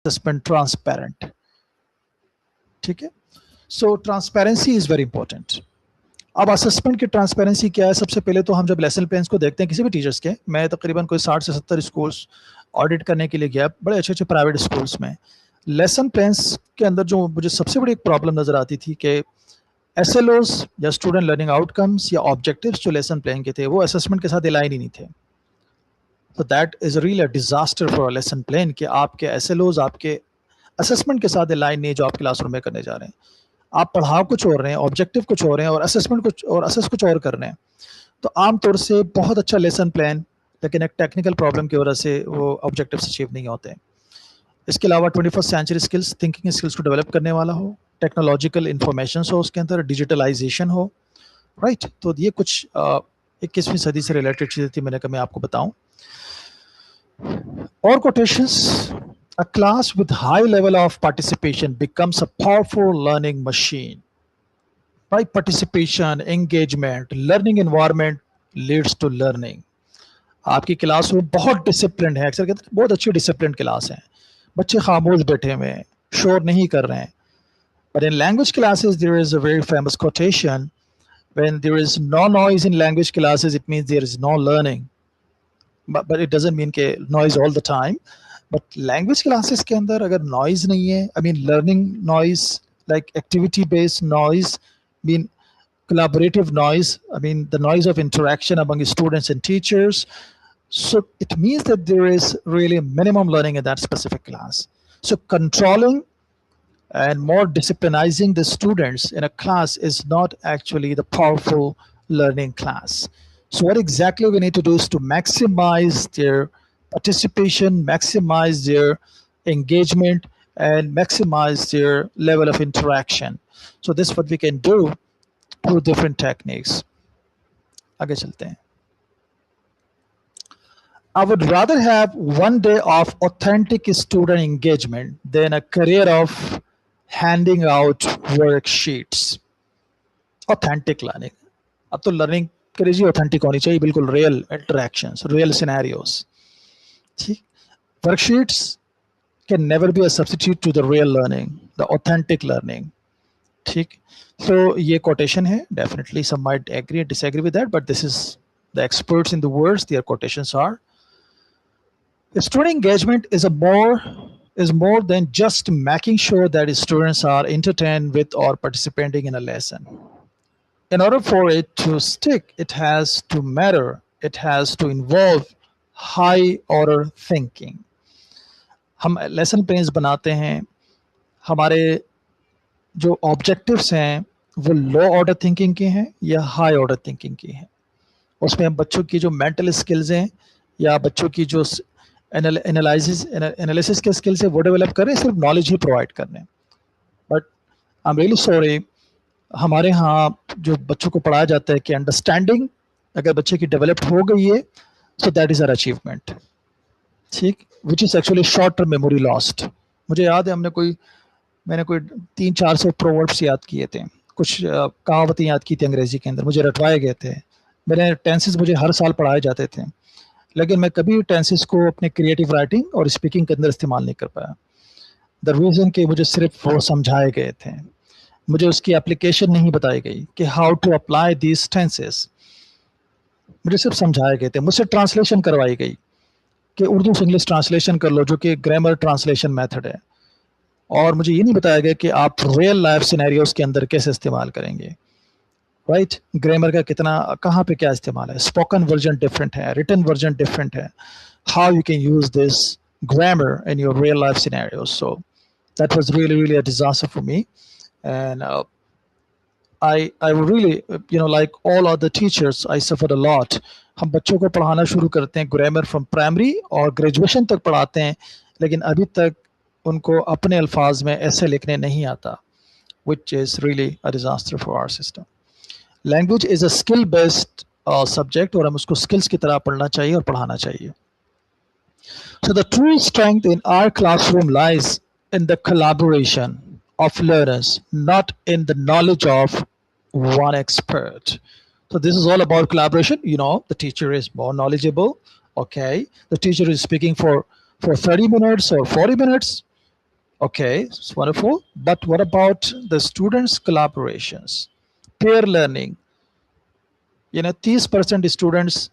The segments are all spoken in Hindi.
assessment transparent. ठीक है, सो ट्रांसपेरेंसी इज वेरी इंपॉर्टेंट. अब असेसमेंट की ट्रांसपेरेंसी क्या है? सबसे पहले तो हम जब लेसन प्लान्स को देखते हैं किसी भी टीचर्स के, मैं तकरीबन कोई 60 से 70 स्कूल्स ऑडिट करने के लिए गया, बड़े अच्छे अच्छे प्राइवेट स्कूल्स में. लेसन प्लान्स के अंदर जो मुझे सबसे बड़ी एक प्रॉब्लम नज़र आती थी कि SLOs या स्टूडेंट लर्निंग आउटकम्स या ऑब्जेक्टिव्स जो लेसन प्लान के थे वो असेसमेंट के साथ अलाइन ही नहीं थे. तो that is really a disaster for a lesson plan कि आपके SLOs आपके असेसमेंट के साथ अलाइन नहीं जो आप क्लासरूम में करने जा रहे हैं. आप पढ़ाओ कुछ और रहे हैं, ऑब्जेक्टिव कुछ और हैं और असेसमेंट कुछ और असेस कुछ और कर रहे हैं. तो आमतौर से बहुत अच्छा लेसन प्लान लेकिन एक टेक्निकल प्रॉब्लम की वजह से वो ऑब्जेक्टिव्स अचीव नहीं होते हैं. इसके अलावा 21st century skills, thinking skills को डेवलप करने वाला हो, टेक्नोलॉजिकल इंफॉर्मेशन हो, उसके अंदर डिजिटलाइजेशन हो, राइट. तो ये कुछ 21वीं सदी से रिलेटेड चीज़ें थी, मैंने कहा मैं आपको बताऊं. और quotations, a class with high level of participation becomes a powerful learning machine. By participation, engagement, learning environment leads to learning. आपकी क्लास में बहुत डिसिप्लिन है, अक्सर कहते हैं बहुत अच्छी डिसिप्लिन क्लास है, बच्चे खामोश बैठे हुए हैं, शोर नहीं कर रहे हैं. But in language classes, there is a very famous quotation: when there is no noise in language classes, it means there is no learning. But it doesn't mean के noise all the time. But language classes के अंदर अगर noise नहीं है, I mean learning noise, like activity based noise, I mean collaborative noise, I mean the noise of interaction among students and teachers. So it means that there is really minimum learning in that specific class. So controlling and more disciplinizing the students in a class is not actually the powerful learning class. So what exactly we need to do is to maximize their participation, maximize their engagement, and maximize their level of interaction. So this is what we can do through different techniques. आगे चलते हैं. I would rather have one day of authentic student engagement than a career of handing out worksheets. Authentic learning. अब तो लर्निंग क्रेजी ऑथेंटिक होनी चाहिए, बिल्कुल रियल इंटरेक्शंस, रियल सिनेरियोस. ठीक, worksheets can never be a substitute to the real learning, the authentic learning. ठीक, तो ये कोटेशन है, definitely some might agree and disagree with that, but this is the experts in the words, their quotations are: student engagement is more than just making sure that students are entertained with or participating in a lesson. In order for it to stick, it has to matter. It has to involve high order thinking. हम लेसन प्लान्स बनाते हैं, हमारे जो ऑब्जेक्टिव्स हैं वो लो ऑर्डर थिंकिंग के हैं या हाई ऑर्डर थिंकिंग की हैं. उसमें हम बच्चों की जो मेंटल स्किल्स हैं या बच्चों की जो एनालिसिस के स्किल्स है वो डेवलप कर रहे हैं, सिर्फ नॉलेज ही प्रोवाइड कर रहे हैं. But I am really sorry, हमारे यहाँ जो बच्चों को पढ़ाया जाता है कि अंडरस्टैंडिंग अगर बच्चे की डेवलप हो गई है, so that is our achievement. ठीक, which is actually short term memory lost. मुझे याद है मैंने कोई 300-400 प्रोवर्ब्स याद किए थे, कुछ कहावतें याद की थी अंग्रेजी के अंदर, मुझे रटवाए गए थे. मेरे टेंसेस मुझे हर साल पढ़ाए जाते थे, लेकिन मैं कभी टेंसेस को अपने क्रिएटिव राइटिंग और स्पीकिंग के अंदर इस्तेमाल नहीं कर पाया. द रीज़न कि मुझे सिर्फ वो समझाए गए थे, मुझे उसकी एप्लीकेशन नहीं बताई गई कि how to apply these tenses. मुझे सिर्फ समझाए गए थे, मुझसे ट्रांसलेशन करवाई गई कि उर्दू से इंग्लिश ट्रांसलेशन कर लो, जो कि ग्रामर ट्रांसलेशन मेथड है. और मुझे ये नहीं बताया गया कि आप रियल लाइफ सिनेरियोज के अंदर कैसे इस्तेमाल करेंगे. राइट, ग्रामर का कितना कहाँ पे क्या इस्तेमाल है, स्पोकन वर्जन डिफरेंट है, रिटन वर्जन डिफरेंट है, how you can use this grammar in your real life scenarios. So that was really a disaster for me. And I really, like all other teachers, I suffered a lot. हम बच्चों को पढ़ाना शुरू करते हैं ग्रामर फ्रॉम प्राइमरी और ग्रेजुएशन तक पढ़ाते हैं, लेकिन अभी तक उनको अपने अल्फाज में ऐसे लिखने नहीं आता, which is really a disaster for our system. Language is a skill based subject और हम उसको स्किल्स की तरह पढ़ना चाहिए और पढ़ाना चाहिए. So the true strength in our classroom lies in the collaboration of learners, not in the knowledge of one expert. So this is all about collaboration. The teacher is more knowledgeable. Okay, the teacher is speaking for 30 minutes or 40 minutes. Okay, it's wonderful. But what about the students' collaborations, peer learning? 30% students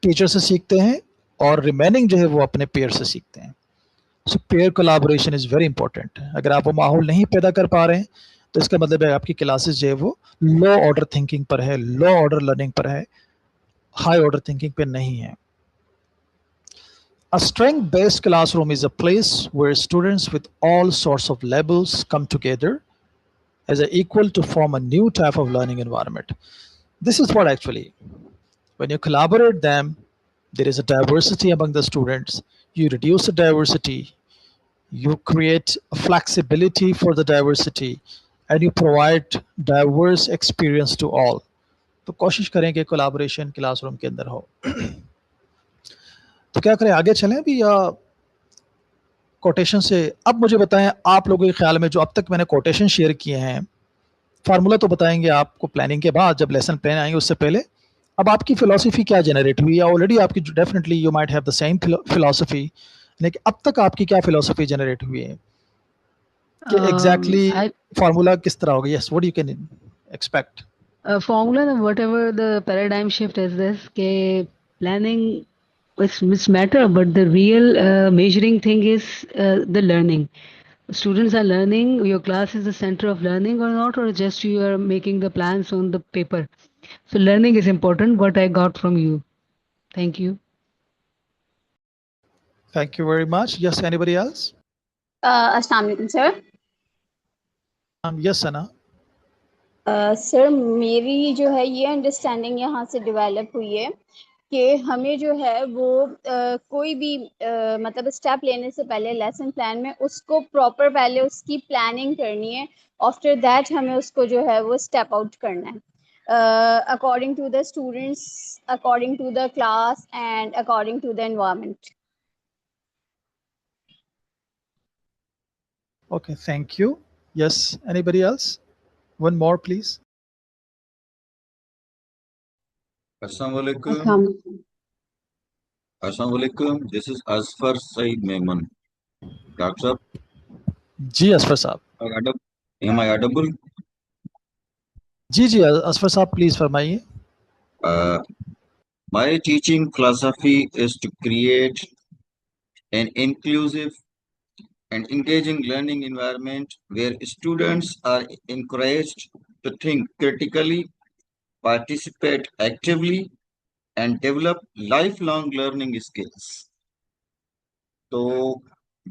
teacher से सीखते हैं और रिमेनिंग जो है वो अपने पेयर से सीखते हैं. So pair collaboration is very important. अगर आप वो माहौल नहीं पैदा कर पा रहे हैं तो इसका मतलब है आपकी क्लासेस जो है वो लो ऑर्डर थिंकिंग पर है, लो ऑर्डर लर्निंग पर है, हाई ऑर्डर थिंकिंग पे नहीं है. A strength based classroom is a place where students with all sorts of levels come together as a equal to form a new type of learning environment. This is what actually, when you collaborate them, there is a diversity among the students. You reduce the diversity, you create flexibility for the diversity, and you provide diverse experience to all. तो कोशिश करें कि कोलैबोरेशन क्लासरूम के अंदर हो. तो क्या करें, आगे चलें अभी या कोटेशन से? अब मुझे बताएं आप लोगों के ख्याल में जो अब तक मैंने कोटेशन शेयर किए हैं, फार्मूला तो बताएंगे आपको प्लानिंग के बाद, जब लेसन प्लान आएंगे उससे पहले. अब आपकी फिलॉसफी क्या जनरेट हुई है? ऑलरेडी आपकी definitely you might have the same philosophy, लेकिन अब तक आपकी क्या फिलॉसफी जनरेट हुई है कि एग्जैक्टली फार्मूला किस तरह होगा? Yes, what you can expect? Formula, whatever the paradigm shift is this, के planning which matter, but the real measuring thing is the learning. Students are learning, your class is the center of learning or not, or just you are making the plans on the paper. So learning is important, what I got from you. Thank you. Thank you very much. Yes, anybody else? Assalamu alaikum, sir. Yes, Sana. Sir मेरी जो है ये अंडरस्टैंडिंग यहाँ से डेवलप हुई है कि हमें जो है वो कोई भी मतलब स्टेप लेने से पहले लेसन प्लान में उसको प्रॉपर पहले उसकी प्लानिंग करनी है. आफ्टर दैट हमें उसको जो है वो स्टेप आउट करना है according to the students, according to the class and according to the environment. Okay, thank you. Yes, anybody else? One more, please. Assalamu alaikum. This is Asfar Saeed Mehman. Doctor Sahab. जी असफर साहब. Am I audible? जी जी असफर साहब प्लीज फरमाइए. My teaching philosophy is to create an inclusive and engaging learning environment where students are encouraged to think critically, participate actively, and develop lifelong learning skills. तो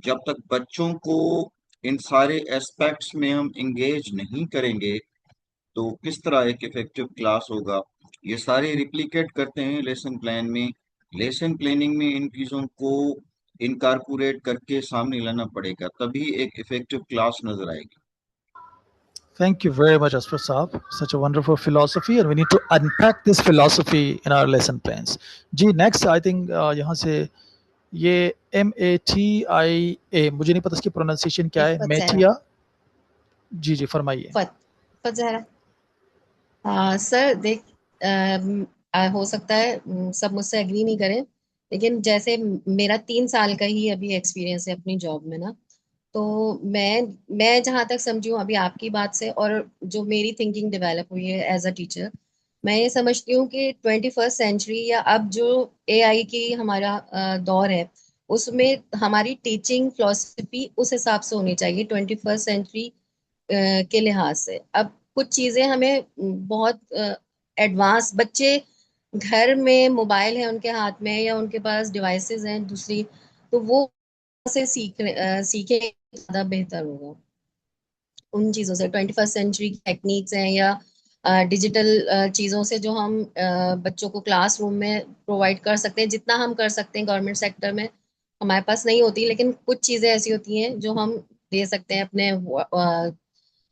जब तक बच्चों को इन सारे एस्पेक्ट्स में हम इंगेज नहीं करेंगे तो किस तरह एक इफेक्टिव क्लास होगा? ये सारे रिप्लिकेट करते हैं लेसन प्लान में. लेसन प्लानिंग में इन चीज़ों को इनकारपोरेट करके सामने लाना पड़ेगा, तभी एक इफेक्टिव क्लास नजर आएगी. Thank you very much, Asfar Saab. Such a wonderful philosophy, and we need to unpack this philosophy in our lesson plans. Ji next I think यहाँ से ये MATIA, मुझे नहीं पता इसकी प्रोनाउंसिएशन क्या है. मेटिया. जी जी फरमाइए. सर देख हो सकता है सब मुझसे एग्री नहीं करें, लेकिन जैसे मेरा 3 साल का ही अभी एक्सपीरियंस है अपनी जॉब में ना, तो मैं जहाँ तक समझी हूँ अभी आपकी बात से और जो मेरी थिंकिंग डेवलप हुई है एज अ टीचर, मैं ये समझती हूँ कि 21st सेंचुरी या अब जो AI की हमारा दौर है उसमें हमारी टीचिंग फिलॉसफी उस हिसाब से होनी चाहिए 21st सेंचुरी के लिहाज से. अब कुछ चीज़ें हमें बहुत एडवांस, बच्चे घर में मोबाइल है उनके हाथ में या उनके पास डिवाइसेस हैं दूसरी, तो वो से सीखे ज़्यादा बेहतर होगा उन चीज़ों से. 21st सेंचुरी की टेक्निक्स हैं या डिजिटल चीज़ों से जो हम बच्चों को क्लासरूम में प्रोवाइड कर सकते हैं, जितना हम कर सकते हैं गवर्नमेंट सेक्टर में हमारे पास नहीं होती, लेकिन कुछ चीज़ें ऐसी होती हैं जो हम दे सकते हैं अपने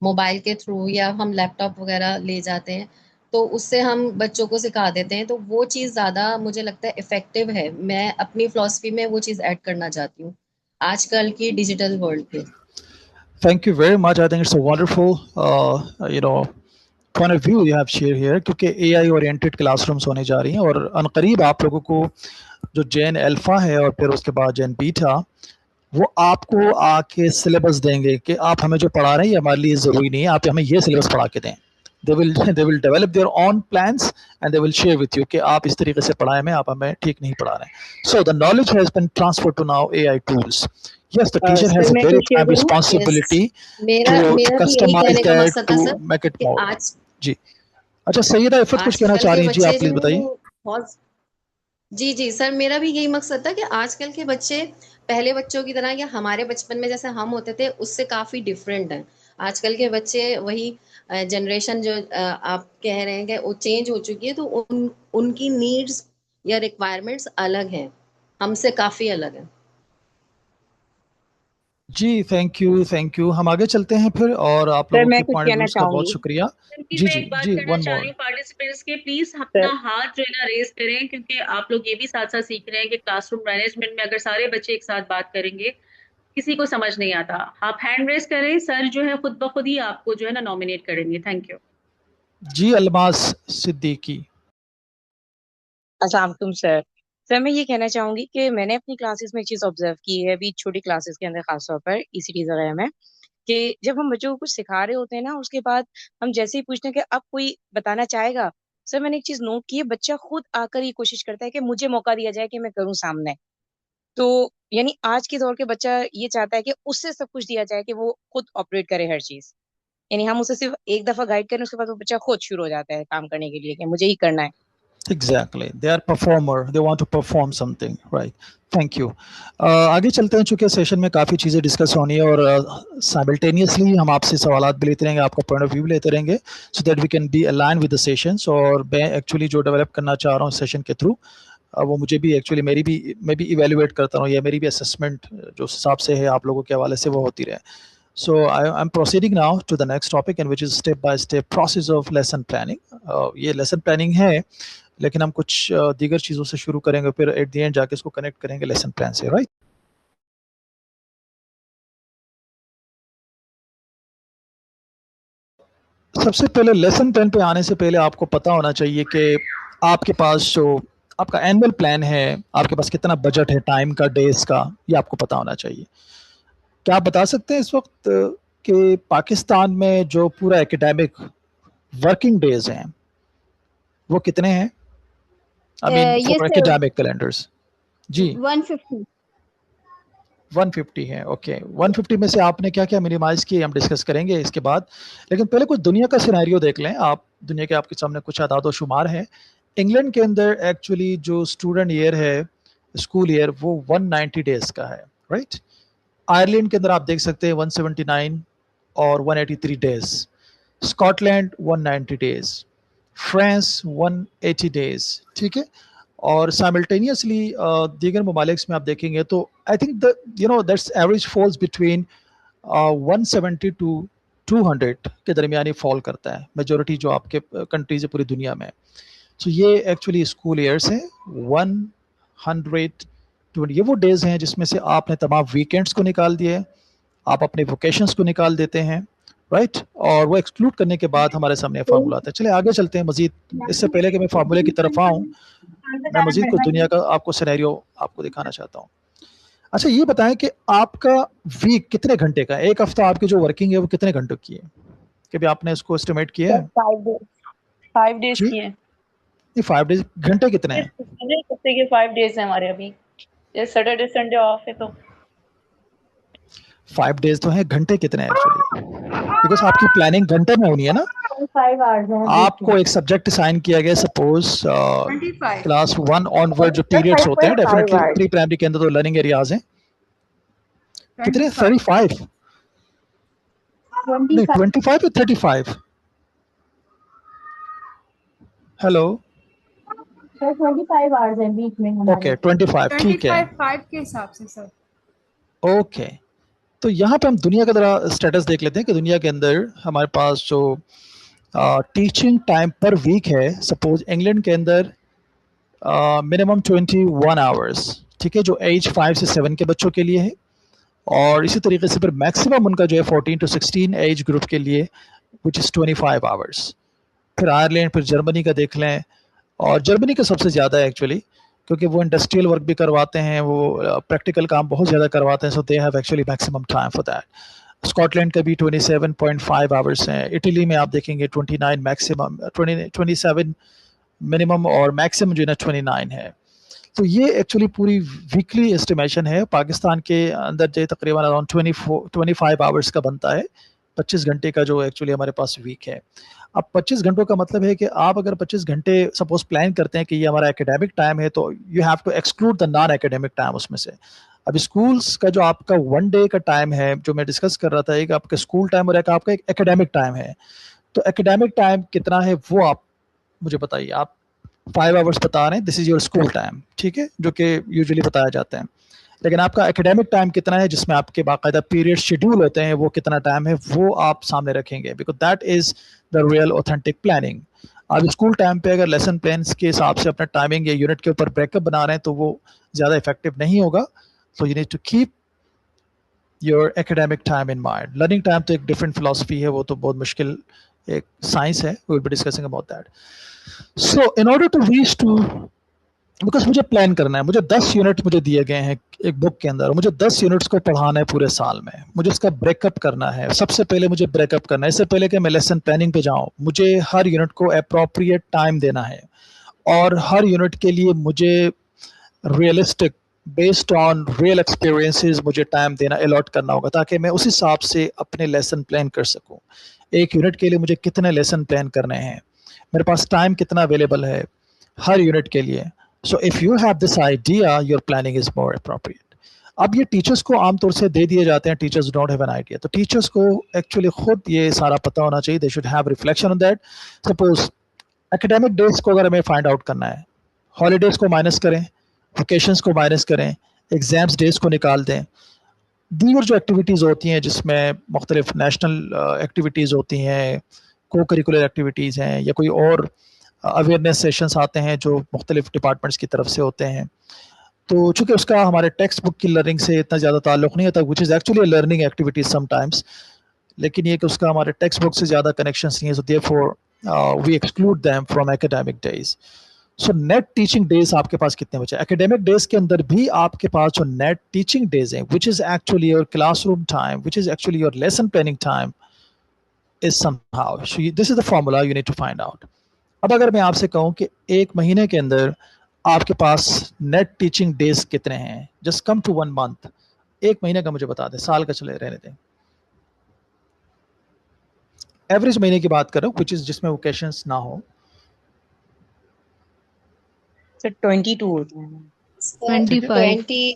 मोबाइल के थ्रू या हम लैपटॉप वगैरह ले जाते हैं, तो उससे हम बच्चों को सिखा देते हैं, तो वो चीज़ ज़्यादा मुझे लगता है इफेक्टिव है. मैं अपनी फिलॉसफी में वो चीज़ ऐड करना चाहती हूँ आजकल की डिजिटल वर्ल्ड पे. Thank you very much. I think it's a wonderful point of view you have shared here, क्योंकि AI oriented classrooms होने जा रही हैं और अनकरीब आप लोगों को जो जेन अल्फा है और फिर उसके बाद जेन बीटा, वो आपको आके सिलेबस देंगे कि आप हमें जो पढ़ा रहे हैं ये हमारे लिए ज़रूरी नहीं है, आप हमें ये सिलेबस पढ़ा के दें. They will develop their own plans and they will share with you कि आप इस तरीके से पढ़ाए में आप हमें ठीक नहीं पढ़ा रहे हैं. So the knowledge has been transferred to now AI tools. Yes, the teacher sir has a मैं very कुछ शेयर prime करूँ? responsibility मेरा to मेरा भी यही customize कहने का that, मकसद था to सर make it कि more. आज जी. अच्छा, सैयदा इफ़त कुछ कहना आजकल चाह के रही हैं जी, आप बच्चे जो प्लीज़ हैं बताइए. वो बहुत जी जी सर, मेरा भी यही मकसद था कि आजकल के बच्चे पहले बच्चों की तरह या हमारे बचपन में जैसे हम होते थे उससे काफी डिफरेंट हैं. आजकल के बच्चे वही जनरेशन जो आप कह रहे हैं कि वो चेंज हो चुकी है, तो उनकी नीड्स या रिक्वायरमेंट्स अलग हैं, हमसे काफी अलग है. जी, थैंक यू. हम आगे चलते हैं फिर, और आप सर लोगों मैं के कुछ पॉइंट ऑफ कहना व्यूज़ का बहुत चाहूंगी. शुक्रिया. क्योंकि जी, मैं जी, एक बात जी, करना वन चाह रही मोर. हूँ पार्टिसिपेंट्स के, प्लीज अपना सर हाथ जो है ना रेज करें, क्योंकि आप लोग ये भी साथ साथ सीख रहे हैं कि क्लासरूम मैनेजमेंट में अगर सारे बच्चे एक साथ बात करेंगे किसी को समझ नहीं आता. आप हैंड रेज करें, सर जो है खुद ब खुद ही आपको जो है ना नॉमिनेट करेंगे. Thank you. जी, अलमास सिद्दीकी. अस्सलाम वालेकुम सर. सर मैं ये कहना चाहूंगी कि मैंने अपनी क्लासेस में एक चीज ऑब्जर्व की है अभी छोटी क्लासेस के अंदर, खासतौर पर ईसीटी वगैरह में, कि जब हम बच्चों को कुछ सिखा रहे होते हैं ना, उसके बाद हम जैसे ही पूछते हैं कि अब कोई बताना चाहेगा, सर मैंने एक चीज नोट की है, बच्चा खुद आकर ये कोशिश करता है कि मुझे मौका दिया जाए कि मैं करूँ सामने. तो यानी आज के दौर के बच्चा ये चाहता है कि उससे सब कुछ दिया जाए कि वो खुद ऑपरेट करे हर चीज. यानी हम उसे सिर्फ एक दफा गाइड करें, उसके बाद वो बच्चा खुद शुरू हो जाता है काम करने के लिए कि मुझे ही करना है. Exactly. They are performer. They want to perform something. Right. Thank you. आगे चलते हैं, चूंकि सेशन में काफ़ी चीज़ें डिस्कस होनी है और साइमल्टेनियसली हम आपसे सवालात भी लेते रहेंगे, आपका पॉइंट ऑफ व्यू लेते रहेंगे, so that we can be align with the sessions. और मैं एक्चुअली जो डेवलप करना चाह रहा हूँ सेशन के थ्रू, वो मुझे भी एक्चुअली मैं भी इवेल्युएट करता हूँ, या मेरी भी असेसमेंट जो हिसाब से है आप लोगों के हवाले से वो होती रहे. So I'm proceeding now to the next topic, and which is step by step process of lesson planning. ये lesson planning है, लेकिन हम कुछ दीगर चीज़ों से शुरू करेंगे, फिर एट द एंड जाके इसको कनेक्ट करेंगे लेसन प्लान से. राइट. सबसे पहले लेसन प्लान पे आने से पहले आपको पता होना चाहिए कि आपके पास जो आपका एनुअल प्लान है, आपके पास कितना बजट है टाइम का, डेज का, ये आपको पता होना चाहिए. क्या आप बता सकते हैं इस वक्त कि पाकिस्तान में जो पूरा एकेडमिक वर्किंग डेज हैं वो कितने हैं? I mean for academic calendars. जी, 150. 150 है. ओके, 150 में से आपने क्या क्या मिनिमाइज किए हम डिस्कस करेंगे इसके बाद. लेकिन पहले कुछ दुनिया का सिनेरियो देख लें. आप दुनिया के आपके सामने कुछ आदाद और शुमार हैं. इंग्लैंड के अंदर एक्चुअली जो स्टूडेंट ईयर है, स्कूल ईयर, वो 190 डेज का है. राइट. आयरलैंड के अंदर आप देख सकते हैं 179 और 183 days. Scotland 190 days. France 180 days. ठीक है. और साइमल्टेनियसली दीगर ममालिक में आप देखेंगे तो I think the that's average falls between 170 to 200 के दरमियान ही फॉल करता है मेजोरिटी जो आपके कंट्रीज है पूरी दुनिया में. तो ये एक्चुअली स्कूल ईयर्स हैं. 120 ये वो डेज हैं जिसमें से आपने तमाम वीकेंड्स को निकाल दिए, आप अपने वोकेशंस को निकाल देते हैं. राइट. और वो एक्सक्लूड करने के बाद हमारे सामने फार्मूला आता है. चलिए आगे चलते हैं मजीद. इससे पहले कि मैं फार्मूले की तरफ आऊँ, मैं मजीद कुछ दुनिया का आपको सिनेरियो आपको दिखाना चाहता हूँ. अच्छा, ये बताएं कि आपका वीक कितने घंटे का है? एक हफ्ता आपकी जो वर्किंग है वो कितने घंटों की है? कभी आपने इसको एस्टिमेट किया है? 5 डेज की है. ये 5 डेज घंटे कितने हैं? हफ्ते के 5 डेज हैं हमारे अभी. ये सैटरडे संडे ऑफ है तो 5 डेज तो है. घंटे कितने हैं एक्चुअली? बिकॉज आपकी प्लानिंग घंटे में होनी है ना. 5 आवर्स हैं. आपको एक सब्जेक्ट असाइन किया गया, सपोज क्लास 1 ऑनवर्ड जो पीरियड्स होते हैं, डेफिनेटली प्री प्राइमरी के अंदर तो लर्निंग एरियाज हैं. कितने? 35 नहीं 25 या 35? हेलो. 25 आवर्स हैं वीक में हमारे. ओके, 25. ठीक है. 5 के हिसाब से सर. ओके. तो यहाँ पे हम दुनिया का जरा स्टेटस देख लेते हैं कि दुनिया के अंदर हमारे पास जो टीचिंग टाइम पर वीक है, सपोज इंग्लैंड के अंदर मिनिमम 21 आवर्स. ठीक है, जो एज 5 से 7 के बच्चों के लिए है. और इसी तरीके से फिर मैक्सिमम उनका जो है 14 to 16 एज ग्रुप के लिए, विच इज़ 25 आवर्स. फिर आयरलैंड, फिर जर्मनी का देख लें, और जर्मनी का सबसे ज़्यादा है एक्चुअली, क्योंकि वो इंडस्ट्रियल वर्क भी करवाते हैं, वो प्रैक्टिकल काम बहुत ज़्यादा करवाते हैं, so they have actually maximum time for that. Scotland का भी 27.5 आवर्स हैं। इटली में आप देखेंगे 29 मैक्सिमम, 27 मिनिमम और मैक्सिमम जो है ना 29 है। तो ये एक्चुअली पूरी वीकली एस्टिमेशन है। पाकिस्तान के अंदर जो तकरीबन अराउंड 25 आवर्स का बनता है, 25 घंटे का जो एक्चुअली हमारे पास वीक है। अब 25 घंटों का मतलब है कि आप अगर 25 घंटे सपोज प्लान करते हैं कि ये हमारा एकेडमिक टाइम है, तो you have to exclude the non academic time उसमें से। अब स्कूल्स का जो आपका 1 डे का टाइम है, जो मैं डिस्कस कर रहा था, एक आपका स्कूल टाइम और एक आपका एक एकेडमिक टाइम है। तो एकेडमिक टाइम कितना है वो आप मुझे बताइए। आप 5 आवर्स बता रहे हैं, this is your school time, ठीक है, जो कि यूजुअली बताया जाता है। लेकिन आपका एकेडमिक टाइम कितना है, जिसमें आपके बाकायदा पीरियड शेड्यूल होते हैं, वो कितना टाइम है, वो आप सामने रखेंगे, because that is the real authentic planning. आप स्कूल टाइम पे अगर लेसन प्लान्स के हिसाब से अपना टाइमिंग या यूनिट के ऊपर ब्रेकअप बना रहे हैं, तो वो ज़्यादा इफेक्टिव नहीं होगा। So you need to keep your academic time in mind. Learning time तो एक डिफरेंट फिलोसफी है, वो तो बहुत मुश्किल एक साइंस है, we will be discussing about that. So in order to reach to, because मुझे प्लान करना है, मुझे 10 यूनिट मुझे दिए गए हैं एक बुक के अंदर, मुझे 10 यूनिट्स को पढ़ाना है पूरे साल में, मुझे उसका ब्रेकअप करना है। सबसे पहले मुझे ब्रेकअप करना है, इससे पहले कि मैं लेसन प्लानिंग पे जाऊं, मुझे हर यूनिट को अप्रोप्रिएट टाइम देना है, और हर यूनिट के लिए मुझे realistic, based on real experiences मुझे टाइम देना, अलॉट करना होगा, ताकि मैं उस हिसाब से अपने लेसन प्लान कर सकूं। एक यूनिट के लिए मुझे कितने लेसन प्लान करने हैं, मेरे पास टाइम कितना अवेलेबल है हर यूनिट के लिए। So if you have this idea, your planning is more appropriate. अब ये टीचर्स को आमतौर से दे दिए जाते हैं, teachers don't have an idea. तो टीचर्स को एक्चुअली खुद ये सारा पता होना चाहिए, they should have reflection on that. Suppose academic days को अगर हमें फाइंड आउट करना है, हॉलीडेज को माइनस करें, वेकेशंस को माइनस करें, एग्जाम्स डेज को निकाल दें, दीगर जो एक्टिविटीज़ होती हैं जिसमें मुख्तलिफ नेशनल एक्टिविटीज़ होती हैं, को करिकुलर एक्टिविटीज़ हैं, या कोई और अवेयरनेस सेशंस आते हैं जो मुख्तलिफ डिपार्टमेंट्स की तरफ से होते हैं। तो चूँकि उसका हमारे टेक्स्ट बुक की लर्निंग से इतना ज़्यादा ताल्लुक़ नहीं होता, विच is actually learning activities sometimes, लेकिन ये कि उसका हमारे टेक्स्ट बुक से ज़्यादा कनेक्शंस नहीं है, so therefore we exclude them from academic days. So net teaching days आपके पास कितने बचे? एकेडमिक डेज के अंदर भी आपके पास जो नेट टीचिंग डेज हैं, which is actually your classroom time, which is actually your lesson planning time, is somehow, so this is the formula you need to find out. अब अगर मैं आपसे कहूँ कि एक महीने के अंदर आपके पास नेट टीचिंग डेज कितने हैं, जस्ट कम टू 1 मंथ, एक महीने का मुझे बता दें, साल का चले रहने दें, एवरेज महीने की बात कर रहा हूँ, विच इज जिसमें वेकेशंस ना हो। सर 22 होते हैं। 25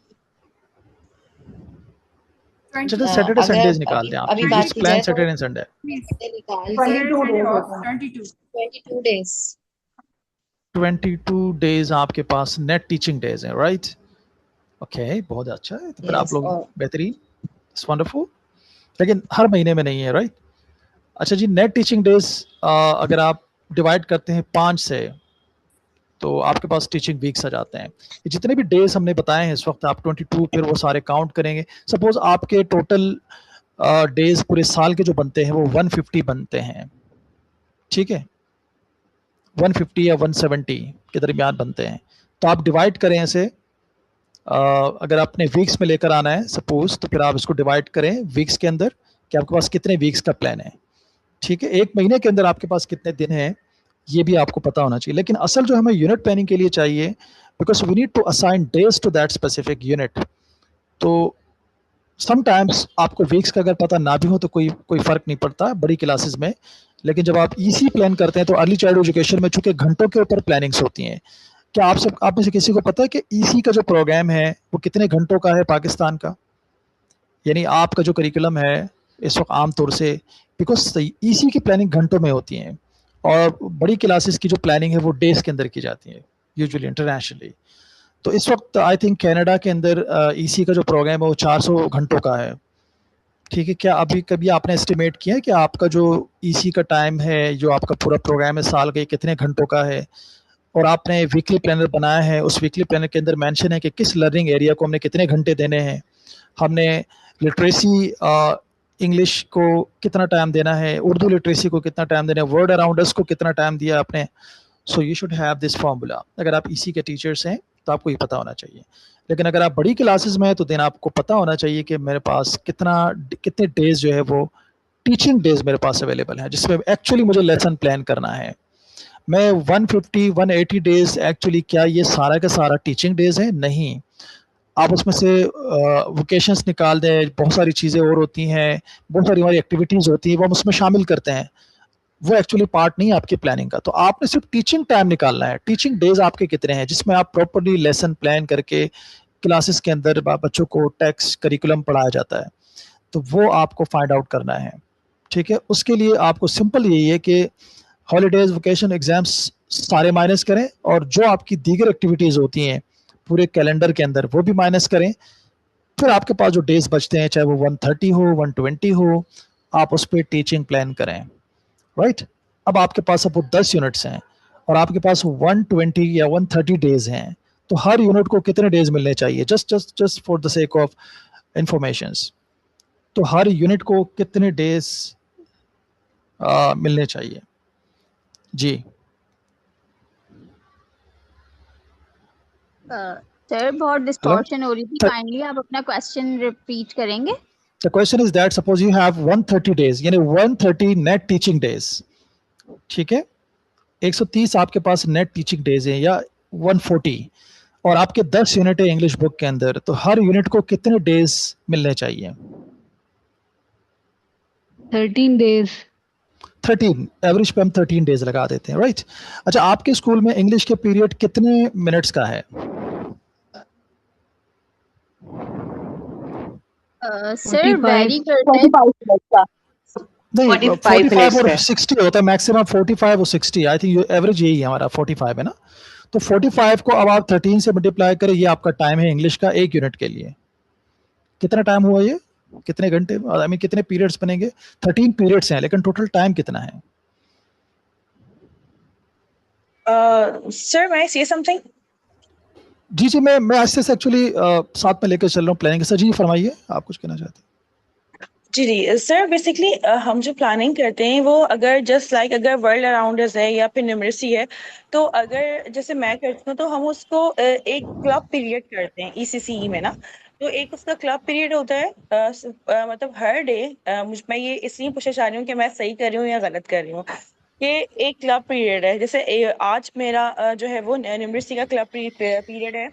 चलो सैटरडे संडेज निकाल अभी दें आप, अभी बात जस्ट की प्लान जाए तो सैटरडे एंड संडे। निकाल 22 डेज 22 डेज आपके पास नेट टीचिंग डेज हैं, राइट? ओके, बहुत अच्छा है, तो फिर आप लोग बेहतरीन, इट्स वंडरफुल। लेकिन हर महीने में नहीं है, राइट? अच्छा जी, नेट टीचिंग डेज अगर आप डिवाइड करते हैं 5 से, तो आपके पास टीचिंग वीक्स आ जाते हैं। ये जितने भी डेज हमने बताए हैं इस वक्त, आप 22 फिर वो सारे काउंट करेंगे। सपोज आपके टोटल डेज पूरे साल के जो बनते हैं वो 150 बनते हैं, ठीक है, 150 या 170 के दरमियान बनते हैं। तो आप डिवाइड करें ऐसे, अगर आपने वीक्स में लेकर आना है सपोज, तो फिर आप इसको डिवाइड करें वीक्स के अंदर कि आपके पास कितने वीक्स का प्लान है, ठीक है। एक महीने के अंदर आपके पास कितने दिन हैं ये भी आपको पता होना चाहिए। लेकिन असल जो हमें यूनिट प्लानिंग के लिए चाहिए, because we need to assign days to that specific unit. तो समटाइम्स आपको वीक्स का अगर पता ना भी हो तो कोई फ़र्क नहीं पड़ता बड़ी क्लासेस में। लेकिन जब आप ईसी प्लान करते हैं तो अर्ली चाइल्ड एजुकेशन में चूंकि घंटों के ऊपर प्लानिंग्स होती हैं, क्या आप में से किसी को पता है कि ईसी का जो प्रोग्राम है वो कितने घंटों का है पाकिस्तान का? यानी आपका जो करिकुलम है इस वक्त आम तौर से, बिकॉज ईसी की प्लानिंग घंटों में होती हैं और बड़ी क्लासेस की जो प्लानिंग है वो डेज के अंदर की जाती है यूजुअली इंटरनेशनली। तो इस वक्त आई थिंक कनाडा के अंदर ईसी का जो प्रोग्राम है वो 400 घंटों का है, ठीक है। क्या अभी कभी आपने एस्टिमेट किया है कि आपका जो ईसी का टाइम है, जो आपका पूरा प्रोग्राम है साल का, कितने घंटों का है? और आपने वीकली प्लानर बनाया है, उस वीकली प्लानर के अंदर मेंशन है कि किस लर्निंग एरिया को हमने कितने घंटे देने हैं, हमने लिटरेसी इंग्लिश को कितना टाइम देना है, उर्दू लिटरेसी को कितना टाइम देना है, वर्ड अराउंड अस को कितना टाइम दिया आपने। सो you should have this formula. अगर आप इसी के टीचर्स हैं तो आपको ये पता होना चाहिए। लेकिन अगर आप बड़ी क्लासेस में हैं तो देन आपको पता होना चाहिए कि मेरे पास कितने डेज जो है वो टीचिंग डेज मेरे पास अवेलेबल हैं जिसमें एक्चुअली मुझे लेसन प्लान करना है। मैं 150 180 डेज एक्चुअली क्या ये सारा का सारा टीचिंग डेज है? नहीं, आप उसमें से वोकेशंस निकाल दें, बहुत सारी चीज़ें और होती हैं, बहुत सारी हमारी एक्टिविटीज़ होती हैं, वो हम उसमें शामिल करते हैं, वो एक्चुअली पार्ट नहीं है आपकी प्लानिंग का। तो आपने सिर्फ टीचिंग टाइम निकालना है, टीचिंग डेज आपके कितने हैं जिसमें आप प्रॉपरली लेसन प्लान करके क्लासेस के अंदर बच्चों को टेक्स्ट करिकुलम पढ़ाया जाता है, तो वो आपको फाइंड आउट करना है। ठीक है, उसके लिए आपको सिंपल यही है कि हॉलीडेज, वेकेशन, एग्जाम्स सारे माइनस करें और जो आपकी दीगर एक्टिविटीज़ होती हैं पूरे कैलेंडर के अंदर वो भी माइनस करें। फिर आपके पास जो डेज बचते हैं, चाहे वो 130 हो 120 हो, आप उस पर टीचिंग प्लान करें। राइट, अब आपके पास सपोज 10 यूनिट्स हैं और आपके पास 120 या 130 डेज हैं, तो हर यूनिट को कितने डेज मिलने चाहिए? Just for the sake of informations, तो हर यूनिट को कितने डेज मिलने चाहिए? जी सर बहुत डिस्टॉर्शन हो रही थी, काइंडली आप अपना क्वेश्चन रिपीट करेंगे? The question is that suppose you have 130 days, यानी 130 net teaching days, ठीक है, 130 आपके पास नेट टीचिंग डेज है या 140, और आपके 10 यूनिट है इंग्लिश बुक के अंदर, तो हर यूनिट को कितने डेज मिलने चाहिए? 13 days. 13, एवरेज पे हम 13 डेज लगा देते हैं। राइट, अच्छा, आपके स्कूल में इंग्लिश के पीरियड कितने मिनट्स का है? सर वेरी करता है। नहीं, 45 45 और minutes 60 होता है मैक्सिमम, 45 और 60, आई थिंक एवरेज यही है हमारा, 45 है ना। तो 45 को अब आप 13 से मल्टीप्लाई करें, ये आपका टाइम है इंग्लिश का एक यूनिट के लिए। कितना टाइम हुआ ये? कितने घंटे, आई मीन कितने पीरियड्स बनेंगे? 13 पीरियड्स हैं, लेकिन टोटल टाइम कितना है? सर मैं से समथिंग। जी जी, मैं ऐसे से एक्चुअली साथ में लेकर चल रहा हूँ प्लानिंग। सर जी फरमाइए, आप कुछ कहना चाहते हैं? जी जी सर, बेसिकली हम जो प्लानिंग करते हैं वो अगर जस्ट लाइक अगर वर्ल्ड अराउंड अस है या फिर न्यूमरेसी है, तो अगर जैसे मैं करती हूँ तो हम उसको एक क्लब पीरियड करते हैं ईसीसीई में ना। तो एक उसका क्लब पीरियड होता है, मतलब हर डे, मैं ये इसलिए पूछना चाह रही हूँ कि मैं सही कर रही हूँ या गलत कर रही हूँ, कि एक क्लब पीरियड है, जैसे आज मेरा जो है वो न्यूमरेसी का क्लब पीरियड है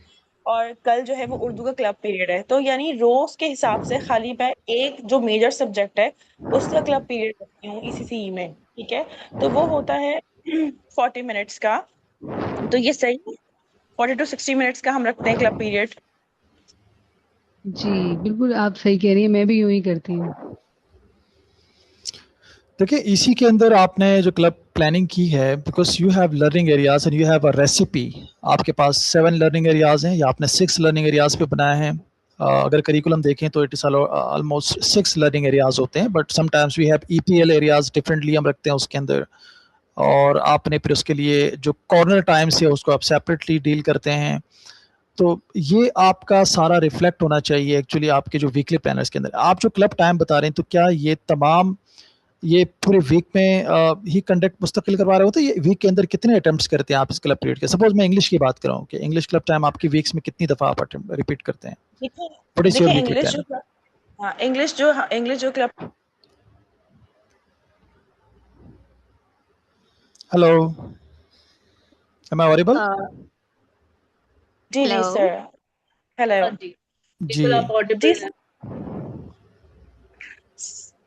और कल जो है वो उर्दू का क्लब पीरियड है। तो यानी रोज के हिसाब से खाली मैं एक जो मेजर सब्जेक्ट है उसका क्लब पीरियड रखती हूँ ईसीसीई में, ठीक है। तो वो होता है 40 मिनट्स का। तो ये सही 40 to 60 मिनट्स का हम रखते हैं क्लब पीरियड। जी बिल्कुल आप सही कह रही हैं, मैं भी यूं ही करती हूँ। देखिए, इसी के अंदर आपने जो क्लब प्लानिंग की है, because you have learning areas and you have a recipe, आपके पास 7 लर्निंग एरियाज हैं या आपने 6 लर्निंग एरियाज पे बनाया है। अगर करिकुलम देखें तो it is almost 6 learning areas होते हैं, but sometimes we have EPL areas differently हम रखते हैं उसके अंदर, और आपने फिर उसके लिए जो कॉर्नर टाइम्स है उसको आप सेपरेटली डील करते हैं। तो ये आपका सारा रिफ्लेक्ट होना चाहिए एक्चुअली आपके जो वीकली प्लानर्स के अंदर। आप जो क्लब टाइम बता रहे हैं, तो क्या ये तमाम ये पूरे वीक में ही कंडक्ट मुस्तकिल करवा रहे होते हैं? ये वीक के अंदर कितने अटेम्प्ट्स करते हैं आप इस क्लब पीरियड के? सपोज मैं इंग्लिश की बात कर रहा हूँ कि इंग्लिश क्लब टाइम आपकी वीक्स में कितनी दफ़ा आप रिपीट करते हैं? देखिए इंग्लिश जो club. Hello, am I audible? जी सर, हेलो जी बिल्कुल आप ऑडिबल हैं।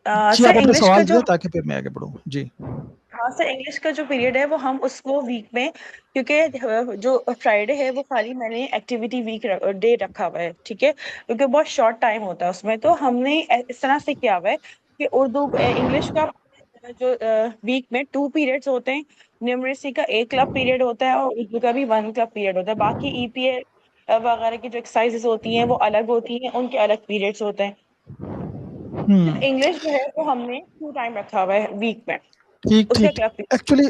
जी, आप अपने सवाल दीजिए ताकि फिर मैं आगे बढ़ूँ। जी हाँ सर, इंग्लिश का जो पीरियड है वो हम उसको वीक में, क्योंकि जो फ्राइडे है वो खाली मैंने एक्टिविटी वीक डे रखा हुआ है, ठीक है, क्योंकि बहुत शॉर्ट टाइम होता है उसमें। तो हमने इस तरह से किया हुआ है कि इंग्लिश का जो वीक में 2 पीरियड्स होते हैं, न्यूमरेसी का 1 क्लब पीरियड होता है और उर्दू का भी 1 क्लब पीरियड होता है। बाकी ईपीएल वगैरह की जो एक्सरसाइजेस होती हैं वो अलग होती हैं, उनके अलग पीरियड्स होते हैं। इंग्लिश जो है वो हमने 2 टाइम रखा हुआ है वीक में। ठीक ठीक, एक्चुअली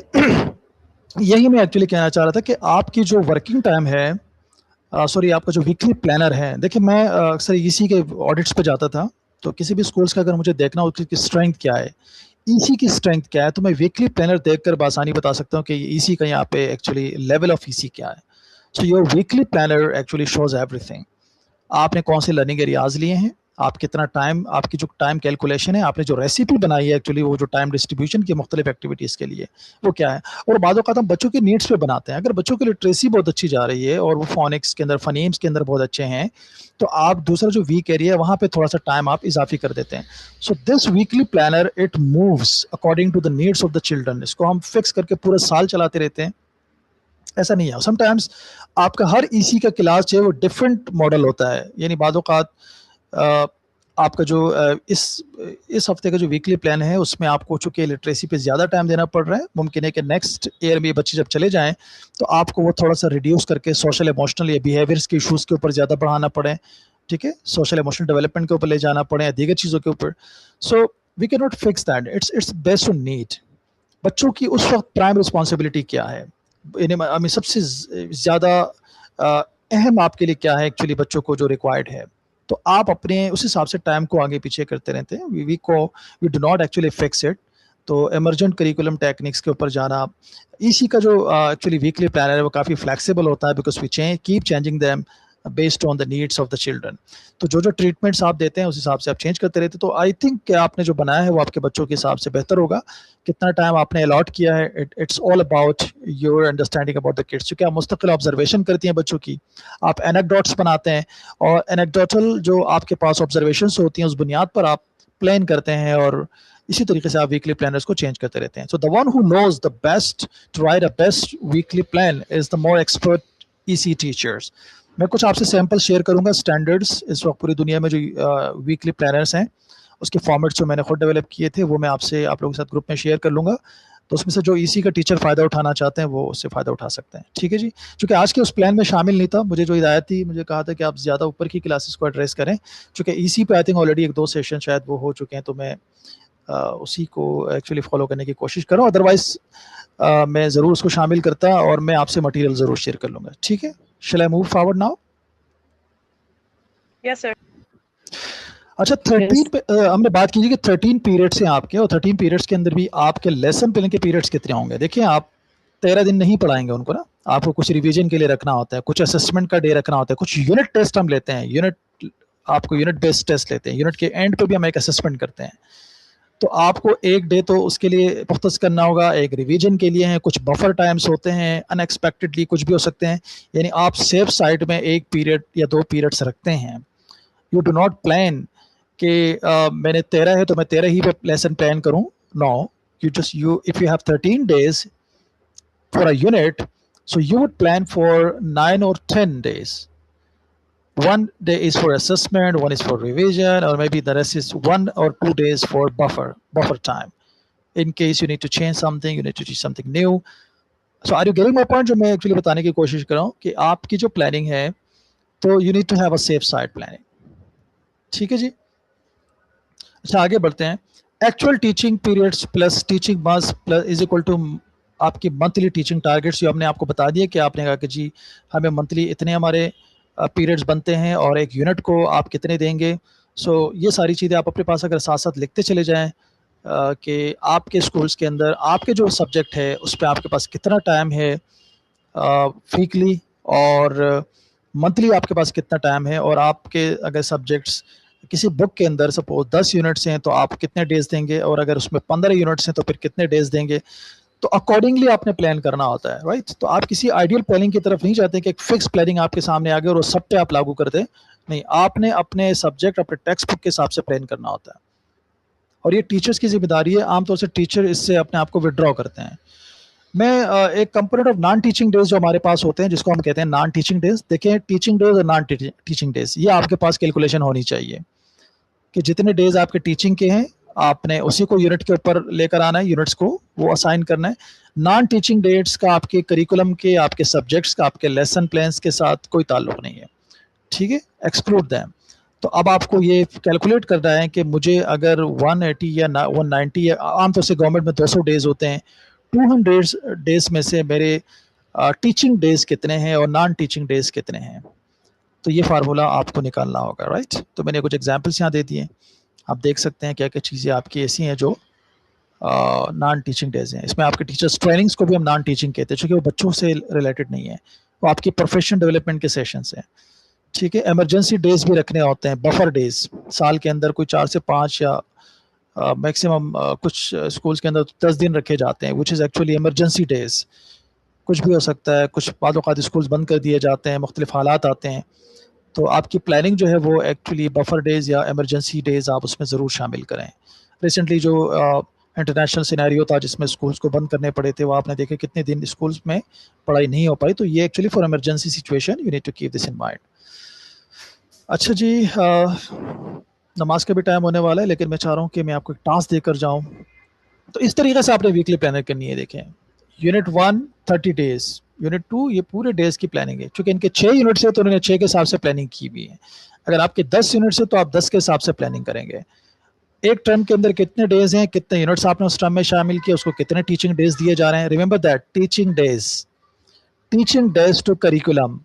यही मैं एक्चुअली कहना चाह रहा था कि आपकी जो वर्किंग टाइम है, सॉरी आपका जो वीकली प्लानर है, देखिए मैं अक्सर इसी के ऑडिट्स पे जाता था, तो किसी भी स्कूल्स का अगर मुझे देखना हो कि स्ट्रेंथ क्या है, ईसी की स्ट्रेंथ क्या है, तो मैं वीकली प्लानर देखकर बासानी बता सकता हूँ कि ईसी का यहाँ पे एक्चुअली लेवल ऑफ ईसी क्या है। So your weekly planner actually shows everything. आपने कौन से लर्निंग एरियाज लिए हैं, आप कितना टाइम, आपकी जो टाइम कैलकुलेशन है, आपने जो रेसिपी बनाई है एक्चुअली वो जो टाइम डिस्ट्रीब्यूशन की मुख्तलिफ एक्टिविटीज़ के लिए वो क्या है। और बाद औक़ात हम बच्चों के नीड्स पे बनाते हैं। अगर बच्चों की लिटरेसी बहुत अच्छी जा रही है और वो फोनिक्स के अंदर, फनीम्स के अंदर बहुत अच्छे हैं, तो आप दूसरा जो वीक एरिया है वहाँ पे थोड़ा सा टाइम आप इजाफी कर देते हैं। So this weekly planner it moves according to the needs of the children. इसको हम फिक्स करके पूरा साल चलाते रहते हैं, ऐसा नहीं है। समटाइम्स आपका हर ईसी का क्लास जो है वो डिफरेंट मॉडल होता है, यानी बाद औक़ात आपका जो इस हफ्ते का जो वीकली प्लान है उसमें आपको चूंकि लिटरेसी पे ज़्यादा टाइम देना पड़ रहा है, मुमकिन है कि नेक्स्ट ईयर में बच्चे जब चले जाएं तो आपको वो थोड़ा सा रिड्यूस करके सोशल इमोशनल या बिहेवियर्स के इशूज़ के ऊपर ज़्यादा बढ़ाना पड़े, ठीक है, सोशल इमोशनल डेवलपमेंट के ऊपर ले जाना पड़े या दीगर चीज़ों के ऊपर। So we can not fix that, it's based on need. बच्चों की उस वक्त प्राइम रिस्पॉन्सिबिलिटी क्या है, सबसे ज़्यादा अहम आपके लिए क्या है एक्चुअली बच्चों को जो रिक्वायर्ड है, तो आप अपने उस हिसाब से टाइम को आगे पीछे करते रहते हैं। We do not actually fix it. तो इमरजेंट करिकुलम टेक्निक्स के ऊपर जाना, इसी का जो एक्चुअली वीकली प्लानर है वो काफ़ी फ्लेक्सिबल होता है, because we keep changing them based on the needs of the children. तो जो जो ट्रीटमेंट्स आप देते हैं उस हिसाब से आप चेंज करते रहते हैं। तो आई थिंक कि आपने जो बनाया है वो आपके बच्चों के हिसाब से बेहतर होगा। कितना टाइम आपने अलॉट किया है, it's all about your understanding about the kids. क्योंकि आप मुस्तकिल ऑब्जर्वेशन करती हैं बच्चों की, आप एनेक्डोट्स बनाते हैं और एनेक्डोटल जो आपके पास ऑब्जर्वेशंस होती हैं उस बुनियाद पर आप प्लान करते हैं और इसी तरीके से आप वीकली प्लानर्स को चेंज करते रहते हैं। So the one who knows the best to write a best weekly plan is the more expert EC teachers. मैं कुछ आपसे सैंपल शेयर करूंगा स्टैंडर्ड्स इस वक्त पूरी दुनिया में जो वीकली प्लानर्स हैं उसके फॉर्मेट्स जो मैंने खुद डेवलप किए थे वो मैं आपसे आप लोगों के साथ ग्रुप में शेयर कर लूँगा। तो उसमें से जो ईसी का टीचर फ़ायदा उठाना चाहते हैं वो उससे फ़ायदा उठा सकते हैं, ठीक है जी। चूँकि आज के उस प्लान में शामिल नहीं था, मुझे जो हिदायत थी, मुझे कहा था कि आप ज़्यादा ऊपर की क्लासेस को एड्रेस करें। चूँकि ईसी पे आई थिंक ऑलरेडी 1-2 सेशन शायद वो हो चुके हैं, तो मैं उसी को एक्चुअली फॉलो करने की कोशिश कर रहा हूँ। अदरवाइज़ मैं ज़रूर उसको शामिल करता और मैं आपसे मटीरियल ज़रूर शेयर कर लूँगा, ठीक है। Shall I move forward now? Yes sir. अच्छा, 13 पे हमने बात की थी कि 13 पीरियड्स हैं आपके, और 13 पीरियड्स के अंदर भी आपके लेसन प्लान के पीरियड्स कितने होंगे। देखिए, आप 13 दिन नहीं पढ़ाएंगे उनको ना, आपको कुछ रिवीजन के लिए रखना होता है, कुछ असेसमेंट का डे रखना होता है, कुछ यूनिट टेस्ट हम लेते हैं, आपको यूनिट बेस्ड टेस्ट लेते हैं, यूनिट के एंड पे भी हम एक असेसमेंट करते हैं। तो आपको एक डे तो उसके लिए मुख्तस करना होगा, एक रिवीजन के लिए है, कुछ बफर टाइम्स होते हैं, अनएक्सपेक्टेडली कुछ भी हो सकते हैं, यानी आप सेफ साइड में 1 पीरियड या 2 पीरियड्स रखते हैं। यू डू नॉट प्लान कि मैंने 13 है तो मैं 13 ही पे लेसन प्लान करूं। No, you if you have 13 days for a unit, so you would plan for 9 or 10 days. One day is for assessment, one is for revision, or maybe the rest is 1 or 2 days for buffer time in case you need to change something, you need to teach something new. So are you getting my point? जो मैं एक्चुअली बताने की कोशिश कर रहा हूँ कि आपकी जो प्लानिंग है तो you need to have a safe side planning, ठीक है जी। अच्छा, आगे बढ़ते हैं। Actual teaching periods plus teaching months plus is equal to आपकी मंथली टीचिंग टारगेट्स। जो हमने आपको बता दिया कि आपने कहा कि जी हमें मंथली इतने हमारे पीरियड्स बनते हैं और एक यूनिट को आप कितने देंगे। सो ये सारी चीज़ें आप अपने पास अगर साथ साथ लिखते चले जाएं कि आपके स्कूल्स के अंदर आपके जो सब्जेक्ट है उस पर आपके पास कितना टाइम है वीकली, और मंथली आपके पास कितना टाइम है, और आपके अगर सब्जेक्ट्स किसी बुक के अंदर सपोज 10 यूनिट्स हैं तो आप कितने डेज देंगे, और अगर उसमें 15 यूनिट्स हैं तो फिर कितने डेज देंगे। तो अकॉर्डिंगली आपने प्लान करना होता है, राइट। तो आप किसी आइडियल प्लानिंग की तरफ नहीं जाते कि एक फिक्स प्लानिंग आपके सामने आ गई और वो सब पे आप लागू कर दें। नहीं, आपने अपने सब्जेक्ट, अपने टेक्स्ट बुक के हिसाब से प्लान करना होता है, और ये टीचर्स की जिम्मेदारी है। आमतौर से टीचर इससे अपने आप को विड्रॉ करते हैं। मैं एक component of non teaching days जो हमारे पास होते हैं, जिसको हम कहते हैं नॉन टीचिंग डेज। देखें, टीचिंग डेज और नॉन टीचिंग डेज, ये आपके पास कैलकुलेशन होनी चाहिए कि जितने डेज आपके टीचिंग के हैं आपने उसी को यूनिट के ऊपर लेकर आना है, यूनिट्स को वो असाइन करना है। नॉन टीचिंग डेट्स का आपके करिकुलम के, आपके सब्जेक्ट्स का, आपके लेसन प्लान्स के साथ कोई ताल्लुक नहीं है, ठीक है, एक्सक्लूड दैम। तो अब आपको ये कैलकुलेट करना है कि मुझे अगर 180 या 190 या आमतौर से गवर्नमेंट में 200 डेज होते हैं, 200 डेज में से मेरे टीचिंग डेज कितने हैं और नॉन टीचिंग डेज कितने हैं। तो ये फार्मूला आपको निकालना होगा, राइट। तो मैंने कुछ एग्जांपल्स यहाँ दे दिए, आप देख सकते हैं क्या क्या चीज़ें आपकी ऐसी हैं जो नॉन टीचिंग डेज हैं। इसमें आपके टीचर्स ट्रेनिंग्स को भी हम नॉन टीचिंग कहते हैं, क्योंकि वो बच्चों से रिलेटेड नहीं है। वो आपकी प्रोफेशन डेवलपमेंट के सेशंस हैं, ठीक है। इमरजेंसी डेज भी रखने होते हैं, बफर डेज, साल के अंदर कोई 4 से 5 या मैक्सिमम कुछ स्कूल्स के अंदर 10 दिन रखे जाते हैं, which is actually emergency days. कुछ भी हो सकता है, कुछ बाद औक़ात स्कूल्स बंद कर दिए जाते हैं, मुख्तलिफ हालात आते हैं, तो आपकी प्लानिंग जो है वो एक्चुअली बफर डेज या इमरजेंसी डेज आप उसमें ज़रूर शामिल करें। रिसेंटली जो इंटरनेशनल सिनेरियो था जिसमें स्कूल्स को बंद करने पड़े थे, वो आपने देखे कितने दिन स्कूल्स में पढ़ाई नहीं हो पाई, तो ये actually for emergency situation you need to keep this in mind. अच्छा जी, नमाज का भी टाइम होने वाला है, लेकिन मैं चाह रहा हूँ कि मैं आपको एक टास्क देकर जाऊँ। तो इस तरीके से आपने वीकली प्लानिंग करनी है। देखें, यूनिट 1 30 डेज, यूनिट 2 ये पूरे डेज की प्लानिंग है। चूँकि इनके 6 यूनिट्स है तो उन्होंने 6 के हिसाब से प्लानिंग की हुई है। अगर आपके 10 यूनिट्स है तो आप 10 के हिसाब से प्लानिंग करेंगे। एक टर्म के अंदर कितने डेज हैं, कितने यूनिट्स आपने उस टर्म में शामिल किए, उसको कितने टीचिंग डेज दिए जा रहे हैं। Remember that teaching days to curriculum,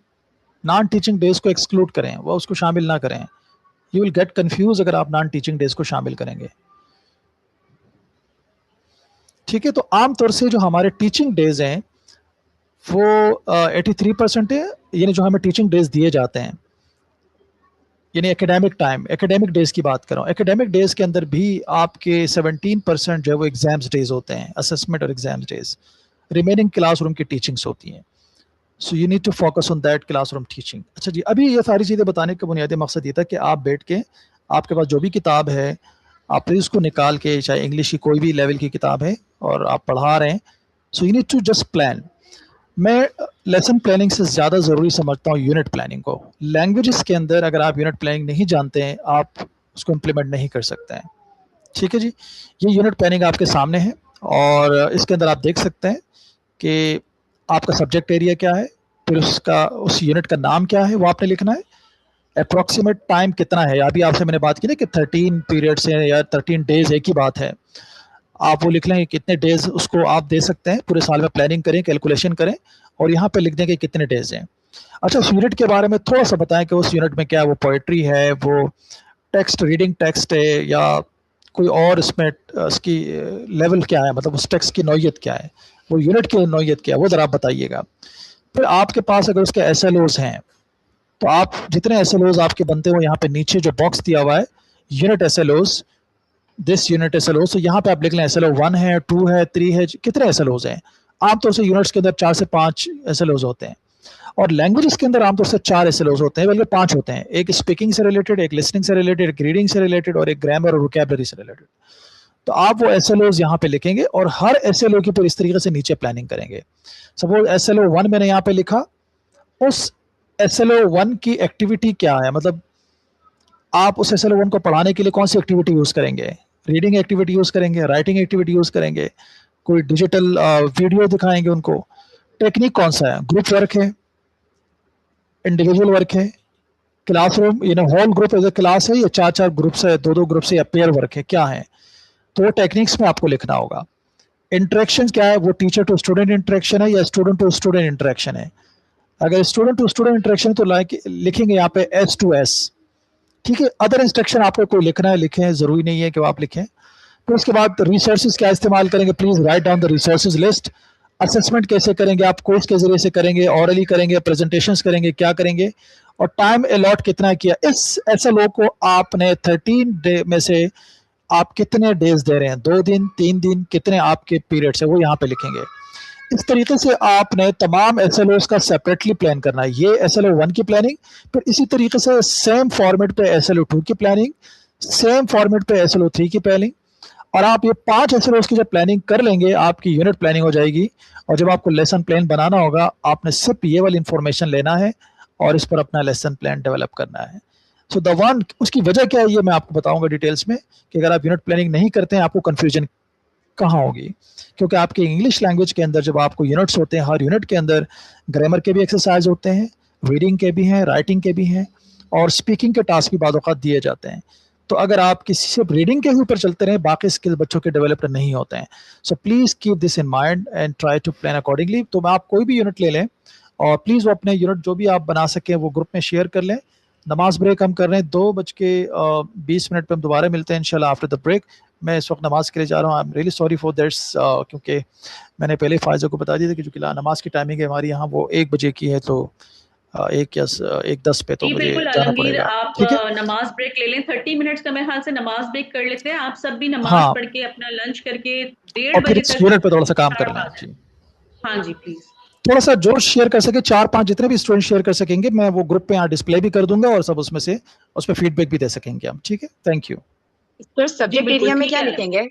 non teaching days को एक्सक्लूड करें, वो उसको शामिल ना करें। यू विल गेट कंफ्यूज अगर आप नॉन टीचिंग डेज को शामिल करेंगे, ठीक है। तो आमतौर से जो हमारे टीचिंग डेज हैं वो 83% है, यानी जो हमें टीचिंग डेज दिए जाते हैं, यानी एकेडमिक टाइम, एकेडमिक डेज की बात कर रहा हूँ। एकेडमिक डेज के अंदर भी आपके 17% जो है वो एग्जाम्स डेज होते हैं, असेसमेंट और एग्जाम्स डेज। रिमेनिंग क्लासरूम की टीचिंग्स होती हैं, so you need to focus on that classroom teaching. अच्छा जी, अभी ये सारी चीज़ें बताने का बुनियादी मकसद ये था कि आप बैठ के, आपके पास जो भी किताब है आप प्लीज़ उसको निकाल के, चाहे इंग्लिश की कोई भी लेवल की किताब है और आप पढ़ा रहे हैं, so you need to just plan. मैं लेसन प्लानिंग से ज़्यादा ज़रूरी समझता हूँ यूनिट प्लानिंग को। लैंग्वेजेस के अंदर अगर आप यूनिट प्लानिंग नहीं जानते हैं, आप उसको इम्प्लीमेंट नहीं कर सकते हैं, ठीक है जी। ये यूनिट प्लानिंग आपके सामने है और इसके अंदर आप देख सकते हैं कि आपका सब्जेक्ट एरिया क्या है, फिर उसका उस यूनिट का नाम क्या है वो आपने लिखना है, अप्रॉक्सीमेट टाइम कितना है। अभी आपसे मैंने बात की ना कि 13 पीरियड्स हैं या 13 डेज, एक ही बात है, आप वो लिख लें कितने डेज, उसको आप दे सकते हैं। पूरे साल में प्लानिंग करें, कैलकुलेशन करें और यहाँ पे लिख दें कि कितने डेज हैं। अच्छा, उस यूनिट के बारे में थोड़ा सा बताएं कि उस यूनिट में क्या है, वो पोइट्री है, वो टेक्स्ट रीडिंग टेक्स्ट है, या कोई और इसमें उसकी लेवल क्या है, मतलब उस टेक्स्ट की नौयत क्या है, वो यूनिट की नौयत क्या है, वो ज़रा आप बताइएगा। फिर आपके पास अगर उसके SLOs हैं तो आप जितने SLOs आपके बनते हो, यहाँ पे नीचे जो बॉक्स दिया हुआ है unit SLOs, this unit SLOs, तो यहाँ पे आप लिख लें SLO 1 है, 2 है, 3 है, कितने SLOs हैं। आमतौर से यूनिट्स के अंदर 4 से 5 SLOs होते हैं और लैंग्वेजेस के अंदर आमतौर से 4 SLOs होते हैं, बल्कि 5 होते हैं। एक स्पीकिंग से रिलेटेड, एक लिसनिंग से रिलेटेड, एक रीडिंग से रिलेटेड और एक ग्रामर और वोकैबुलरी से रिलेटेड। तो आप वो SLOs यहाँ पे लिखेंगे और हर SLO की फिर इस तरीके से नीचे प्लानिंग करेंगे। सपोज SLO 1 मैंने यहाँ पे लिखा, उस SLO 1 की एक्टिविटी क्या है, मतलब आप उस SLO 1 को पढ़ाने के लिए कौन सी एक्टिविटी यूज़ करेंगे, रीडिंग एक्टिविटी यूज़ करेंगे, राइटिंग एक्टिविटी यूज़ करेंगे, कोई डिजिटल वीडियो दिखाएंगे उनको, टेक्निक कौन सा है, ग्रुप वर्क है, इंडिविजुअल वर्क है, क्लासरूम यानी whole group as a class है, या 4-4 ग्रुप्स है, 2-2 ग्रुप्स है, या पेयर वर्क है, क्या है। तो वो टेक्निक्स में आपको लिखना होगा। इंटरेक्शन क्या है, वो टीचर टू स्टूडेंट इंटरेक्शन है या स्टूडेंट टू स्टूडेंट इंटरेक्शन है। अगर स्टूडेंट टू स्टूडेंट इंटरेक्शन तो लाइक लिखेंगे यहाँ पे S to S, ठीक है। अदर इंस्ट्रक्शन आपको कोई लिखना है लिखें, ज़रूरी नहीं है कि आप लिखें। तो उसके बाद रिसोर्सेज क्या इस्तेमाल करेंगे, please write down the resources list. Assessment कैसे करेंगे, आप कोर्स के ज़रिए से करेंगे, ऑरली करेंगे, प्रेजेंटेशंस करेंगे, क्या करेंगे, और टाइम अलॉट कितना किया। इस SLO को आपने 13 डे में से आप कितने डेज दे रहे हैं, 2 दिन, 3 दिन, कितने आपके पीरियड्स है, वो यहाँ पे लिखेंगे। इस तरीके से आपने तमाम SLOs का सेपरेटली प्लान करना है। ये SLO 1 की प्लानिंग, फिर इसी तरीके से सेम फॉर्मेट पे SLO 2 की प्लानिंग, सेम फॉर्मेट पे SLO 3 की प्लानिंग, और आप ये 5 SLOs की जब प्लानिंग कर लेंगे आपकी यूनिट प्लानिंग हो जाएगी। और जब आपको लेसन प्लान बनाना होगा, आपने सिर्फ ये वाली इंफॉर्मेशन लेना है और इस पर अपना लेसन प्लान डेवलप करना है। सो द वन, उसकी वजह क्या है ये मैं आपको बताऊंगा डिटेल्स में, कि अगर आप यूनिट प्लानिंग नहीं करते हैं आपको कन्फ्यूजन कहाँ होगी। क्योंकि आपके इंग्लिश लैंग्वेज के अंदर जब आपको यूनिट्स होते हैं, हर यूनिट के अंदर ग्रामर के भी एक्सरसाइज होते हैं, रीडिंग के भी हैं, राइटिंग के भी हैं, और स्पीकिंग के टास्क भी बाद औक़ात दिए जाते हैं। तो अगर आप किसी से रीडिंग के ऊपर चलते रहें, बाकी स्किल बच्चों के डेवलप नहीं होते हैं। So please keep this in mind and try to plan accordingly. तो आप कोई भी यूनिट ले लें और प्लीज़ वो अपने यूनिट जो भी आप बना सकें वो ग्रुप में शेयर कर लें, नमाज ब्रेक हम कर रहे हैं 2:20 पे हम दोबारा मिलते हैं इंशाल्लाह आफ्टर द ब्रेक। मैं इस वक्त नमाज के लिए जा रहा हूँ। I am really sorry for that's, क्योंकि मैंने पहले फायजा को बता दिया था कि जो नमाज की टाइमिंग है हमारी यहाँ वो 1 बजे की है, तो 1:10 पे तो जी मुझे बिल्कुल जाना आलमगीर, पड़ेगा। आप ठीक है, नमाज ब्रेक ले लें, 30 मिनट्स का मेरे ख्याल से नमाज ब्रेक कर लेते हैं। आप सब भी नमाज हाँ, पढ़ के अपना लंच करके और 1:30 फिर बजे इस तक यूनिट पे थोड़ा सा काम कर शार्प लें आ जाए। जी। हाँ जी प्लीज। थोड़ा सा जो शेयर कर सके, 4-5 जितने भी स्टूडेंट शेयर कर सकेंगे, मैं वो ग्रुप पे यहाँ डिस्प्ले भी कर दूंगा और सब उसमें से उस पर फीडबैक भी दे सकेंगे हम। ठीक है, thank you. Sir ji subject बिल्कुल एरिया में ठीक क्या है। लिखेंगे?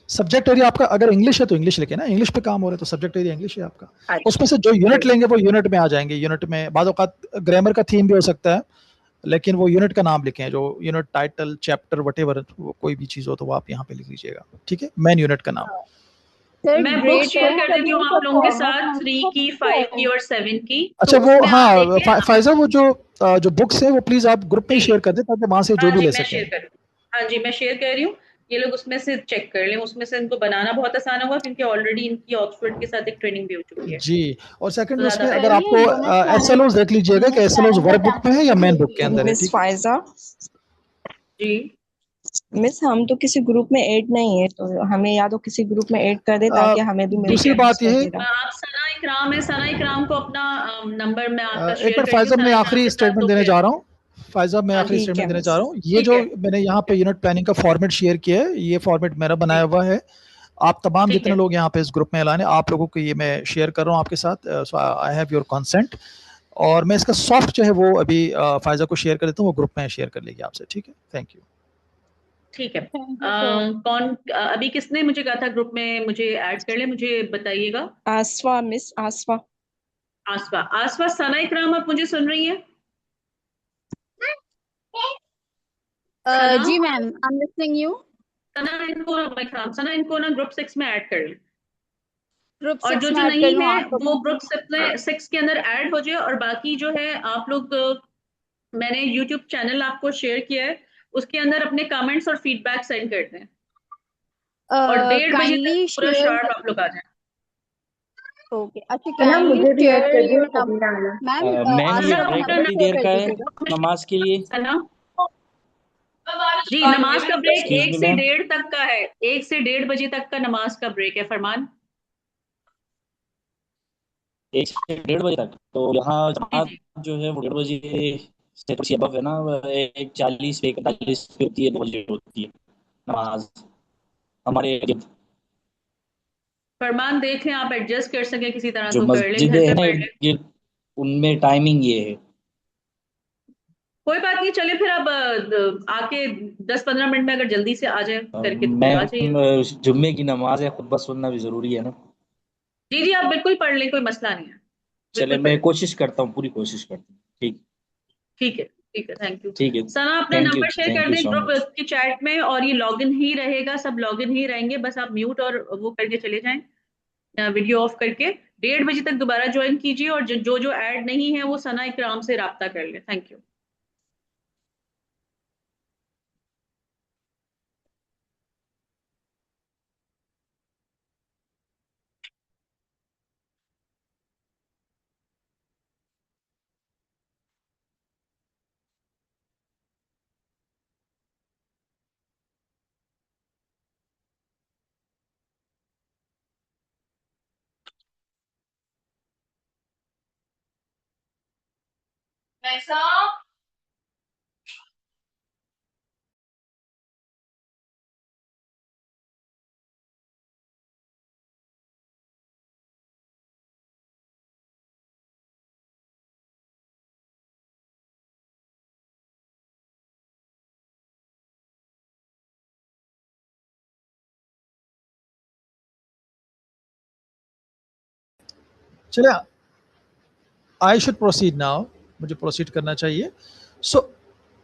सब्जेक्ट एरिया आपका अगर इंग्लिश है तो इंग्लिश लिखे ना, इंग्लिश पे काम हो रहा है तो सब्जेक्ट एरिया इंग्लिश है आपका। अच्छा उसमें से जो यूनिट लेंगे वो यूनिट में आ जाएंगे। यूनिट में बाद औक़ात ग्रामर का थीम भी हो सकता है, लेकिन वो यूनिट का नाम लिखें, जो यूनिट टाइटल चैप्टर वटेवर कोई भी चीज़ हो तो वो आप यहाँ पे लिख लीजिएगा। ठीक है, मेन यूनिट का नाम। सर मैं बुक ग्रेड शेयर 10 कर देती हूँ आप लोगों के साथ, 3 की, 5 की और 7 की। अच्छा, तो वो उसमें आप हाँ देखें। फायजा, वो जो बुक्स है वो प्लीज आप ग्रुप में ही जी शेयर कर दें ताकि वहां से जो हाँ भी जी ले मैं सकें। शेयर कर हाँ जी मैं शेयर कर रही हूँ। ये लोग उसमें से चेक कर लें, उसमें से इनको बनाना बहुत आसान होगा क्योंकि ऑलरेडी इनकी ऑक्सफोर्ड के साथ एक ट्रेनिंग भी हो चुकी है, जी, और सेकंड तो ज्यादा उसमें अगर बेहतर आपको है। एसएलओज देख लीजिएगा कि एसएलओज वर्क बुक में है या मेन बुक के अंदर है। मिस ठीक है फायजा, जी मिस हम तो किसी ग्रुप में ऐड नहीं है, तो हमें या तो किसी ग्रुप में ऐड कर दे ताकि हमें भी मिल ठीक दूसरी है। जाए बात यह है, आप सना इकराम है, सना इकराम को अपना नंबर मैं आपका एक शेयर मिनट करती हूँ फायजा, मैं सना इकराम आखिरी के साथ, स्टेटमेंट तो देने फिर जा रहा हूँ। फायजा, मैं हाँ आखिरी जी ठीक है स्टेटमेंट देने मिस। जा रहा हूँ। ये ठीक जो है। मैंने यहाँ पे यूनिट प्लानिंग का फॉर्मेट शेयर किया है, ये फॉर्मेट मेरा बनाया जी हुआ है। आप तमाम ठीक जितने है। लोग यहाँ पे इस ग्रुप में ऐलान है, आप लोगों को ये मैं शेयर कर रहा हूँ आपके साथ। सो आई हैव योर कंसेंट, और मैं इसका सॉफ्ट जो है वो अभी फायजा को शेयर कर देता हूँ, वो ग्रुप में शेयर कर लेगी आपसे। ठीक है, थैंक यू। ठीक है। कौन अभी किसने मुझे कहा था ग्रुप में मुझे ऐड कर ले, मुझे बताइएगा। आसफा, मिस आसफा। आसफा, आसफा, सना इकराम आप मुझे सुन रही हैं? सना, जी ma'am, I am listening you. Sana इनको ना ग्रुप 6 में ऐड कर ले, ग्रुप और 6 जो में जो ऐड कर नहीं लूँ है आपको? वो ग्रुप 6 के अंदर ऐड हो जाए, और बाकी जो है आप लोग मैंने यूट्यूब चैनल आपको शेयर किया है, उसके अंदर अपने कमेंट्स और फीडबैक सेंड करते हैं, और 1:30 बजे तक काइंडली पूरा शेयर। शार्प आप लोग आ जाए। ओके, अच्छा, है ना, काइंडली मुझे भी ऐड शेयर कर दियो योर नंबर। कभी डालना। मैम मैम ये सना आसफा का ब्रेक अपना नंबर कितनी शेयर देर कर का है दीजिएगा। नमाज के लिए? सना जी, नमाज का ब्रेक एक्सक्यूज 1 मी से मैम। 1:30 तक का है, 1 से 1:30 बजे तक का नमाज का ब्रेक है फरमान। 1 से 1:30 बजे तक तो यहाँ जी जमात जी जो है वो 1:30 से कुछ above है ना, 1:40 पे 41 पे होती है, 2 बजे होती है नमाज हमारे फरमान, देख लें आप एडजस्ट कर सके किसी तरह जो तो कर लें, घर मस्जिदें पे हैं ना पढ़ लें। ये उनमें टाइमिंग ये है। कोई बात नहीं, चले फिर अब आके 10-15 मिनट में अगर जल्दी से आ जाए करके तो फिर आ जाइए। मैम जुम्मे की नमाज है, खुतबा सुनना भी जरूरी है ना। जी जी आप बिल्कुल पढ़ लें, कोई मसला नहीं है, चले बिल्कुल मैं पढ़ लें। कोशिश करता हूँ, पूरी कोशिश करता हूँ। ठीक ठीक है, ठीक है, थैंक यू। ठीक है। सना अपना नंबर शेयर थैंक कर यू दें सो ग्रुप मच। की चैट में, और ये लॉगिन ही रहेगा, सब लॉगिन ही रहेंगे, बस आप म्यूट और वो करके चले जाएं, वीडियो ऑफ करके। 1:30 बजे तक दोबारा ज्वाइन कीजिए, और जो जो ऐड नहीं है वो सना इकराम से राब्ता कर ले। Thank you. चले, आई शुड प्रोसीड नाउ, मुझे प्रोसीड करना चाहिए। सो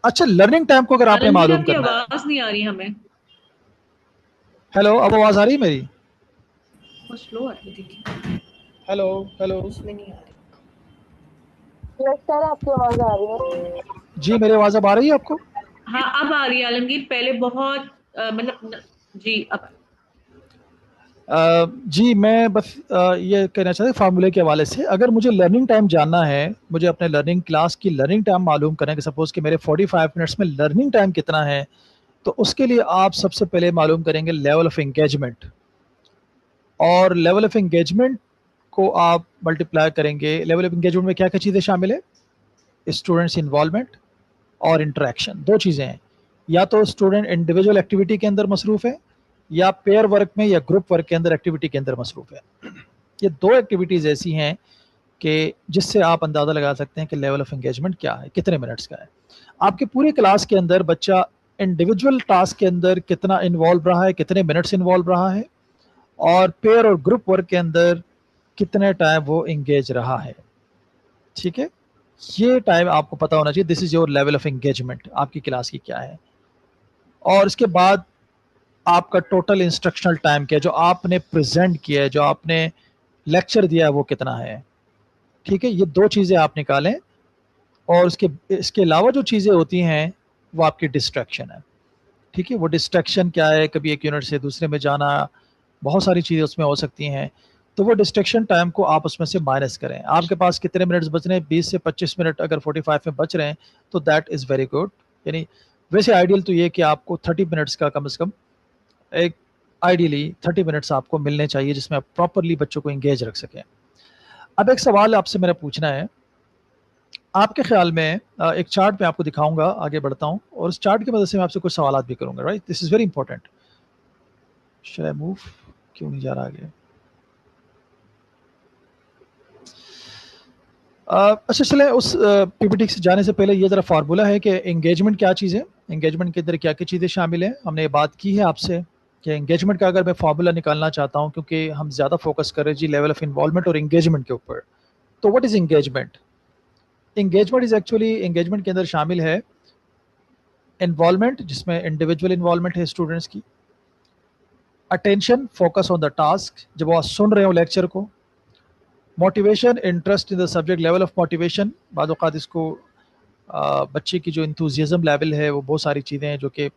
अच्छा, लर्निंग टाइम को अगर आपने आलमगीर मालूम आपकी करना है। आवाज नहीं आ रही हमें, हेलो, अब आवाज आ रही है मेरी? बहुत स्लो आ रही थी। हेलो हेलो, उसमें नहीं आ रही। सर आपकी आवाज आ रही है? जी मेरी आवाज अब आ रही है आपको? हाँ अब आ रही है आलमगीर, पहले बहुत मतलब जी अब जी मैं बस ये कहना चाहता फार्मूले के हवाले से, अगर मुझे लर्निंग टाइम जानना है, मुझे अपने लर्निंग क्लास की लर्निंग टाइम मालूम करना है कि सपोज़ कि मेरे 45 मिनट्स में लर्निंग टाइम कितना है, तो उसके लिए आप सबसे पहले मालूम करेंगे लेवल ऑफ एंगेजमेंट, और लेवल ऑफ एंगेजमेंट को आप मल्टीप्लाई करेंगे। लेवल ऑफ एंगेजमेंट में क्या क्या चीज़ें शामिल है? स्टूडेंट्स इन्वॉल्वमेंट और इंटरेक्शन, दो चीज़ें हैं। या तो स्टूडेंट इंडिविजुअल एक्टिविटी के अंदर मसरूफ़ है, या पेयर वर्क में या ग्रुप वर्क के अंदर एक्टिविटी के अंदर मसरूफ़ है। ये दो एक्टिविटीज़ ऐसी हैं कि जिससे आप अंदाज़ा लगा सकते हैं कि लेवल ऑफ एंगेजमेंट क्या है, कितने मिनट्स का है। आपके पूरी क्लास के अंदर बच्चा इंडिविजुअल टास्क के अंदर कितना इन्वॉल्व रहा है, कितने मिनट्स इन्वॉल्व रहा है, और पेयर और ग्रुप वर्क के अंदर कितने टाइम वो इंगेज रहा है। ठीक है, ये टाइम आपको पता होना चाहिए। This is your level of engagement, आपकी क्लास की क्या है। और इसके बाद आपका टोटल इंस्ट्रक्शनल टाइम क्या है, जो आपने प्रेजेंट किया है, जो आपने लेक्चर दिया है, वो कितना है। ठीक है, ये दो चीज़ें आप निकालें। और इसके अलावा जो चीज़ें होती हैं वो आपकी डिस्ट्रैक्शन है। ठीक है, वो डिस्ट्रैक्शन क्या है? कभी एक यूनिट से दूसरे में जाना, बहुत सारी चीज़ें उसमें हो सकती हैं। तो वो डिस्ट्रैक्शन टाइम को आप उसमें से माइनस करें। आपके पास कितने मिनट्स बच रहे हैं? 20 से 25 मिनट अगर 45 में बच रहे हैं तो दैट इज़ वेरी गुड। यानी वैसे आइडियल तो ये कि आपको 30 मिनट्स का कम से कम एक आइडियली 30 मिनट्स आपको मिलने चाहिए जिसमें आप प्रॉपरली बच्चों को इंगेज रख सकें। अब एक सवाल आपसे मेरा पूछना है, आपके ख्याल में एक चार्ट में आपको दिखाऊंगा, आगे बढ़ता हूं, और इस चार्ट की मदद से मैं आपसे कुछ सवाल भी करूंगा। Right, this is very important. Shall I move? क्यों नहीं जा रहा आगे? अच्छा, चले उस पीपीटी से जाने से पहले ये जरा फार्मूला है कि एंगेजमेंट क्या चीज़ है, एंगेजमेंट के अंदर क्या क्या चीज़ें शामिल हैं। हमने ये बात की है आपसे कि एंगेजमेंट का अगर मैं फार्मूला निकालना चाहता हूं, क्योंकि हम ज़्यादा फोकस कर रहे हैं जी लेवल ऑफ इन्वॉल्वमेंट और एंगेजमेंट के ऊपर, तो what is engagement? Engagement is actually, engagement के अंदर शामिल है इन्वॉल्वमेंट, जिसमें इंडिविजुअल इन्वॉल्वमेंट है स्टूडेंट्स की, attention, focus on the task, जब वो सुन रहे हो लेक्चर को, motivation, interest in the subject, level of motivation, बाद औक़ात इसको बच्चे की जो इंथुजियाज्म लेवल है, वो बहुत सारी चीज़ें हैं जो कि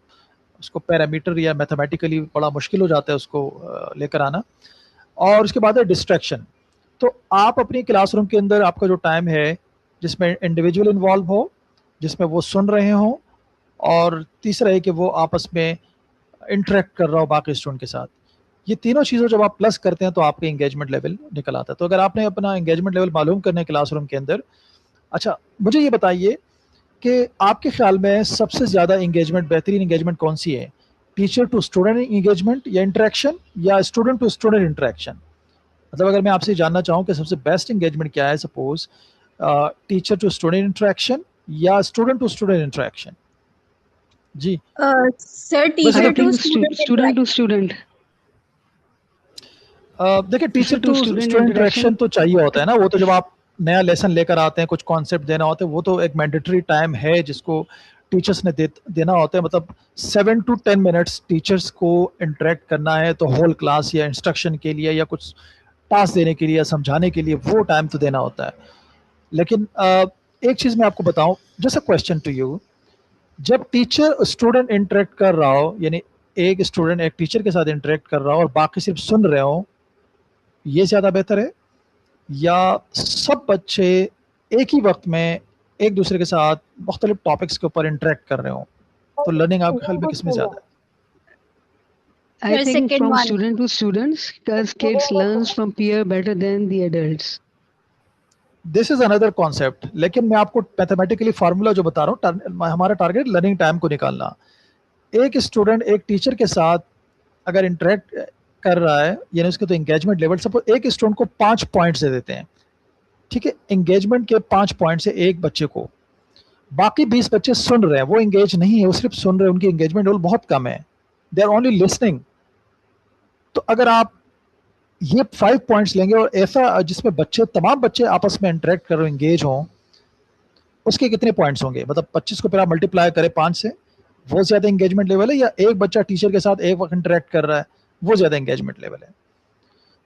उसको पैरामीटर या मैथमेटिकली बड़ा मुश्किल हो जाता है उसको लेकर आना। और उसके बाद है डिस्ट्रैक्शन। तो आप अपनी क्लासरूम के अंदर आपका जो टाइम है जिसमें इंडिविजुअल इन्वॉल्व हो, जिसमें वो सुन रहे हों, और तीसरा है कि वो आपस में इंटरेक्ट कर रहा हो बाकी स्टूडेंट के साथ। ये तीनों चीज़ों जब आप प्लस करते हैं तो आपके एंगेजमेंट लेवल निकल आता है। तो अगर आपने अपना एंगेजमेंट लेवल मालूम करना है क्लासरूम के अंदर, अच्छा मुझे ये बताइए कि आपके ख्याल में सबसे ज़्यादा एंगेजमेंट, बेहतरीन एंगेजमेंट कौन सी है? टीचर टू स्टूडेंट एंगेजमेंट या इंटरेक्शन, या स्टूडेंट टू स्टूडेंट इंटरेक्शन? मतलब अगर मैं आपसे जानना चाहूँ कि सबसे बेस्ट एंगेजमेंट क्या है, suppose teacher to student interaction या स्टूडेंट टू स्टूडेंट इंटरेक्शन? जी sir, teacher to student student. देखिए, टीचर टू स्टूडेंट इंटरेक्शन तो चाहिए होता है ना, वो तो जब आप नया लेसन लेकर आते हैं, कुछ कॉन्सेप्ट देना होता है, वो तो एक मैंडेटरी टाइम है जिसको टीचर्स ने देना होता है। मतलब 7 to 10 मिनट्स टीचर्स को इंटरेक्ट करना है, तो होल क्लास या इंस्ट्रक्शन के लिए या कुछ टास्क देने के लिए या समझाने के लिए वो टाइम तो देना होता है। लेकिन एक चीज़ मैं आपको बताऊं, just a question to you, जब टीचर स्टूडेंट इंटरेक्ट कर रहा हो, यानी एक स्टूडेंट एक टीचर के साथ इंटरेक्ट कर रहा हो और बाकी सिर्फ सुन रहे हो, ये ज़्यादा बेहतर है, या सब बच्चे एक ही वक्त में एक दूसरे के साथ मुख्तलिफ टॉपिक्स के ऊपर इंटरेक्ट कर रहे हो? तो लर्निंग आपके ख्याल में किसमें ज़्यादा है? I think from student to students, because kids learns from peer better than the adults. This is another concept, लेकिन मैं आपको मैथमेटिकली फार्मूला जो बता रहा हूँ, हमारा टारगेट लर्निंग टाइम को निकालना। एक स्टूडेंट एक टीचर के साथ अगर इंटरेक्ट कर रहा है, यानी उसके तो एंगेजमेंट लेवल, सपोज एक स्टूडेंट को 5 पॉइंट से देते हैं, ठीक है, एंगेजमेंट के 5 पॉइंट से एक बच्चे को, बाकी 20 बच्चे सुन रहे हैं, वो एंगेज नहीं है, वो सिर्फ सुन रहे हैं, उनकी एंगेजमेंट लेवल बहुत कम है, दे आर ओनली लिसनिंग। तो अगर आप ये 5 पॉइंट्स लेंगे और ऐसा जिसमें बच्चे, तमाम बच्चे आपस में इंटरेक्ट कर रहे, एंगेज हों, उसके कितने पॉइंट्स होंगे? मतलब 25 को फिर आप मल्टीप्लाई करें 5 से, वो ज़्यादा एंगेजमेंट लेवल है, या एक बच्चा टीचर के साथ एक वक्त इंटरेक्ट कर रहा है, वो ज़्यादा एंगेजमेंट लेवल है?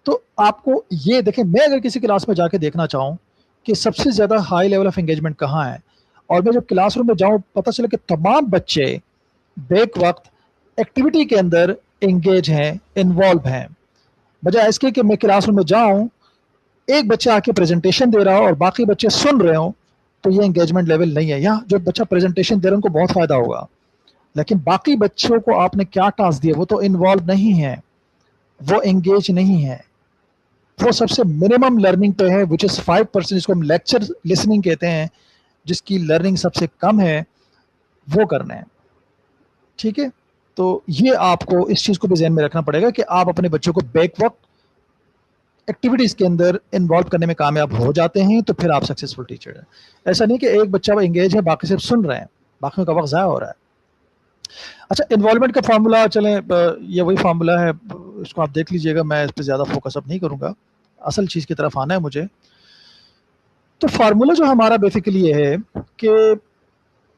तो आपको ये देखें, मैं अगर किसी क्लास में जाके देखना चाहूँ कि सबसे ज़्यादा हाई लेवल ऑफ एंगेजमेंट कहाँ है, और मैं जब क्लासरूम में जाऊँ पता चले कि तमाम बच्चे बेक वक्त एक्टिविटी के अंदर एंगेज हैं, इन्वॉल्व हैं, बजाय इसके कि मैं क्लासरूम में जाऊं, एक बच्चा आके प्रेजेंटेशन दे रहा हो और बाकी बच्चे सुन रहे हो, तो ये एंगेजमेंट लेवल नहीं है। यहाँ जो बच्चा प्रेजेंटेशन दे रहा है उनको बहुत फायदा होगा, लेकिन बाकी बच्चों को आपने क्या टास्क दिया वो तो इन्वॉल्व नहीं है, वो एंगेज नहीं है, वो सबसे मिनिमम लर्निंग पे है, विच इज 5%, जिसको हम लेक्चर लिसनिंग कहते हैं, जिसकी लर्निंग सबसे कम है, वो करना है। ठीक है, तो ये आपको इस चीज को भी ध्यान में रखना पड़ेगा कि आप अपने बच्चों को बैक वक्त एक्टिविटीज के अंदर इन्वॉल्व करने में कामयाब हो जाते हैं, तो फिर आप सक्सेसफुल टीचर हैं। ऐसा नहीं कि एक बच्चा एंगेज है, बाकी सिर्फ सुन रहे हैं, बाकी का वक्त ज़ाया हो रहा है। अच्छा, इन्वॉल्वमेंट का फार्मूला, चलें ये वही फार्मूला है, इसको आप देख लीजिएगा, मैं इस पर ज़्यादा फोकस अब नहीं करूँगा, असल चीज़ की तरफ आना है मुझे। तो फार्मूला जो हमारा बेसिकली ये है कि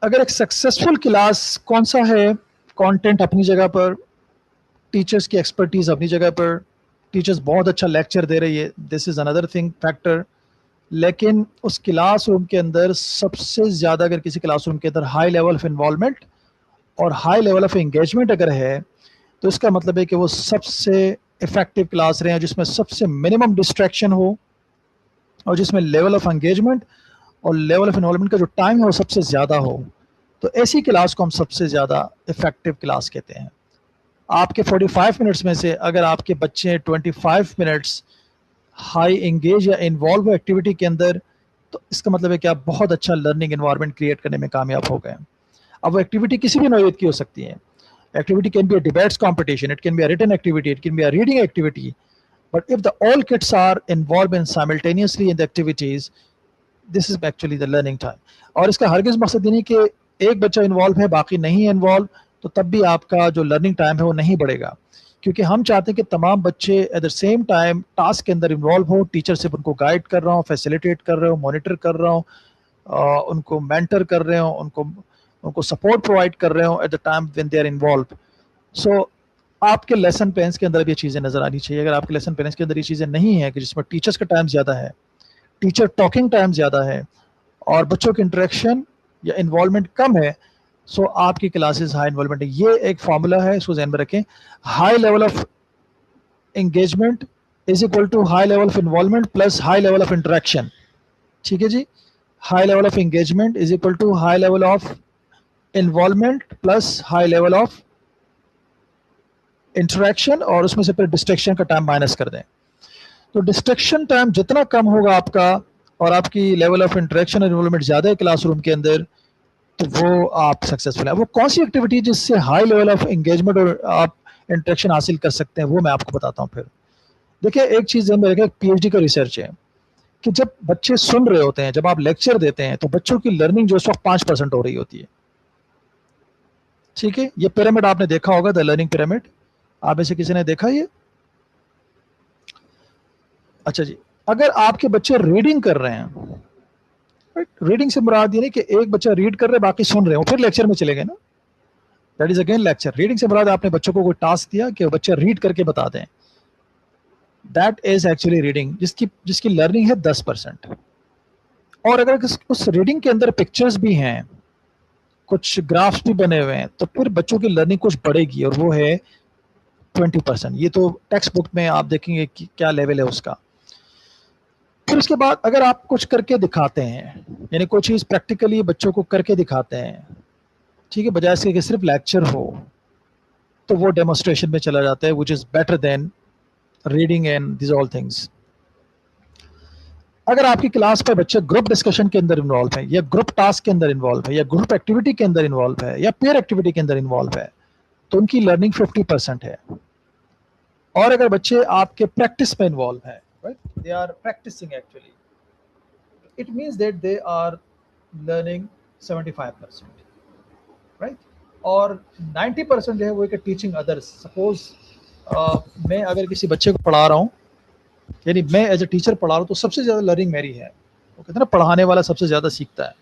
अगर एक सक्सेसफुल क्लास कौन सा है, कंटेंट अपनी जगह पर, टीचर्स की एक्सपर्टीज अपनी जगह पर, टीचर्स बहुत अच्छा लेक्चर दे रही है, this is another thing factor, लेकिन उस क्लासरूम के अंदर सबसे ज़्यादा अगर किसी क्लासरूम के अंदर हाई लेवल ऑफ इन्वॉल्वमेंट और हाई लेवल ऑफ एंगेजमेंट अगर है, तो इसका मतलब है कि वो सबसे इफेक्टिव क्लास रहे हैं, जिसमें सबसे मिनिमम डिस्ट्रैक्शन हो और जिसमें लेवल ऑफ एंगेजमेंट और लेवल ऑफ इन्वॉल्वमेंट का जो टाइम है वो सबसे ज़्यादा हो। तो ऐसी क्लास को हम सबसे ज़्यादा इफेक्टिव क्लास कहते हैं। आपके 45 मिनट्स में से अगर आपके बच्चे 25 मिनट्स हाई एंगेज या इन्वॉल्व एक्टिविटी के अंदर, तो इसका मतलब है कि आप बहुत अच्छा लर्निंग एनवायरनमेंट क्रिएट करने में कामयाब हो गए। अब वो एक्टिविटी किसी भी नौयत की हो सकती है। Activity can be a debates competition, it can be a written activity, it can be a reading activity, but if the all kids are involve in simultaneously in the activities, this is actually the learning time. और इसका हरगिज़ मकसद ये नहीं कि एक बच्चा इन्वॉल्व है बाकी नहीं है इन्वॉल्व, तो तब भी आपका जो लर्निंग टाइम है वो नहीं बढ़ेगा, क्योंकि हम चाहते हैं कि तमाम बच्चे at the same time task के अंदर इन्वॉल्व हो। टीचर सिर्फ उनको गाइड कर रहा हूँ, फैसिलिटेट कर रहे हो, मॉनिटर कर रहा हूँ, उनको मेंटर कर रहे हो, उनको सपोर्ट प्रोवाइड कर रहे हो at the time when they are involve. So आपके लेसन प्लान्स के अंदर भी ये चीज़ें नज़र आनी चाहिए। अगर आपके लेसन प्लान्स के अंदर ये चीज़ें नहीं है कि जिसमें टीचर्स का टाइम ज़्यादा है, टीचर टॉकिंग टाइम ज़्यादा है और बच्चों की इंटरेक्शन या इन्वॉल्वमेंट कम है, सो आपकी क्लासेस हाई इन्वॉल्वमेंट है। ये एक फार्मूला है, इसको ध्यान में रखें। High level of engagement is equal to high level of involvement plus high level of interaction. ठीक है जी, high level of engagement is equal to high level of involvement plus high level of interaction, और उसमें से फिर डिस्ट्रैक्शन का टाइम माइनस कर दें। तो डिस्ट्रैक्शन टाइम जितना कम होगा आपका और आपकी लेवल ऑफ इंटरेक्शन और इन्वॉल्वमेंट ज़्यादा है क्लासरूम के अंदर, तो वो आप सक्सेसफुल है। वो कौन सी एक्टिविटी जिससे हाई लेवल ऑफ एंगेजमेंट और आप इंटरेक्शन हासिल कर सकते हैं, वो मैं आपको बताता हूँ। फिर देखिए, एक चीज़ मेरे एक पीएचडी का रिसर्च है कि जब बच्चे सुन रहे होते हैं, जब आप लेक्चर देते हैं, तो बच्चों की लर्निंग जो इस वक्त 5% हो रही होती है। ठीक है, ये पिरामिड आपने देखा होगा, द लर्निंग पिरामिड, आप में से किसी ने देखा ये? अच्छा जी, अगर आपके बच्चे रीडिंग कर रहे हैं, रीडिंग से मुराद ये नहीं कि एक बच्चा रीड कर रहे हैं बाकी सुन रहे हो फिर लेक्चर में चले गए ना, that is again lecture. Reading से मुराद आपने बच्चों को कोई टास्क दिया कि बच्चे रीड करके बता दें, दैट इज एक्चुअली रीडिंग, जिसकी लर्निंग है 10%। और अगर उस रीडिंग के अंदर पिक्चर्स भी हैं, कुछ ग्राफ्स भी बने हुए हैं, तो फिर बच्चों की लर्निंग कुछ बढ़ेगी, और वो है 20%। ये तो टेक्स्ट बुक में आप देखेंगे कि क्या लेवल है उसका। फिर उसके बाद अगर आप कुछ करके दिखाते हैं, यानी कोई चीज़ प्रैक्टिकली बच्चों को करके दिखाते हैं, ठीक है, बजाय इसके कि सिर्फ लेक्चर हो, तो वो डेमोन्स्ट्रेशन में चला जाता है, which is better than reading and this all things. अगर आपकी क्लास पर बच्चे ग्रुप डिस्कशन के अंदर इन्वॉल्व है, या ग्रुप टास्क के अंदर इन्वॉल्व है, या ग्रुप एक्टिविटी के अंदर इन्वॉल्व है, या पेयर एक्टिविटी के अंदर इन्वॉल्व है, तो उनकी लर्निंग 50% है। और अगर बच्चे आपके प्रैक्टिस में इन्वॉल्व है, right, they are practicing actually, it means that they are learning 75%, right, और 90% जो है वो एक टीचिंग अदर्स। सपोज मैं अगर किसी बच्चे को पढ़ा रहा हूँ, यानी मैं एज ए टीचर पढ़ा रहा हूँ, तो सबसे ज़्यादा लर्निंग मेरी है। वो कहते हैं ना, पढ़ाने वाला सबसे ज़्यादा सीखता है,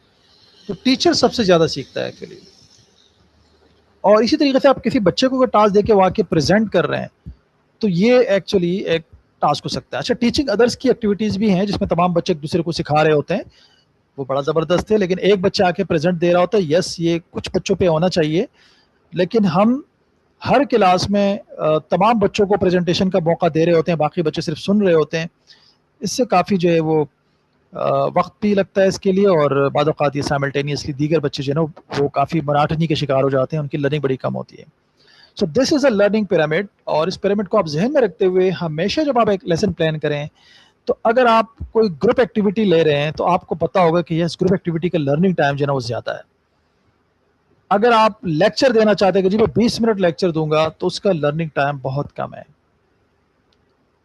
तो टीचर सबसे ज़्यादा सीखता है एक्चुअली। और इसी तरीके से आप किसी बच्चे को टास्क दे के वाकई प्रेजेंट कर रहे हैं, तो ये एक्चुअली एक टास्क हो सकता है। अच्छा, टीचिंग अदर्स की एक्टिविटीज़ भी हैं जिसमें तमाम बच्चे एक दूसरे को सिखा रहे होते हैं, वो बड़ा ज़बरदस्त है। लेकिन एक बच्चा आके प्रेजेंट दे रहा होता है, यस, ये कुछ बच्चों पे होना चाहिए, लेकिन हम हर क्लास में तमाम बच्चों को प्रेजेंटेशन का मौका दे रहे होते हैं, बाकी बच्चे सिर्फ सुन रहे होते हैं। इससे काफ़ी जो है वो वक्त भी लगता है इसके लिए, और बाद औक़ात ये साइमल्टेनियसली दीगर बच्चे जो है ना वो काफ़ी मोनाटनी के शिकार हो जाते हैं, उनकी लर्निंग बड़ी कम होती है। So this is a learning pyramid, और इस पिरामिड को आप जहन में रखते हुए हमेशा जब आप एक लेसन प्लान करें, तो अगर आप कोई ग्रुप एक्टिविटी ले रहे हैं तो आपको पता होगा कि यस, ग्रुप एक्टिविटी का लर्निंग टाइम जो है ना वो ज़्यादा है। अगर आप लेक्चर देना चाहते हैं कि जी मैं 20 मिनट लेक्चर दूंगा, तो उसका लर्निंग टाइम बहुत कम है।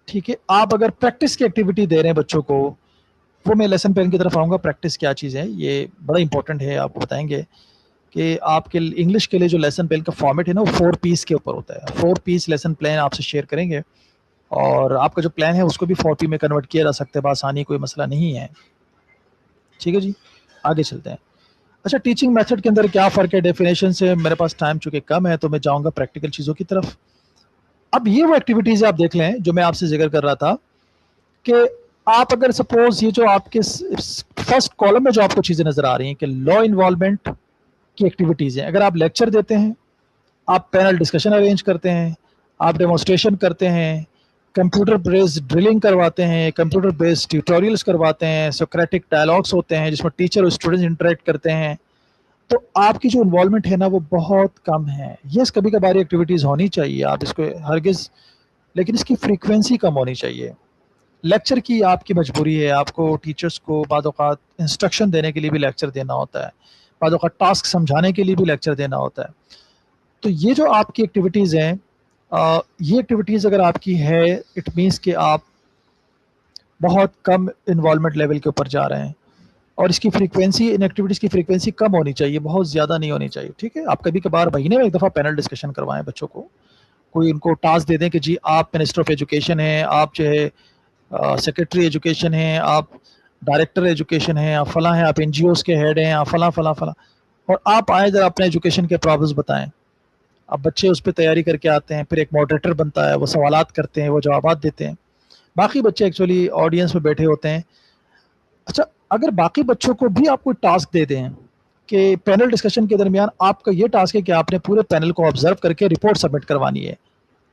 ठीक है, आप अगर प्रैक्टिस की एक्टिविटी दे रहे हैं बच्चों को, वो मैं लेसन प्लान की तरफ आऊँगा। प्रैक्टिस क्या चीज़ है, ये बड़ा इंपॉर्टेंट है। आपको बताएंगे कि आपके इंग्लिश के लिए जो लेसन प्लान का फॉर्मेट है ना, वो 4 पीस के ऊपर होता है। 4 पीस लेसन प्लान आपसे शेयर करेंगे, और आपका जो प्लान है उसको भी 4 पी में कन्वर्ट किया जा सकता है बआसानी, कोई मसला नहीं है। ठीक है जी, आगे चलते हैं। अच्छा, टीचिंग मेथड के अंदर क्या फ़र्क है डेफिनेशन से? मेरे पास टाइम चूँकि कम है तो मैं जाऊँगा प्रैक्टिकल चीज़ों की तरफ। अब ये वो एक्टिविटीज़ आप देख लें जो मैं आपसे जिक्र कर रहा था, कि आप अगर सपोज ये जो आपके फर्स्ट कॉलम में जो आपको चीज़ें नज़र आ रही हैं कि लॉ इन्वॉल्वमेंट की एक्टिविटीज़ हैं, अगर आप लेक्चर देते हैं, आप पैनल डिस्कशन अरेंज करते हैं, आप डेमोन्स्ट्रेशन करते हैं, कंप्यूटर बेस्ड ड्रिलिंग करवाते हैं, कंप्यूटर बेस्ड ट्यूटोरियल्स करवाते हैं, सोक्रेटिक डायलॉग्स होते हैं जिसमें टीचर और स्टूडेंट्स इंटरेक्ट करते हैं, तो आपकी जो इन्वॉल्वमेंट है ना वो बहुत कम है। यस, कभी कभार एक्टिविटीज़ होनी चाहिए, आप इसको हरगिज़, लेकिन इसकी फ्रीक्वेंसी कम होनी चाहिए। लेक्चर की आपकी मजबूरी है, आपको टीचर्स को बाद औक़ात इंस्ट्रक्शन देने के लिए भी लेक्चर देना होता है, बाद औक़ात टास्क समझाने के लिए भी लेक्चर देना होता है। तो ये जो आपकी एक्टिविटीज़ हैं, ये एक्टिविटीज़ अगर आपकी है, इट मीन्स कि आप बहुत कम इन्वॉल्वमेंट लेवल के ऊपर जा रहे हैं, और इसकी फ्रीक्वेंसी, इन एक्टिविटीज़ की फ्रीक्वेंसी कम होनी चाहिए, बहुत ज़्यादा नहीं होनी चाहिए। ठीक है, आप कभी कभार महीने में एक दफ़ा पैनल डिस्कशन करवाएं बच्चों को, कोई उनको टास्क दे दें कि जी आप मिनिस्टर ऑफ एजुकेशन हैं, आप जो है सेक्रेटरी एजुकेशन हैं, आप डायरेक्टर एजुकेशन हैं, आप फलां हैं, आप NGOs के हेड हैं, आप फलां फलां फलां, और आप आए जरा अपने एजुकेशन के प्रॉब्लम्स बताएं। अब बच्चे उस पर तैयारी करके आते हैं, फिर एक मॉडरेटर बनता है, वो सवालात करते हैं, वो जवाबात देते हैं, बाकी बच्चे एक्चुअली ऑडियंस में बैठे होते हैं। अच्छा, अगर बाकी बच्चों को भी आप कोई टास्क दे दें कि पैनल डिस्कशन के दरमियान आपका ये टास्क है कि आपने पूरे पैनल को ऑब्जर्व करके रिपोर्ट सबमिट करवानी है,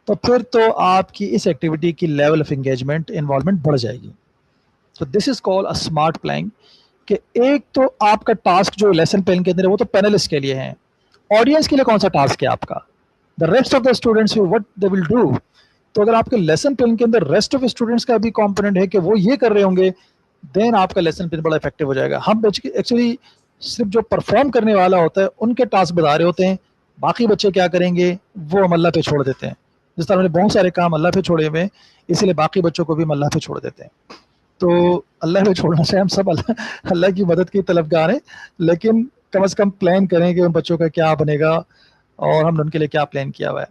तो फिर तो आपकी इस एक्टिविटी की लेवल ऑफ एंगेजमेंट, इन्वॉल्वमेंट बढ़ जाएगी। तो this is called a smart planning, कि एक तो आपका टास्क जो लेसन प्लान के अंदर है वो तो पैनलिस्ट के लिए है, ऑडियंस के लिए कौन सा टास्क है आपका? The rest of the students what they will do. तो अगर आपके लेसन प्लान के अंदर रेस्ट ऑफ स्टूडेंट्स का भी कंपोनेंट है कि वो ये कर रहे होंगे, देन आपका लेसन प्लान बड़ा इफेक्टिव हो जाएगा। हम एक्चुअली सिर्फ जो परफॉर्म करने वाला होता है उनके टास्क बता रहे होते हैं, बाकी बच्चे क्या करेंगे वो हम अल्लाह पे छोड़ देते हैं। जिस तरह हमने बहुत सारे काम अल्लाह पे छोड़े हुए हैं, इसीलिए बाकी बच्चों को भी हम अल्लाह पे छोड़ देते हैं। तो अल्लाह पे छोड़ना से हम सब अल्लाह की मदद की तलबगार हैं, लेकिन कम से कम प्लान करें कि उन बच्चों का क्या बनेगा और हमने उनके लिए क्या प्लान किया हुआ है।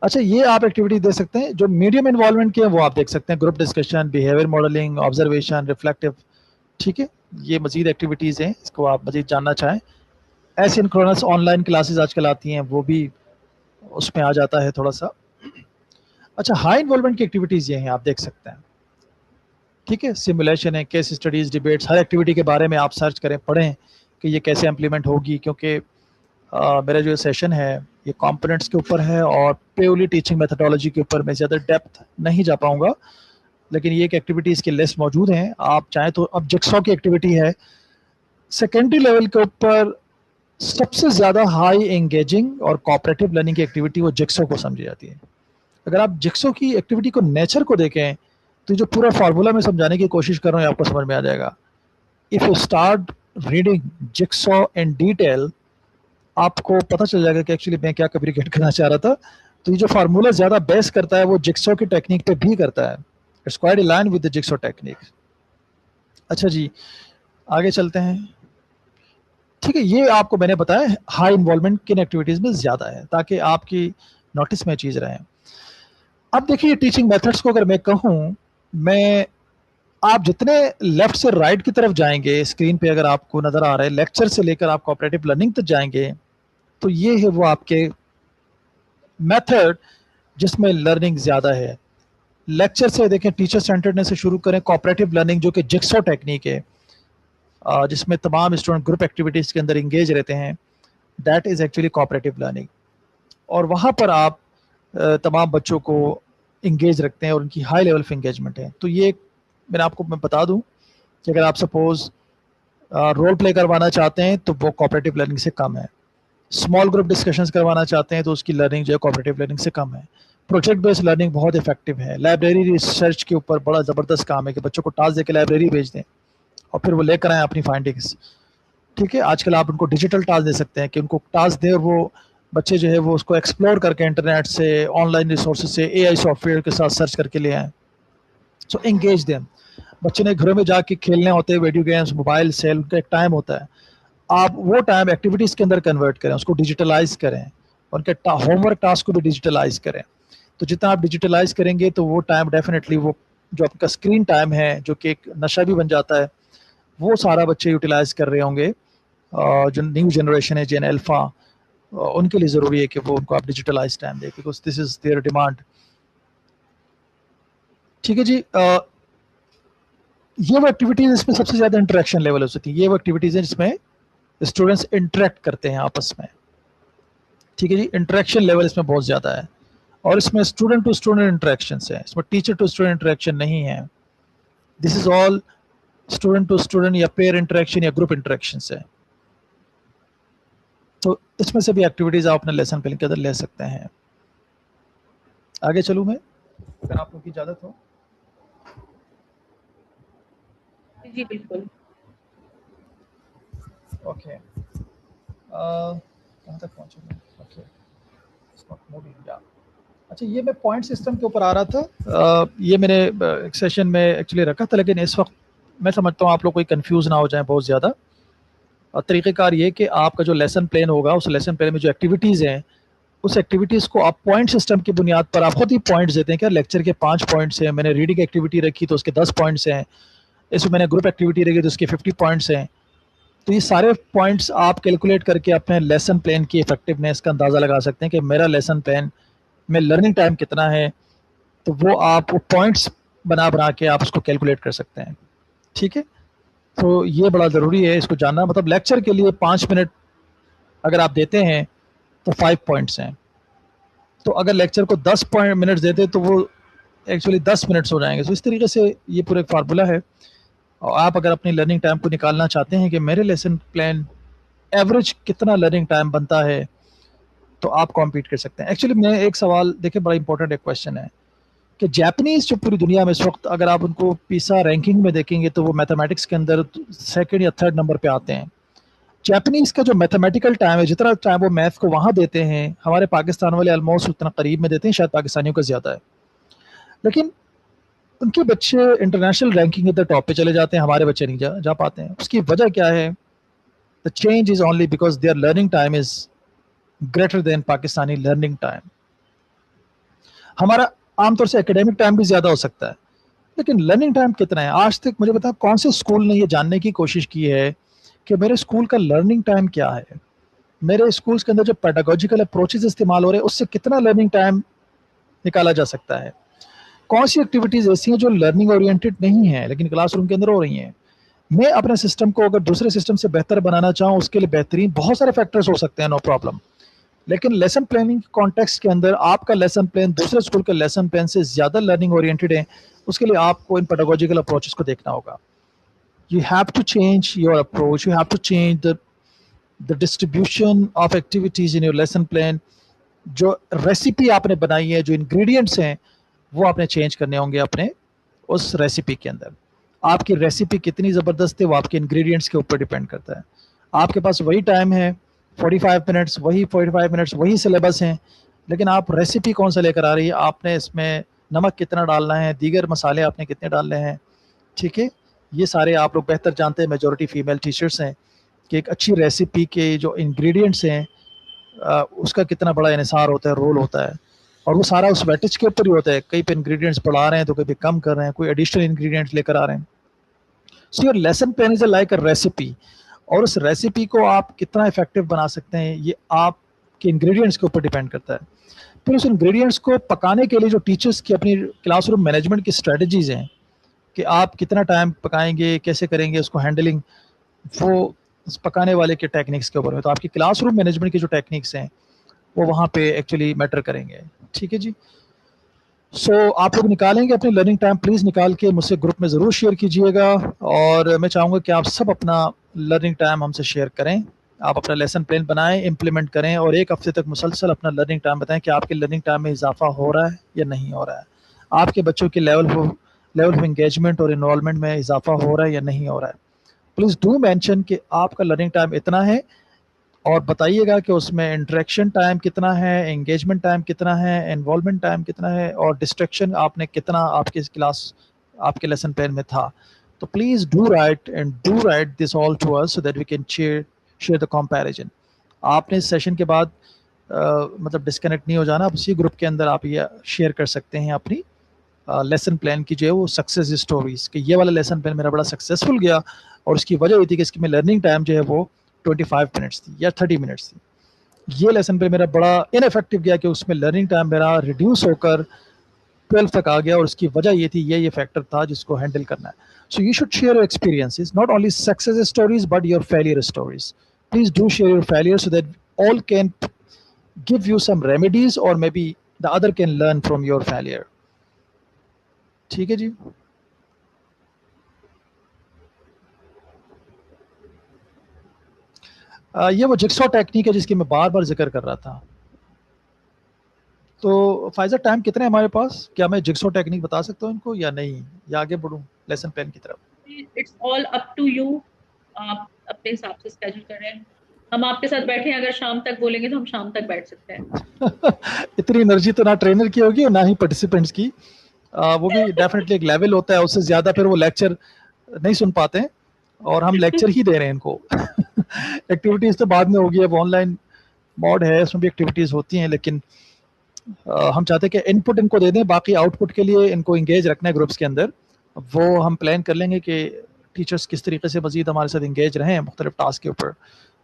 अच्छा, ये आप एक्टिविटी दे सकते हैं। जो मीडियम इन्वॉल्वमेंट की है वो आप देख सकते हैं, group discussion, behaviour modelling, observation, reflective. ठीक है, ये मजीद एक्टिविटीज़ हैं, इसको आप मजीद जानना चाहें। एसिंक्रोनस ऑनलाइन क्लासेस आजकल आती हैं, वो भी उसमें आ जाता है थोड़ा सा। अच्छा, हाई इन्वॉल्वमेंट की एक्टिविटीज़ ये हैं, आप देख सकते हैं। ठीक है, सिमुलेशन है, केस स्टडीज़, डिबेट्स, हर एक्टिविटी के बारे में आप सर्च करें, पढ़ें कि ये कैसे इम्प्लीमेंट होगी, क्योंकि मेरा जो सेशन है ये कंपोनेंट्स के ऊपर है और प्योरली टीचिंग मेथोडोलॉजी के ऊपर मैं ज़्यादा डेप्थ नहीं जा पाऊँगा, लेकिन ये एक एक्टिविटीज़ की लिस्ट मौजूद हैं, आप चाहें तो। अब जिक्सॉ की एक्टिविटी है, सेकेंडरी लेवल के ऊपर सबसे ज़्यादा हाई एंगेजिंग और कोऑपरेटिव लर्निंग की एक्टिविटी वो जिक्सॉ को समझी जाती है। अगर आप जिक्सॉ की एक्टिविटी को, नेचर को देखें, तो जो पूरा फार्मूला मैं समझाने की कोशिश कर रहा हूँ आपको समझ में आ जाएगा। If you start reading jigsaw in detail, आपको पता चल जाएगा कि एक्चुअली मैं क्या कम्युनिकेट करना चाह रहा था। तो ये जो फार्मूला ज़्यादा बेस करता है वो जिक्सॉ की टेक्निक पे भी करता है। It's quite in line with the jigsaw technique. अच्छा जी, आगे चलते हैं। ठीक है, ये आपको मैंने बताया हाई इन्वॉल्वमेंट किन एक्टिविटीज़ में ज़्यादा है, ताकि आपकी नोटिस में चीज़ रहे। अब देखिए, टीचिंग मेथड्स को अगर मैं कहूँ, मैं आप जितने लेफ्ट से राइट की तरफ जाएंगे, स्क्रीन पे अगर आपको नज़र आ रहा है, लेक्चर से लेकर आप कोऑपरेटिव लर्निंग तक जाएंगे, तो ये है वो आपके मेथड जिसमें लर्निंग ज़्यादा है। लेक्चर से देखें, टीचर सेंटर्डनेस से शुरू करें, कोऑपरेटिव लर्निंग जो कि जिक्सॉ टेक्निक है, जिसमें तमाम स्टूडेंट ग्रुप एक्टिविटीज़ के अंदर इंगेज रहते हैं, that is actually cooperative learning. और वहाँ पर आप तमाम बच्चों को इंगेज रखते हैं और उनकी हाई लेवल ऑफ इंगेजमेंट है। तो ये मैं बता दूं कि अगर आप सपोज रोल प्ले करवाना चाहते हैं तो वो कोऑपरेटिव लर्निंग से कम है। स्मॉल ग्रुप डिस्कशंस करवाना चाहते हैं तो उसकी लर्निंग जो है कोऑपरेटिव लर्निंग से कम है। प्रोजेक्ट बेस्ड लर्निंग बहुत इफेक्टिव है। लाइब्रेरी रिसर्च के ऊपर बड़ा ज़बरदस्त काम है कि बच्चों को टास्क देकर लाइब्रेरी भेज दें और फिर वो लेकर आएँ अपनी फाइंडिंग्स। ठीक है, आजकल आप उनको डिजिटल टास्क दे सकते हैं कि उनको टास्क दें और वो बच्चे जो है वो उसको एक्सप्लोर करके इंटरनेट से, ऑनलाइन रिसोर्सेज से, AI सॉफ्टवेयर के साथ सर्च करके ले आएँ। सो एंगेज देम। बच्चे ने घरों में जाके खेलने होते हैं वीडियो गेम्स, मोबाइल से, उनका एक टाइम होता है। आप वो टाइम एक्टिविटीज़ के अंदर कन्वर्ट करें, उसको डिजिटलाइज करें, उनके होमवर्क टास्क को भी डिजिटलाइज करें। तो जितना आप डिजिटलाइज करेंगे तो वो टाइम डेफिनेटली, वो जो आपका स्क्रीन टाइम है जो कि एक नशा भी बन जाता है, वो सारा बच्चे यूटिलाइज कर रहे होंगे। जो न्यू जनरेशन है, जेन अल्फा, उनके लिए ज़रूरी है कि वो उनको आप डिजिटलाइज टाइम दें, because this is their demand. ठीक है जी, ये वो एक्टिविटीज़ इसमें सबसे ज़्यादा इंटरेक्शन लेवल हो सकती है। ये वो एक्टिविटीज़ हैं जिसमें स्टूडेंट्स इंटरेक्ट करते हैं आपस में। ठीक है जी, इंटरेक्शन लेवल इसमें बहुत ज़्यादा है और इसमें स्टूडेंट टू स्टूडेंट इंटरेक्शन है, इसमें टीचर टू स्टूडेंट इंटरेक्शन नहीं है। This is all student to student या पेयर इंटरेक्शन या ग्रुप इंटरेक्शन है। तो इसमें से भी एक्टिविटीज़ आप अपने लेसन प्लान के अंदर ले सकते हैं। आगे चलूँ मैं, अगर आप लोग की इजाज़त हो। जी बिल्कुल। ओके, कहाँ तक पहुँचे मैं? ओके, अच्छा, ये मैं पॉइंट सिस्टम के ऊपर आ रहा था। ये मैंने एक सेशन में एक्चुअली रखा था, लेकिन इस वक्त मैं समझता हूँ आप लोग कोई कंफ्यूज ना हो जाए बहुत ज़्यादा। और तरीक़ेकार ये कि आपका जो लेसन प्लान होगा, उस लेसन प्लान में जो एक्टिविटीज़ हैं, उस एक्टिविटीज़ को आप पॉइंट सिस्टम की बुनियाद पर आप खुद ही पॉइंट्स देते हैं। क्या लेक्चर के 5 पॉइंट्स हैं, मैंने रीडिंग एक्टिविटी रखी तो उसके 10 पॉइंट्स हैं, इसमें मैंने ग्रुप एक्टिविटी रखी तो उसके 50 पॉइंट्स हैं। तो ये सारे पॉइंट्स आप कैलकुलेट करके अपने लेसन प्लान की इफेक्टिवनेस का अंदाज़ा लगा सकते हैं कि मेरा लेसन प्लान में लर्निंग टाइम कितना है। तो वो आप पॉइंट्स बना के आप उसको कैलकुलेट कर सकते हैं। ठीक है, तो ये बड़ा ज़रूरी है इसको जानना। मतलब लेक्चर के लिए 5 मिनट अगर आप देते हैं तो 5 पॉइंट्स हैं। तो अगर लेक्चर को 10 मिनट्स देते तो वो एक्चुअली 10 मिनट्स हो जाएंगे। तो इस तरीके से ये पूरा एक फार्मूला है। और आप अगर अपनी लर्निंग टाइम को निकालना चाहते हैं कि मेरे लेसन प्लान एवरेज कितना लर्निंग टाइम बनता है, तो आप कॉम्पीट कर सकते हैं। एक्चुअली मैं एक सवाल देखिए, बड़ा इंपॉर्टेंट एक क्वेश्चन है कि जापानीज़ जो पूरी दुनिया में इस वक्त अगर आप उनको पीसा रैंकिंग में देखेंगे तो वो मैथमेटिक्स के अंदर 2nd या 3rd नंबर पे आते हैं। जापानीज़ का जो मैथमेटिकल टाइम है, जितना टाइम वो मैथ को वहाँ देते हैं, हमारे पाकिस्तान वाले ऑलमोस्ट उतना करीब में देते हैं, शायद पाकिस्तानियों का ज़्यादा है। लेकिन उनके बच्चे इंटरनेशनल रैंकिंग के टॉप पे चले जाते हैं, हमारे बच्चे नहीं जा पाते हैं। उसकी वजह क्या है? The change is only because there learning time is greater than Pakistani learning time. हमारा आमतौर से एकेडमिक टाइम भी ज़्यादा हो सकता है, लेकिन लर्निंग टाइम कितना है? आज तक मुझे बताओ कौन से स्कूल ने ये जानने की कोशिश की है कि मेरे स्कूल का लर्निंग टाइम क्या है, मेरे स्कूल्स के अंदर जो पेडागोजिकल अप्रोचेस इस्तेमाल हो रहे हैं उससे कितना लर्निंग टाइम निकाला जा सकता है? कौन सी एक्टिविटीज़ ऐसी हैं जो लर्निंग ओरिएंटेड नहीं है लेकिन क्लासरूम के अंदर हो रही हैं? मैं अपने सिस्टम को अगर दूसरे सिस्टम से बेहतर बनाना चाहूँ, उसके लिए बेहतरीन बहुत सारे फैक्टर्स हो सकते हैं, नो प्रॉब्लम। लेकिन लेसन प्लानिंग कॉन्टेक्स्ट के अंदर आपका लेसन प्लान दूसरे स्कूल के लेसन प्लान से ज़्यादा लर्निंग ओरिएंटेड है, उसके लिए आपको इन पेडागोजिकल अप्रोचेस को देखना होगा। You have to change your approach, you have to change the distribution of activities in your lesson plan. जो रेसिपी आपने बनाई है, जो इंग्रेडिएंट्स हैं, वो आपने चेंज करने होंगे अपने उस रेसिपी के अंदर। आपकी रेसिपी कितनी ज़बरदस्त है वो आपके इंग्रेडिएंट्स के ऊपर डिपेंड करता है। आपके पास वही टाइम है, 45 मिनट्स, वही 45 मिनट्स, वही सिलेबस हैं, लेकिन आप रेसिपी कौन सा लेकर आ रही है, आपने इसमें नमक कितना डालना है, दीगर मसाले आपने कितने डालने हैं। ठीक है, ये सारे आप लोग बेहतर जानते हैं, मेजॉरिटी फीमेल टीचर्स हैं, कि एक अच्छी रेसिपी के जो इंग्रेडिएंट्स हैं उसका कितना बड़ा इन्हिसार होता है, रोल होता है, और वो सारा उस वेटेज के ऊपर ही होता है। कहीं पे इंग्रेडिएंट्स बढ़ा रहे हैं तो कहीं पे कम कर रहे हैं, कोई एडिशनल इंग्रेडिएंट्स लेकर आ रहे हैं। So your lesson plan is like a recipe, और उस रेसिपी को आप कितना इफेक्टिव बना सकते हैं ये आपके इंग्रेडिएंट्स के ऊपर डिपेंड करता है। फिर उस इंग्रेडिएंट्स को पकाने के लिए जो टीचर्स की अपनी क्लासरूम मैनेजमेंट की स्ट्रेटजीज़ हैं कि आप कितना टाइम पकाएंगे, कैसे करेंगे उसको हैंडलिंग, वो उस पकाने वाले के टेक्निक्स के ऊपर है। तो आपकी क्लासरूम मैनेजमेंट की जो टेक्निक्स हैं वो वहाँ पे एक्चुअली मैटर करेंगे। ठीक है जी। आप लोग निकालेंगे अपने लर्निंग टाइम, प्लीज़ निकाल के मुझसे ग्रुप में ज़रूर शेयर कीजिएगा। और मैं चाहूँगा कि आप सब अपना लर्निंग टाइम हमसे शेयर करें। आप अपना लेसन प्लान बनाएं, इम्प्लीमेंट करें और 1 हफ्ते तक मुसलसल अपना लर्निंग टाइम बताएं कि आपके लर्निंग टाइम में इजाफा हो रहा है या नहीं हो रहा है, आपके बच्चों के लेवल ऑफ इंगेजमेंट और इन्वॉल्वमेंट में इजाफा हो रहा है या नहीं हो रहा है। प्लीज़ डू मेंशन कि आपका लर्निंग टाइम इतना है और बताइएगा कि उसमें इंटरेक्शन टाइम कितना है, एंगेजमेंट टाइम कितना है, इन्वॉल्वमेंट टाइम कितना है और डिस्ट्रैक्शन आपने कितना आपके क्लास आपके लेसन प्लान में था। तो please do write this all to us so that we can share the comparison. आपने इस सेशन के बाद मतलब डिस्कनेक्ट नहीं हो जाना, आप उसी ग्रुप के अंदर आप ये शेयर कर सकते हैं अपनी लेसन प्लान की जो है वो सक्सेस स्टोरीज कि ये वाला लेसन प्लान मेरा बड़ा सक्सेसफुल गया और उसकी वजह हुई थी कि इसकी में लर्निंग टाइम जो है वो 25 मिनट्स थी या 30 मिनट्स थी। ये लेसन पे मेरा बड़ा इनफेक्टिव गया कि उसमें लर्निंग टाइम मेरा रिड्यूस होकर 12 तक आ गया और उसकी वजह ये थी, ये फैक्टर था जिसको हैंडल करना है। So you should share your experiences, not only success stories but your failure stories. Please do share your failure so that all can give you some remedies और maybe the other can learn from your failure. ठीक है जी। ये वो जिक्सॉ टेक्निक है जिसकी मैं बार बार जिक्र कर रहा था। तो फाइज़ा टाइम कितने हैं हमारे पास, क्या मैं जिक्सॉ टेक्निक बता सकता हूँ इनको या नहीं, या आगे बढ़ूँ लेसन प्लान की तरफ? It's all up to you, आप अपने हिसाब से स्केड्यूल करें। हम आपके साथ बैठे हैं, अगर शाम तक बोलेंगे तो हम शाम तक बैठ सकते हैं। इतनी एनर्जी तो ना ट्रेनर की होगी और ना ही पार्टिसिपेंट्स की। वो भी डेफिनेटली एक लेवल होता है, उससे ज़्यादा फिर वो लेक्चर नहीं सुन पाते हैं और हम लेक्चर ही दे रहे हैं इनको। एक्टिविटीज़ तो बाद में होगी, अब ऑनलाइन मॉड है उसमें भी एक्टिविटीज़ होती हैं, लेकिन हम चाहते हैं कि इनपुट इनको दे दें, बाकी आउटपुट के लिए इनको इंगेज रखना है ग्रुप्स के अंदर। वो हम प्लान कर लेंगे कि टीचर्स किस तरीके से मजीद हमारे साथ इंगेज रहें मुख्तलिफ टास्क के ऊपर।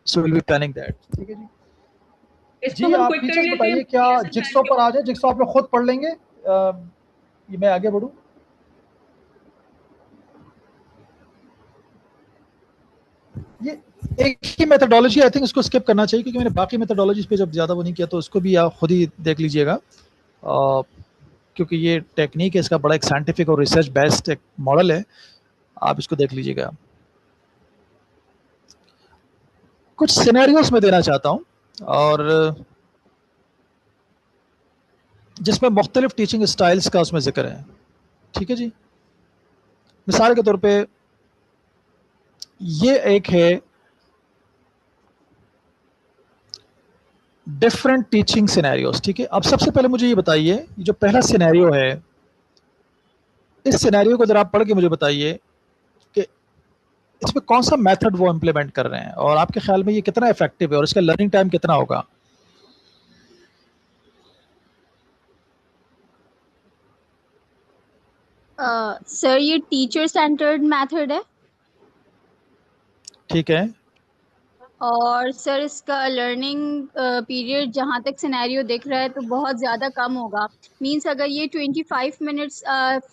So will be planning that. ठीक है जी। जी आप टीचर्स बताइए क्या जिक्सॉ पर आ जाए, जिक्सॉ आप लोग खुद पढ़ लेंगे, ये मैं आगे बढ़ूँ? ये एक ही मेथोडोलॉजी, आई थिंक इसको स्किप करना चाहिए क्योंकि मैंने बाकी मेथोडोलॉजीज पे जब ज़्यादा वो नहीं किया, तो इसको भी आप खुद ही देख लीजिएगा क्योंकि ये टेक्निक है, इसका बड़ा एक साइंटिफिक और रिसर्च बेस्ड एक मॉडल है, आप इसको देख लीजिएगा। कुछ सिनेरियोस में देना चाहता हूँ और जिसमें मुख्तलिफ टीचिंग स्टाइल्स का उसमें जिक्र है। ठीक है जी। मिसाल के तौर पे ये एक है डिफरेंट टीचिंग सिनेरियोस। ठीक है, अब सबसे पहले मुझे ये बताइए, जो पहला सिनेरियो है, इस सिनेरियो को जरा आप पढ़ के मुझे बताइए कि इसमें कौन सा मेथड वो इम्प्लीमेंट कर रहे हैं और आपके ख्याल में ये कितना इफेक्टिव है और इसका लर्निंग टाइम कितना होगा। सर ये टीचर सेंटर्ड मेथड है। ठीक है। और सर इसका लर्निंग पीरियड जहाँ तक सिनेरियो दिख रहा है तो बहुत ज़्यादा कम होगा। मींस अगर ये 45 मिनट्स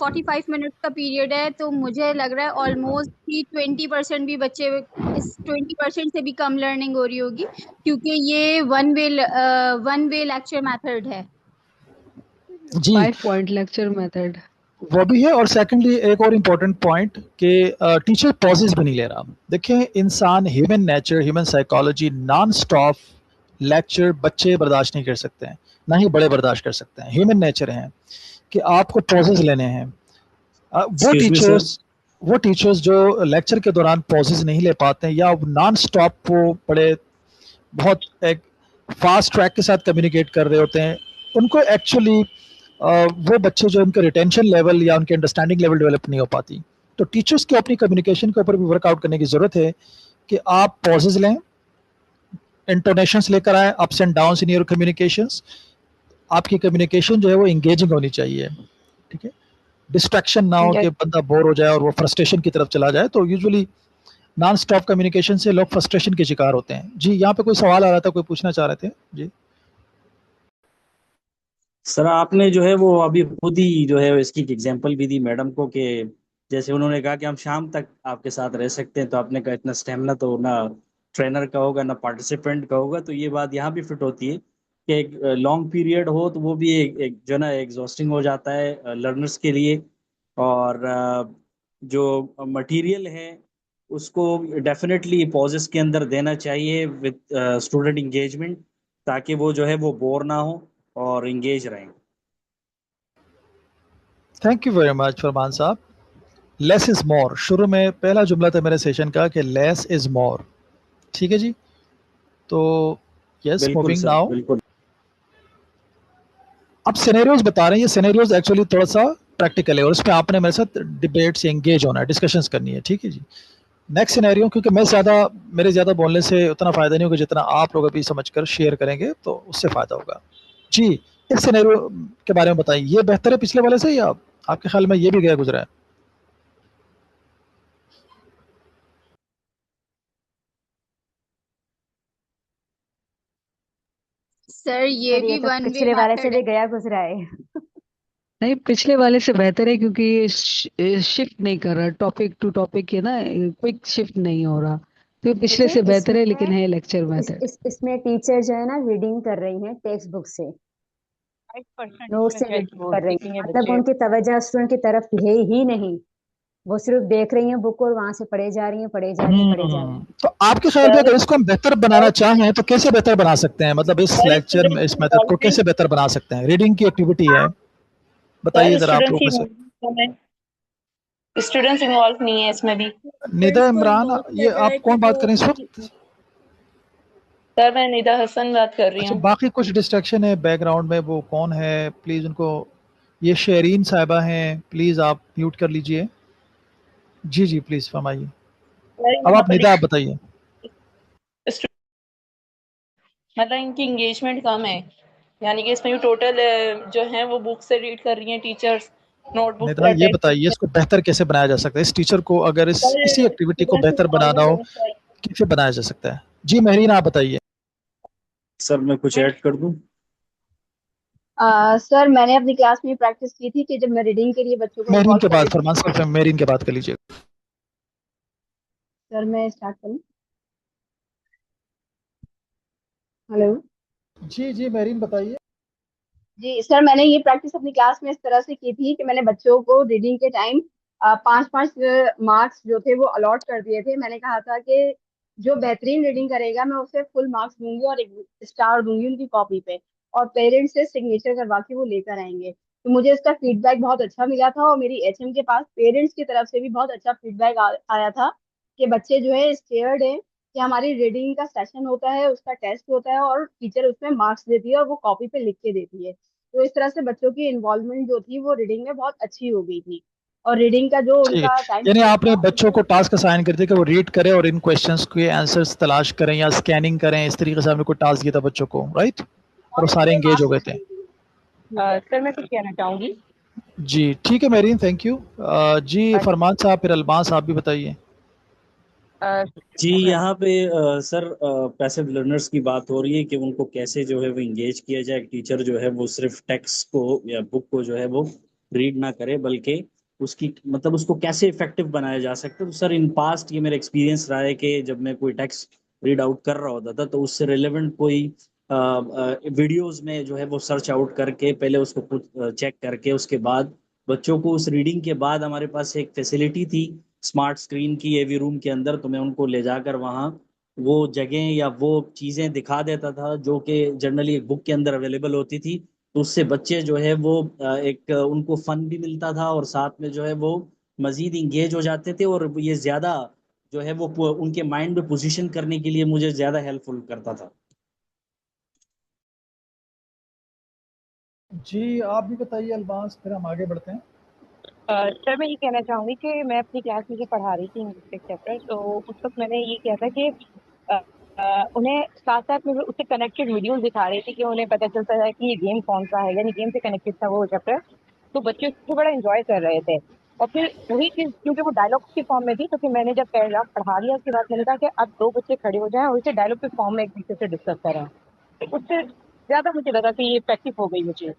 45 मिनट्स का पीरियड है तो मुझे लग रहा है ऑलमोस्ट ही 20% भी बच्चे, इस 20% से भी कम लर्निंग हो रही होगी क्योंकि ये वन वे लेक्चर मेथड है जी। 5 पॉइंट लेक्चर मेथड वो भी है और सेकंडली एक और इम्पोर्टेंट पॉइंट कि टीचर पॉजेज भी नहीं ले रहा। देखें इंसान, human nature, human psychology, non stop lecture बच्चे बर्दाश्त नहीं कर सकते हैं, ना ही बड़े बर्दाश्त कर सकते हैं। ह्यूमन नेचर है कि आपको पॉजेज लेने हैं। वो टीचर्स जो लेक्चर के दौरान पॉजेज नहीं ले पाते हैं या नॉन स्टॉप वो बड़े बहुत एक फास्ट ट्रैक के साथ कम्युनिकेट कर रहे होते हैं, उनको एक्चुअली वो बच्चे जो उनका रिटेंशन लेवल या उनके अंडरस्टैंडिंग लेवल डेवलप नहीं हो पाती। तो टीचर्स को अपनी कम्युनिकेशन के ऊपर भी वर्कआउट करने की ज़रूरत है कि आप पॉजेज लें, इंटोनेशंस लेकर आए, ups and downs in your communications. आपकी कम्युनिकेशन जो है वो इंगेजिंग होनी चाहिए। ठीक है, डिस्ट्रैक्शन ना हो कि बंदा बोर हो जाए और वो फ्रस्ट्रेशन की तरफ चला जाए। तो यूजुअली नॉन स्टॉप कम्युनिकेशन से लोग फ्रस्ट्रेशन के शिकार होते हैं। जी यहाँ पे कोई सवाल आ रहा था, कोई पूछना चाह रहे थे? जी सर आपने जो है वो अभी खुद ही जो है इसकी एग्जांपल भी दी मैडम को कि जैसे उन्होंने कहा कि हम शाम तक आपके साथ रह सकते हैं, तो आपने कहा इतना स्टेमिना तो ना ट्रेनर का होगा ना पार्टिसिपेंट का होगा। तो ये बात यहाँ भी फिट होती है कि एक लॉन्ग पीरियड हो तो वो भी एक जो ना एग्जॉस्टिंग हो जाता है लर्नर्स के लिए। और जो मटेरियल है उसको डेफिनेटली पॉजेस के अंदर देना चाहिए विद स्टूडेंट इंगेजमेंट, ताकि वो जो है वो बोर ना हो और इंगेज रहें। थैंक यू वेरी मच फरमान साहब। लेस इज मोर, शुरू में पहला जुमला था मेरे सेशन का कि लेस इज मोर। ठीक है जी, तो यस, बिल्कुल मूविंग सर, नाउ। बिल्कुल। अब सिनेरियोज बता रहे हैं, ये सिनेरियोज एक्चुअली थोड़ा सा प्रैक्टिकल है और इसमें आपने मेरे साथ डिबेट से एंगेज होना है, डिस्कशंस करनी है। ठीक है जी। नेक्स्ट सिनेरियो, क्योंकि मेरे ज़्यादा बोलने से उतना फ़ायदा नहीं होगा जितना आप लोग अभी समझकर शेयर करेंगे तो उससे फ़ायदा होगा जी। इस सिनेरियो के बारे में बताइए, ये बेहतर है पिछले वाले से या आपके ख्याल में ये भी गया गुजरा है? सर ये भी तो वन वे पिछले वाले से मेथड भी है। गया गुजरा है। नहीं, पिछले वाले से बेहतर है क्योंकि ये शिफ्ट नहीं कर रहा, टॉपिक टू टॉपिक है ना, क्विक शिफ्ट नहीं हो रहा, तो पिछले से देखिए बेहतर है, लेकिन है लेक्चर इस, मेथड। इस, इसमें टीचर जो है ना रीडिंग कर रही हैं टेक्स्ट बुक से, 5% नोट से स्टूडेंट है रीडिंग वो कर रही सीखेंगे हैं, मतलब बच्चे। उनकी तवज्जो स्टूडेंट की तरफ है ही नहीं, वो सिर्फ देख रही हैं बुक और वहां से पढ़े जा रही हैं, पढ़े जा रही हैं, पढ़े जा रही हैं। तो आपके ख्याल में सर अगर इसको हम बेहतर बनाना चाहें तो कैसे बेहतर बना सकते हैं? मतलब इस सर लेक्चर में इस मेथड को कैसे बेहतर बना सकते हैं? रीडिंग की एक्टिविटी है, बताइए जरा आप लोग में से। स्टूडेंट्स इन्वॉल्व नहीं है इसमें भी। निदा इमरान, ये आप कौन बात करें इस वक्त? सर मैं निदा हसन बात कर रही अच्छा, हूँ। बाकी कुछ डिस्ट्रैक्शन है बैकग्राउंड में, वो कौन है प्लीज उनको, ये शेरीन साहिबा हैं, प्लीज आप म्यूट कर लीजिए। जी जी प्लीज फरमाइए। अब आप निदा, आप बताइए। मतलब इनकी इंगेजमेंट कम है, यानी कि इसमें टोटल जो है वो बुक से रीड कर रही हैं टीचर्स, नोटबुक निदा ये टेक्स्ट बताइए, इसको बेहतर कैसे बनाया जा सकता है? इस टीचर को अगर इसी एक्टिविटी को बेहतर बनाना हो, कैसे बनाया जा सकता है? जी महरीन, आप बताइए। सर मैं कुछ ऐड कर दूं? सर मैंने अपनी क्लास में प्रैक्टिस की थी कि जब मैं रीडिंग के लिए बच्चों को महरीन इन्वॉल्व के कर बाद, रही थी। फरमान साहब महरीन के बाद कर लीजिए। सर मैं स्टार्ट करूँ? हेलो जी जी महरीन बताइए। जी सर, मैंने ये प्रैक्टिस अपनी क्लास में इस तरह से की थी कि मैंने बच्चों को रीडिंग के टाइम 5-5 मार्क्स जो थे वो अलॉट कर दिए थे। मैंने कहा था कि जो बेहतरीन रीडिंग करेगा मैं उसे फुल मार्क्स दूंगी और एक स्टार दूंगी उनकी कॉपी पे, और पेरेंट्स से सिग्नेचर करवा के वो लेकर आएंगे। तो मुझे इसका फीडबैक बहुत अच्छा मिला था और मेरी एचएम के पास पेरेंट्स की तरफ से भी बहुत अच्छा फीडबैक आया था कि बच्चे जो है स्केयर्ड है कि हमारी रीडिंग का सेशन होता है, उसका टेस्ट होता है और टीचर उसमें मार्क्स देती है और वो कॉपी पे लिख के देती है। तो इस तरह से बच्चों की इन्वॉल्वमेंट जो थी वो रीडिंग में बहुत अच्छी हो गई थी, और रीडिंग का जो ठीक है, उनका टाइम यानी टेबल आपने था। बच्चों को टास्क असाइन कर दिया कि वो रीड करें और इन क्वेश्चंस के आंसर्स तलाश करें या स्कैनिंग करें, इस तरीके से आपने कोई टास्क दिया था बच्चों को, राइट? और वो सारे एंगेज हो गए थे। सर मैं कुछ कहना चाहूंगी। जी ठीक है मेरीन, थैंक यू। जी फरमान साहब, फिर अल्बास साहब भी बताइए। जी यहाँ पे सर पैसिव लर्नर्स की बात हो रही है कि उनको कैसे जो है वो इंगेज किया जाए। टीचर जो है वो सिर्फ टेक्स्ट को या बुक को जो है वो रीड ना करे, बल्कि उसकी मतलब उसको कैसे इफेक्टिव बनाया जा सकता है। तो सर इन पास्ट ये मेरा एक्सपीरियंस रहा है कि जब मैं कोई टेक्स्ट रीड आउट कर रहा होता था तो उससे रिलेवेंट कोई वीडियोज में जो है वो सर्च आउट करके पहले उसको चेक करके उसके बाद बच्चों को उस रीडिंग के बाद हमारे पास एक फैसिलिटी थी स्मार्ट स्क्रीन की एवी रूम के अंदर, तो मैं उनको ले जाकर वहाँ वो जगह या वो चीज़ें दिखा देता था जो कि जनरली एक बुक के अंदर अवेलेबल होती थी। तो उससे बच्चे जो है वो एक उनको फन भी मिलता था और साथ में जो है वो मजीद इंगेज हो जाते थे, और ये ज़्यादा जो है वो उनके माइंड में पोजीशन करने के लिए मुझे ज़्यादा हेल्पफुल करता था। जी आप भी बताइए अल्बास, फिर हम आगे बढ़ते हैं। सर मैं ये कहना चाहूंगी कि मैं अपनी क्लास में जो पढ़ा रही थी इंग्लिश के चैप्टर, तो उस वक्त मैंने ये किया था कि उन्हें साथ साथ में उससे कनेक्टेड वीडियोस दिखा रही थी कि उन्हें पता चलता है कि ये गेम कौन सा है, यानी गेम से कनेक्टेड था वो चैप्टर। तो बच्चे उसको बड़ा एंजॉय कर रहे थे, और फिर वही चीज क्योंकि वो डायलॉग के फॉर्म में थी, तो फिर मैंने जब पैराग्राफ पढ़ा लिया उसके बाद मैंने कहा कि अब 2 बच्चे खड़े हो जाएं और इसे डायलॉग के फॉर्म में एक दूसरे से डिस्कस करें। तो उससे ज्यादा मुझे लगा कि ये इफेक्टिव हो गई मुझे।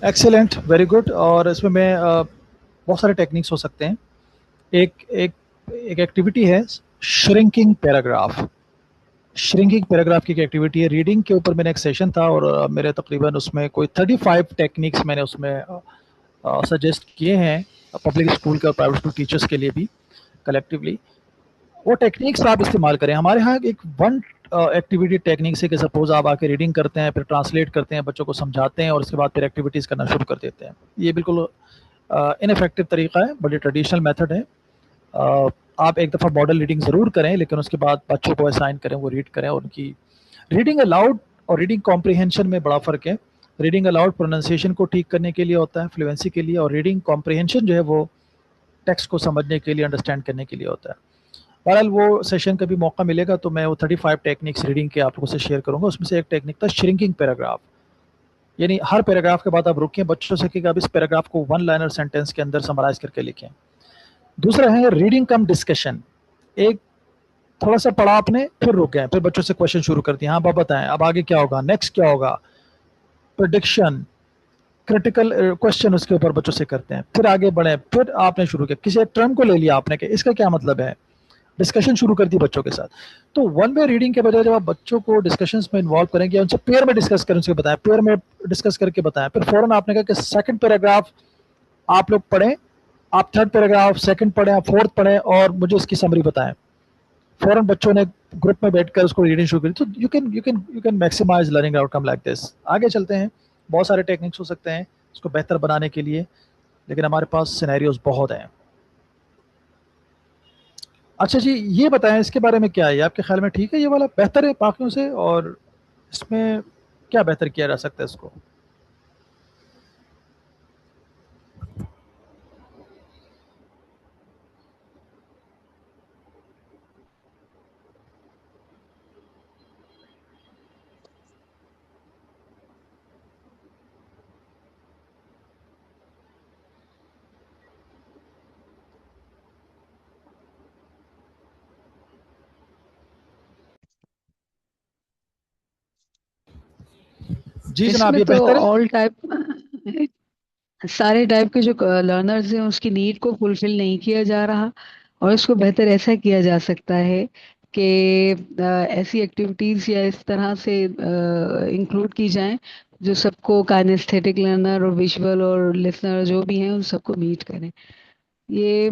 Excellent, very good. और इसमें मैं बहुत सारे टेक्निक्स हो सकते हैं। एक एक एक एक्टिविटी है श्रिंकिंग पैराग्राफ। श्रिंकिंग पैराग्राफ की एक एक्टिविटी है। रीडिंग के ऊपर मैंने एक सेशन था और मेरे तकरीबन उसमें कोई 35 टेक्निक्स मैंने उसमें सजेस्ट किए हैं पब्लिक स्कूल के और प्राइवेट स्कूल टीचर्स के लिए भी कलेक्टिवली। वो टेक्निक्स आप इस्तेमाल करें। हमारे यहाँ एक वन एक्टिविटी टेक्निक से कि सपोज आप आके रीडिंग करते हैं, फिर ट्रांसलेट करते हैं, बच्चों को समझाते हैं और उसके बाद फिर एक्टिविटीज़ करना शुरू कर देते हैं। ये बिल्कुल इनफेक्टिव तरीका है, बड़ी ट्रेडिशनल मेथड है। आप एक दफ़ा मॉडल रीडिंग ज़रूर करें, लेकिन उसके बाद बच्चों को असाइन करें, वो रीड करें। और उनकी रीडिंग अलाउड और रीडिंग कॉम्प्रिहेंशन में बड़ा फ़र्क है। रीडिंग अलाउड प्रोनाउंसिएशन को ठीक करने के लिए होता है, फ्लुएंसी के लिए, और रीडिंग कॉम्प्रिहेंशन जो है वो टेक्स्ट को समझने के लिए, अंडरस्टैंड करने के लिए होता है। बहरहाल वो सेशन कभी मौका मिलेगा तो मैं वो 35 टेक्निक्स रीडिंग के आप लोगों से शेयर करूंगा। उसमें से एक टेक्निक था श्रिंकिंग पैराग्राफ, यानी हर पैराग्राफ के बाद आप रुकें, बच्चों से कि आप इस पैराग्राफ को वन लाइनर सेंटेंस के अंदर समराइज करके लिखें। दूसरा है रीडिंग कम डिस्कशन। एक थोड़ा सा पढ़ा आपने, फिर रुक गए, फिर बच्चों से क्वेश्चन शुरू कर दिए, हाँ आप बताएं अब आगे क्या होगा, नेक्स्ट क्या होगा, प्रेडिक्शन, क्रिटिकल क्वेश्चन उसके ऊपर बच्चों से करते हैं, फिर आगे बढ़े, फिर आपने शुरू किया, किसी एक टर्म को ले लिया आपने कि इसका क्या मतलब है, डिस्कशन शुरू कर दी बच्चों के साथ। तो वन वे रीडिंग के बजाय जब आप बच्चों को डिस्कशंस में इन्वॉल्व करेंगे, उनसे पेयर में डिस्कस करें, उनसे बताएं, पेयर में डिस्कस करके बताएं, फिर फौरन आपने कहा कि सेकंड पैराग्राफ आप लोग पढ़ें, आप थर्ड पैराग्राफ सेकंड पढ़ें, आप फोर्थ पढ़ें और मुझे इसकी समरी बताएं। फौरन बच्चों ने ग्रुप में बैठकर उसको रीडिंग शुरू करी। तो you can maximise learning outcome like this. आगे चलते हैं, बहुत सारे टेक्निक्स हो सकते हैं इसको बेहतर बनाने के लिए, लेकिन हमारे पास सिनेरियोज बहुत हैं। अच्छा जी, ये बताएं इसके बारे में क्या है, आपके ख्याल में ठीक है ये वाला, बेहतर है बाकियों से, और इसमें क्या बेहतर किया जा सकता है इसको? जी जनाब, इसमें ये तो बेहतर है। ऑल टाइप, सारे टाइप के जो लर्नर्स हैं उसकी नीड को फुलफिल नहीं किया जा रहा, और इसको बेहतर ऐसा किया जा सकता है कि ऐसी एक्टिविटीज या इस तरह से इंक्लूड की जाएं जो सबको, काइनेस्थेटिक लर्नर और विजुअल और लिसनर जो भी हैं उन सबको मीट करें। ये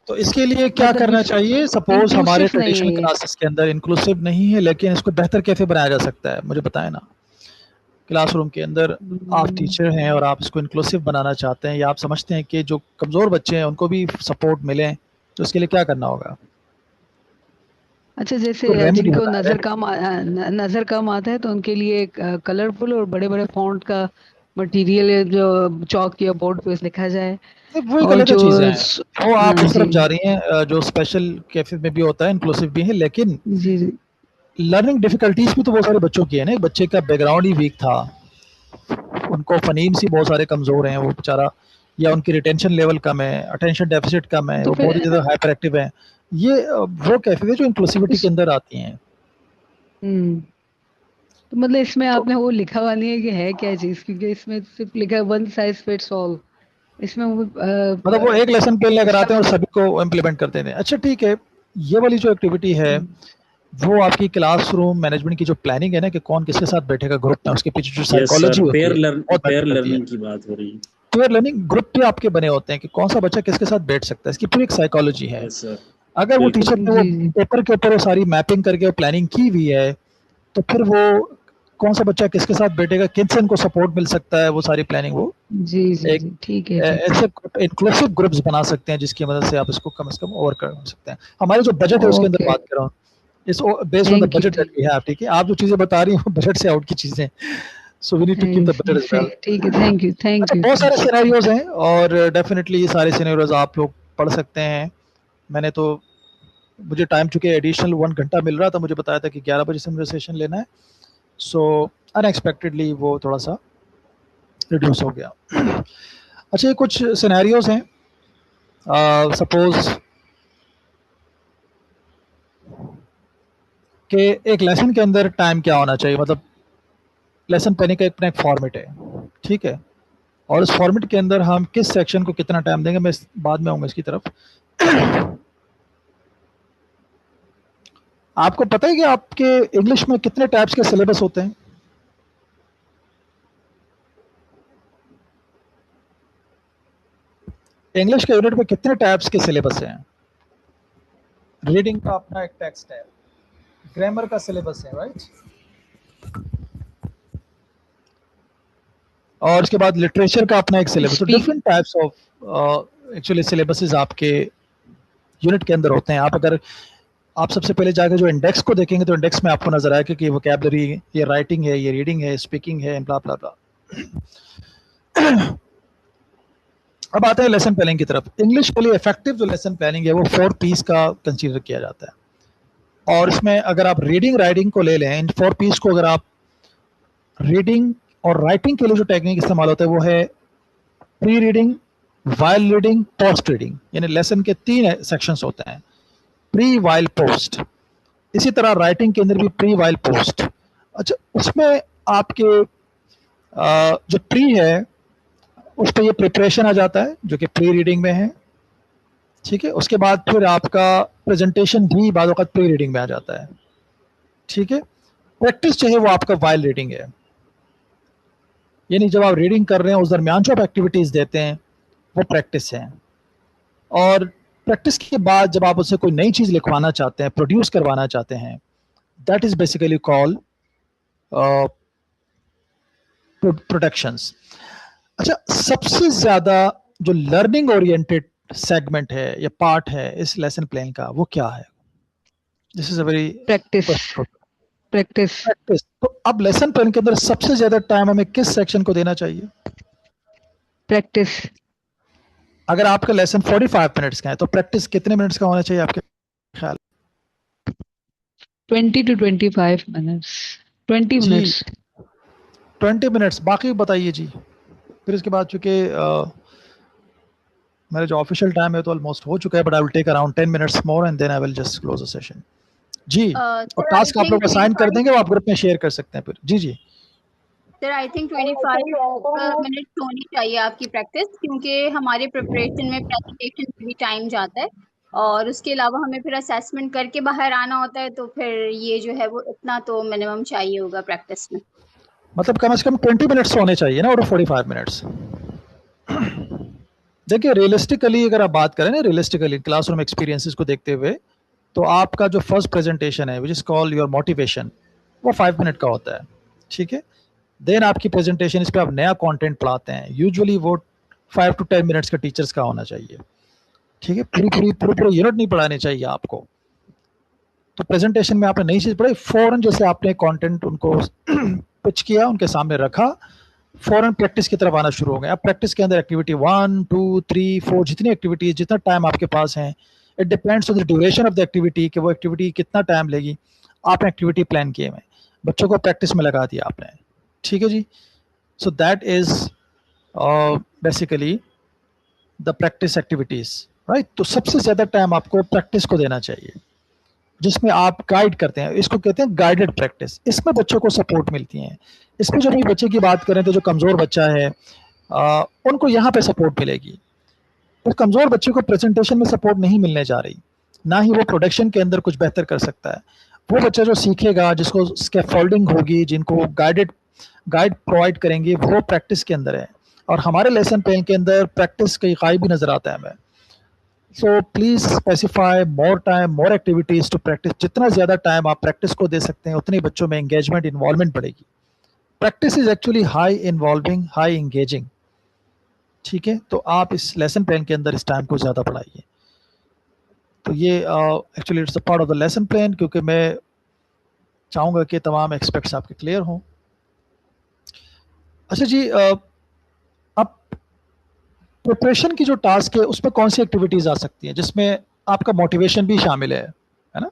तो इसके लिए क्या मतलब करना चाहिए? सपोज हमारे इंक्लूसिव नहीं ट्रेडिशनल है ये। क्लासेस के अंदर इंक्लूसिव नहीं है, लेकिन इसको बेहतर कैसे बनाया जा सकता है, मुझे बताएं ना। क्लासरूम के अंदर आप टीचर हैं और आप इसको इंक्लूसिव बनाना चाहते हैं, या आप समझते हैं कि जो कमज़ोर बच्चे हैं उनको भी सपोर्ट मिले, तो इसके लिए क्या करना होगा? अच्छा, जैसे कोई रेमेडी जिनको बताएं, नजर कम आता है तो उनके लिए कलरफुल और बड़े बड़े फॉन्ट का मटेरियल जो चौक या बोर्ड पे लिखा जाए, वो एक और अलग जो चीज़ है। वो आप हाँ उस तरफ जी जा रही हैं, जो स्पेशल कैफे में भी होता है, इंक्लूसिव भी है, लेकिन जी जी लर्निंग डिफिकल्टीज भी तो बहुत सारे बच्चों की है ना। एक बच्चे का बैकग्राउंड ही वीक था, उनको फनीम्स ही बहुत सारे कमज़ोर हैं, वो बेचारा, या उनकी रिटेंशन लेवल कम है, अटेंशन डेफिसिट कम है, तो वो बहुत ही फिर ज़्यादा हाइपर एक्टिव है। ये वो कैफे है जो इंक्लूसिविटी के इस अंदर आती हैं। हम्म तो मतलब इसमें तो आपने वो लिखा हुआ नहीं है कि है क्या चीज, क्योंकि इसमें सिर्फ लिखा है वन साइज फिट्स ऑल। इसमें वो मतलब वो एक लेसन पे लेकर आते सब हैं और सभी को इम्प्लीमेंट करते हैं। अच्छा ठीक है, ये वाली जो एक्टिविटी है वो आपकी क्लासरूम मैनेजमेंट की जो प्लानिंग है ना, कि कौन किसके साथ बैठेगा ग्रुप में, उसके पीछे जो यस सर, साइकोलॉजी होती है बहुत पेयर मैटर करती है। लर्निंग की बात हो रही है। पेयर लर्निंग ग्रुप भी आपके बने होते हैं कि कौन सा बच्चा किसके साथ बैठ सकता है, इसकी पूरी एक साइकोलॉजी है। यस सर, अगर वो बिल्कुल। टीचर ने वो जी जी पेपर के ऊपर वो सारी मैपिंग करके वो प्लानिंग की हुई है, तो फिर वो कौन सा बच्चा किसके साथ बैठेगा, किनसे इनको सपोर्ट मिल सकता है, वो सारी प्लानिंग वो जी जी एक जी ठीक है ठीक है। ऐसे इंक्लूसिव ग्रुप्स बना सकते हैं जिसकी मदद से आप इसको कम से कम ओवर कर सकते हैं। हमारे जो बजट है उसके अंदर ओके, बात कर रहा हूँ, is based on the thank you budget that we have. ठीक है, आप जो चीजें बता रही हैं वो बजट से आउट की चीजें, so we need to keep the budget as well. ठीक है, थैंक यू अच्छा, थैंक यू बहुत सारे थैंक यू। सिनेरियोज हैं और डेफिनेटली ये सारे सिनेरियोज आप लोग पढ़ सकते हैं। मैंने तो, मुझे टाइम चुके एडिशनल 1 घंटा मिल रहा था, मुझे बताया था कि 11 बजे से मुझे सेशन लेना है, सो अनएक्सपेक्टेडली वो थोड़ा सा रिड्यूस हो गया। अच्छा, ये कुछ सिनेरियोज हैं। सपोज कि एक लेसन के अंदर टाइम क्या होना चाहिए, मतलब लेसन पढ़ने का अपना एक फॉर्मेट है, ठीक है, और इस फॉर्मेट के अंदर हम किस सेक्शन को कितना टाइम देंगे, मैं बाद में आऊँगा इसकी तरफ। आपको पता है कि आपके इंग्लिश में कितने टाइप्स के सिलेबस होते हैं? इंग्लिश के यूनिट में कितने टाइप्स के सिलेबस हैं? रीडिंग का अपना एक टेक्स्ट है, ग्रामर का सिलेबस है, राइट, और उसके बाद लिटरेचर का अपना एक सिलेबस। तो different types of actually syllabuses आपके यूनिट के अंदर होते हैं। आप सबसे पहले जाकर जो इंडेक्स को देखेंगे तो इंडेक्स में आपको नजर आएगा कि वोकैबुलरी, ये राइटिंग है, ये रीडिंग है, स्पीकिंग है, ब्ला ब्ला ब्ला। अब आते हैं लेसन प्लानिंग की तरफ। इंग्लिश के लिए इफेक्टिव जो लेसन प्लानिंग है वो 4 P's का कंसीडर किया जाता है, और इसमें अगर आप रीडिंग राइटिंग को ले लें, इन 4 P's को अगर आप रीडिंग और राइटिंग के लिए जो टेक्निक इस्तेमाल होता है वो है pre reading, while reading, post reading. यानी लेसन के 3 सेक्शंस होते हैं, प्री, वाइल, पोस्ट। इसी तरह राइटिंग के अंदर भी प्री, वाइल, पोस्ट। अच्छा, उसमें आपके जो प्री है उस पर ये प्रिपरेशन आ जाता है जो कि प्री रीडिंग में है, ठीक है। उसके बाद फिर आपका प्रेजेंटेशन भी बाद वक्त प्री रीडिंग में आ जाता है, ठीक है। प्रैक्टिस जो है वो आपका वाइल रीडिंग है, यानी जब आप रीडिंग कर रहे हैं उस दरमियान जो आप एक्टिविटीज़ देते हैं वो प्रैक्टिस है। और प्रैक्टिस के बाद जब आप उससे कोई नई चीज़ लिखवाना चाहते हैं, प्रोड्यूस करवाना चाहते हैं, that is basically called productions. अच्छा, सबसे ज़्यादा जो लर्निंग ओरिएंटेड सेगमेंट है या पार्ट है इस लेसन प्लान का वो क्या है? This is a very practice. तो अब लेसन प्लान के अंदर सबसे ज्यादा टाइम हमें किस सेक्शन को देना चाहिए? प्रैक्टिस। अगर आपका लेसन 45 मिनट्स का है तो प्रैक्टिस कितने मिनट्स का होना चाहिए आपके ख्याल? 20 to 25 minutes। 20 मिनट्स। 20 मिनट्स। बाकी बताइए जी। फिर इसके बाद चूंकि मेरा जो ऑफिशियल टाइम है तो ऑलमोस्ट हो चुका है, but I will take around 10 minutes more and then I will just close the session. जी, और टास्क आप लोग असाइन कर देंगे, वो आप ग्रुप में शेयर कर सकते हैं फिर। जी जी सर, आई थिंक 25 मिनट होनी चाहिए आपकी प्रैक्टिस, क्योंकि हमारे प्रिपरेशन में प्रेजेंटेशन में भी टाइम जाता है और उसके अलावा हमें फिर असेसमेंट करके बाहर आना होता है, तो फिर ये जो है वो इतना तो मिनिमम चाहिए होगा प्रैक्टिस में। मतलब कम से कम 20 मिनट्स होने चाहिए ना, और 45 मिनट्स। देखिए रियलिस्टिकली अगर आप बात करें ना, रियलिस्टिकली क्लासरूम एक्सपीरियंसेस को देखते हुए, तो आपका जो फर्स्ट प्रेजेंटेशन है which is called your motivation, वो 5 मिनट का होता है, ठीक है। देन आपकी प्रेजेंटेशन, इस पर आप नया कंटेंट पढ़ाते हैं, यूजुअली वो 5 to 10 मिनट्स का टीचर्स का होना चाहिए, ठीक है। पूरी यूनिट नहीं पढ़ानी चाहिए आपको। तो प्रेजेंटेशन में आपने नई चीज़ पढ़ाई, फ़ौरन जैसे आपने कंटेंट उनको पिच किया, उनके सामने रखा, फ़ौरन प्रैक्टिस की तरफ आना शुरू हो गए। अब प्रैक्टिस के अंदर एक्टिविटी 1, 2, 3, 4 जितनी एक्टिविटीज़, जितना टाइम आपके पास है, it depends on the duration of the activity, कि वो एक्टिविटी कितना टाइम लेगी। आपने एक्टिविटी प्लान किए हुए, बच्चों को प्रैक्टिस में लगा दिया आपने, ठीक है जी। So that is basically the practice activities, right. तो सबसे ज़्यादा टाइम आपको प्रैक्टिस को देना चाहिए, जिसमें आप गाइड करते हैं, इसको कहते हैं गाइडेड प्रैक्टिस। इसमें बच्चों को सपोर्ट मिलती है। इसमें जो भी बच्चे की बात करें तो जो कमज़ोर बच्चा है उनको यहाँ पे सपोर्ट मिलेगी। उस कमज़ोर बच्चे को प्रेजेंटेशन में सपोर्ट नहीं मिलने जा रही, ना ही वो प्रोडक्शन के अंदर कुछ बेहतर कर सकता है। वो बच्चा जो सीखेगा, जिसको स्कैफोल्डिंग होगी, जिनको गाइड प्रोवाइड करेंगे, वो प्रैक्टिस के अंदर है। और हमारे लेसन प्लान के अंदर प्रैक्टिस कई गायब भी नज़र आता है हमें। So please specify more time, more activities to practice. जितना ज़्यादा टाइम आप प्रैक्टिस को दे सकते हैं, उतनी बच्चों में एंगेजमेंट, इन्वॉल्वमेंट बढ़ेगी। Practice is actually high involving, high engaging, ठीक है। तो आप इस लेसन प्लान के अंदर इस टाइम को ज़्यादा बढ़ाइए। तो ये actually it's a part of the lesson plan, क्योंकि मैं चाहूँगा कि तमाम एक्सपेक्ट्स आपके क्लियर हों। अच्छा जी, अब प्रिपरेशन की जो टास्क है उसमें कौन सी एक्टिविटीज़ आ सकती हैं जिसमें आपका मोटिवेशन भी शामिल है ना?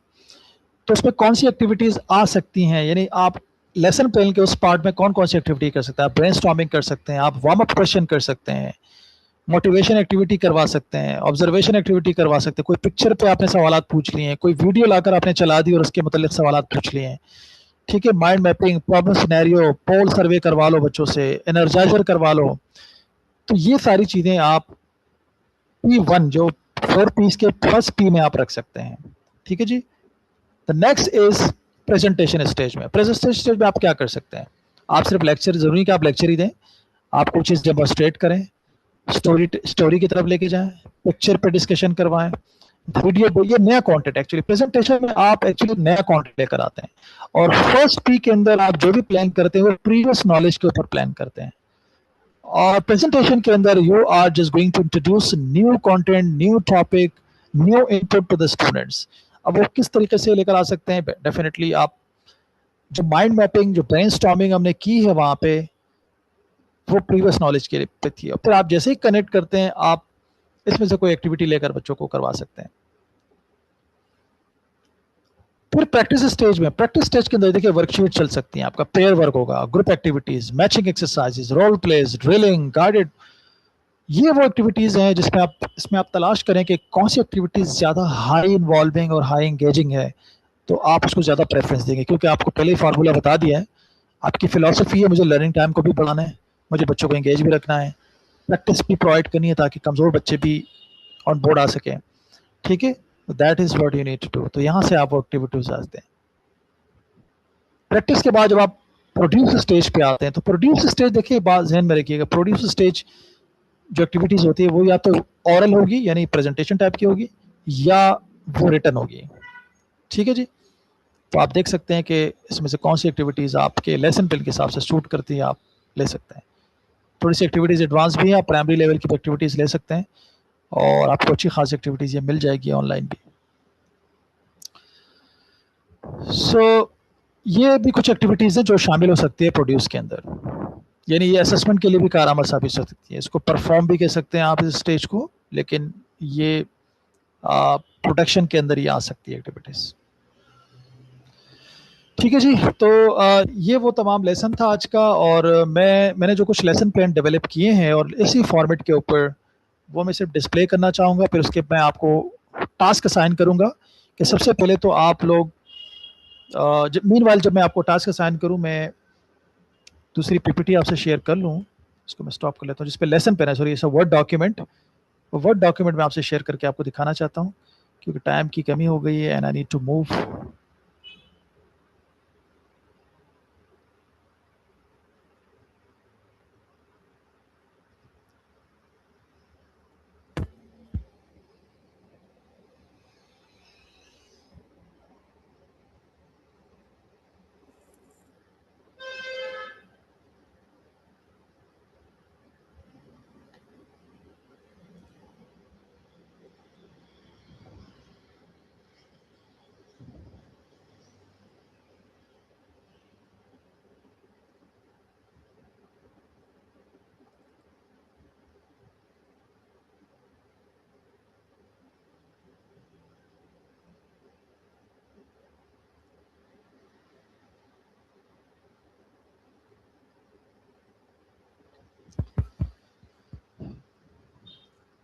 तो उसमें कौन सी एक्टिविटीज़ आ सकती हैं, यानी आप लेसन प्लान के उस पार्ट में कौन कौन सी एक्टिविटी कर सकते हैं? आप ब्रेनस्टॉर्मिंग कर सकते हैं, आप वार्म अप क्वेश्चन कर सकते हैं, मोटिवेशन एक्टिविटी करवा सकते हैं, ऑब्जर्वेशन एक्टिविटी करवा सकते हैं, कोई पिक्चर पे आपने सवालात पूछ लिए हैं, कोई वीडियो लाकर आपने चला दी और उसके मतलब सवालात पूछ लिए हैं, ठीक है। माइंड मैपिंग, प्रॉब्लम सिनेरियो, पोल सर्वे करवा लो बच्चों से, एनर्जाइजर करवा लो। तो ये सारी चीज़ें आप P1 जो 4 P's के फर्स्ट P में आप रख सकते हैं, ठीक है जी। The next is presentation stage में। प्रेजेंटेशन स्टेज में आप क्या कर सकते हैं, आप सिर्फ लेक्चर, जरूरी नहीं कि आप लेक्चर ही दें, आप कुछ चीज़ डेमोस्ट्रेट करें, स्टोरी की तरफ लेके जाएं, पिक्चर पे डिस्कशन करवाएं, वीडियो, ये नया कंटेंट। एक्चुअली प्रेजेंटेशन में आप एक्चुअली नया कंटेंट लेकर आते हैं, और फर्स्ट पी के अंदर आप जो भी प्लान करते हैं वो प्रीवियस नॉलेज के ऊपर प्लान करते हैं। और प्रेजेंटेशन के अंदर you are just going to introduce new content, new topic, new input to the students. अब वो किस तरीके से लेकर आ सकते हैं, डेफिनेटली आप जो माइंड मैपिंग, जो ब्रेनस्टॉर्मिंग हमने की है वहां पे, वो प्रीवियस नॉलेज के पे थी। और फिर आप जैसे ही कनेक्ट करते हैं, आप इसमें से कोई एक्टिविटी लेकर बच्चों को करवा सकते हैं। फिर प्रैक्टिस स्टेज में, प्रैक्टिस स्टेज के अंदर देखिए वर्कशीट चल सकती हैं, आपका पेयर वर्क होगा, group activities, matching exercises, role plays, drilling, guided. ये वो एक्टिविटीज हैं जिसमें इसमें आप तलाश करें कि कौन सी एक्टिविटीज ज्यादा हाई इन्वॉल्विंग और हाई एंगेजिंग है, तो आप उसको ज्यादा प्रेफरेंस देंगे। क्योंकि आपको पहले ही फार्मूला बता दिया है, आपकी फिलॉसफी है मुझे लर्निंग टाइम को भी बढ़ाना है, मुझे बच्चों को एंगेज भी रखना है, प्रैक्टिस भी प्रोवाइड करनी है ताकि कमजोर बच्चे भी ऑन बोर्ड आ सकें। ठीक है, that is what you need to do. तो यहाँ से आप वो एक्टिविटीज आते हैं। प्रैक्टिस के बाद जब आप प्रोड्यूस स्टेज पे आते हैं, तो प्रोड्यूस स्टेज देखिए, बात ध्यान में रखिएगा, प्रोड्यूस स्टेज जो एक्टिविटीज होती है वो या तो ऑरल होगी यानी प्रेजेंटेशन टाइप की होगी, या वो रिटन होगी। ठीक है जी, तो आप देख सकते हैं कि इसमें से कौन सी एक्टिविटीज आपके लेसन प्लान के हिसाब से सूट करती है, आप ले सकते हैं। थोड़ी सी एक्टिविटीज एडवांस भी है, आप प्राइमरी लेवल की एक्टिविटीज ले सकते हैं, और आपको अच्छी खासी एक्टिविटीज ये मिल जाएगी ऑनलाइन भी। ये भी कुछ एक्टिविटीज हैं जो शामिल हो सकती है प्रोड्यूस के अंदर, यानी ये असेसमेंट के लिए भी कारआमद साबित हो सकती है। इसको परफॉर्म भी कह सकते हैं आप इस स्टेज को, लेकिन ये प्रोडक्शन के अंदर ये आ सकती है एक्टिविटीज। ठीक है जी, तो ये वो तमाम लेसन था आज का, और मैंने जो कुछ लेसन प्लान डेवलप किए हैं और इसी फॉर्मेट के ऊपर, वो मैं सिर्फ डिस्प्ले करना चाहूँगा। फिर उसके मैं आपको टास्क असाइन करूँगा कि सबसे पहले तो आप लोग मीनवाइल जब मैं आपको टास्क असाइन करूँ, मैं दूसरी पीपीटी आपसे शेयर कर लूँ, इसको मैं स्टॉप कर लेता हूँ, जिसपे लेसन प्लान है, सॉरी ऐसा वर्ड डॉक्यूमेंट, वर्ड डॉक्यूमेंट मैं आपसे शेयर करके आपको दिखाना चाहता हूँ, क्योंकि टाइम की कमी हो गई है and I need to move.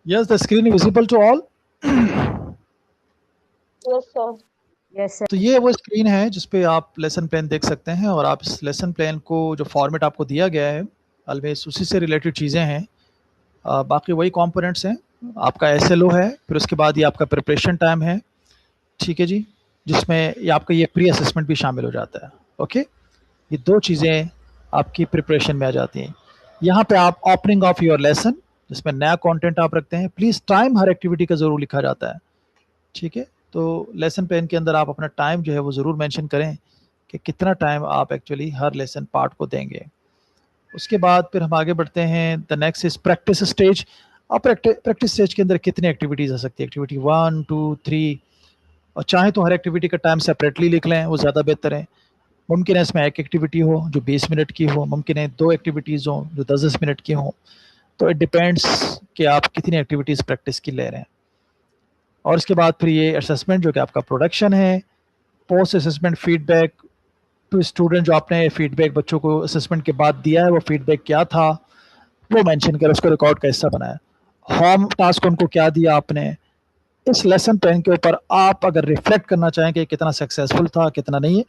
Yes, the screen is visible to all. Yes, sir. Yes sir. तो ये वो स्क्रीन है जिसपे आप लेसन प्लान देख सकते हैं, और आप इस लेसन प्लान को जो फॉर्मेट आपको दिया गया है ऑलवेज उसी से रिलेटेड चीज़ें हैं, बाकी वही कंपोनेंट्स हैं। आपका एसएलओ है, फिर उसके बाद ये आपका प्रिपरेशन टाइम है, ठीक है जी, जिसमें ये आपका ये प्री असेसमेंट भी शामिल हो जाता है। ओके, ये दो चीज़ें आपकी प्रिपरेशन में आ जाती हैं। यहाँ पे आप ओपनिंग ऑफ योर लेसन, जिसमें नया कंटेंट आप रखते हैं, प्लीज़ टाइम हर एक्टिविटी का ज़रूर लिखा जाता है। ठीक है, तो लेसन प्लान के अंदर आप अपना टाइम जो है वो ज़रूर मेंशन करें कि कितना टाइम आप एक्चुअली हर लेसन पार्ट को देंगे। उसके बाद फिर हम आगे बढ़ते हैं, the next is practice stage. अब प्रैक्टिस स्टेज के अंदर कितनी एक्टिविटीज़ आ सकती है, एक्टिविटी 1 2 3, और चाहे तो हर एक्टिविटी का टाइम सेपरेटली लिख लें, वो ज़्यादा बेहतर है। मुमकिन है इसमें एक एक्टिविटी हो जो 20 मिनट की हो, मुमकिन है 2 एक्टिविटीज़ हो जो 10-10 मिनट की हो, तो इट डिपेंड्स कि आप कितनी एक्टिविटीज़ प्रैक्टिस की ले रहे हैं। और इसके बाद फिर ये असेसमेंट जो कि आपका प्रोडक्शन है, post assessment feedback to student, जो आपने फीडबैक बच्चों को असेसमेंट के बाद दिया है वो फीडबैक क्या था वो मेंशन कर उसको रिकॉर्ड का हिस्सा बनाया। होम टास्क उनको क्या दिया आपने, इस लेसन प्लान के ऊपर आप अगर रिफ्लेक्ट करना चाहें कि कितना सक्सेसफुल था कितना नहीं है,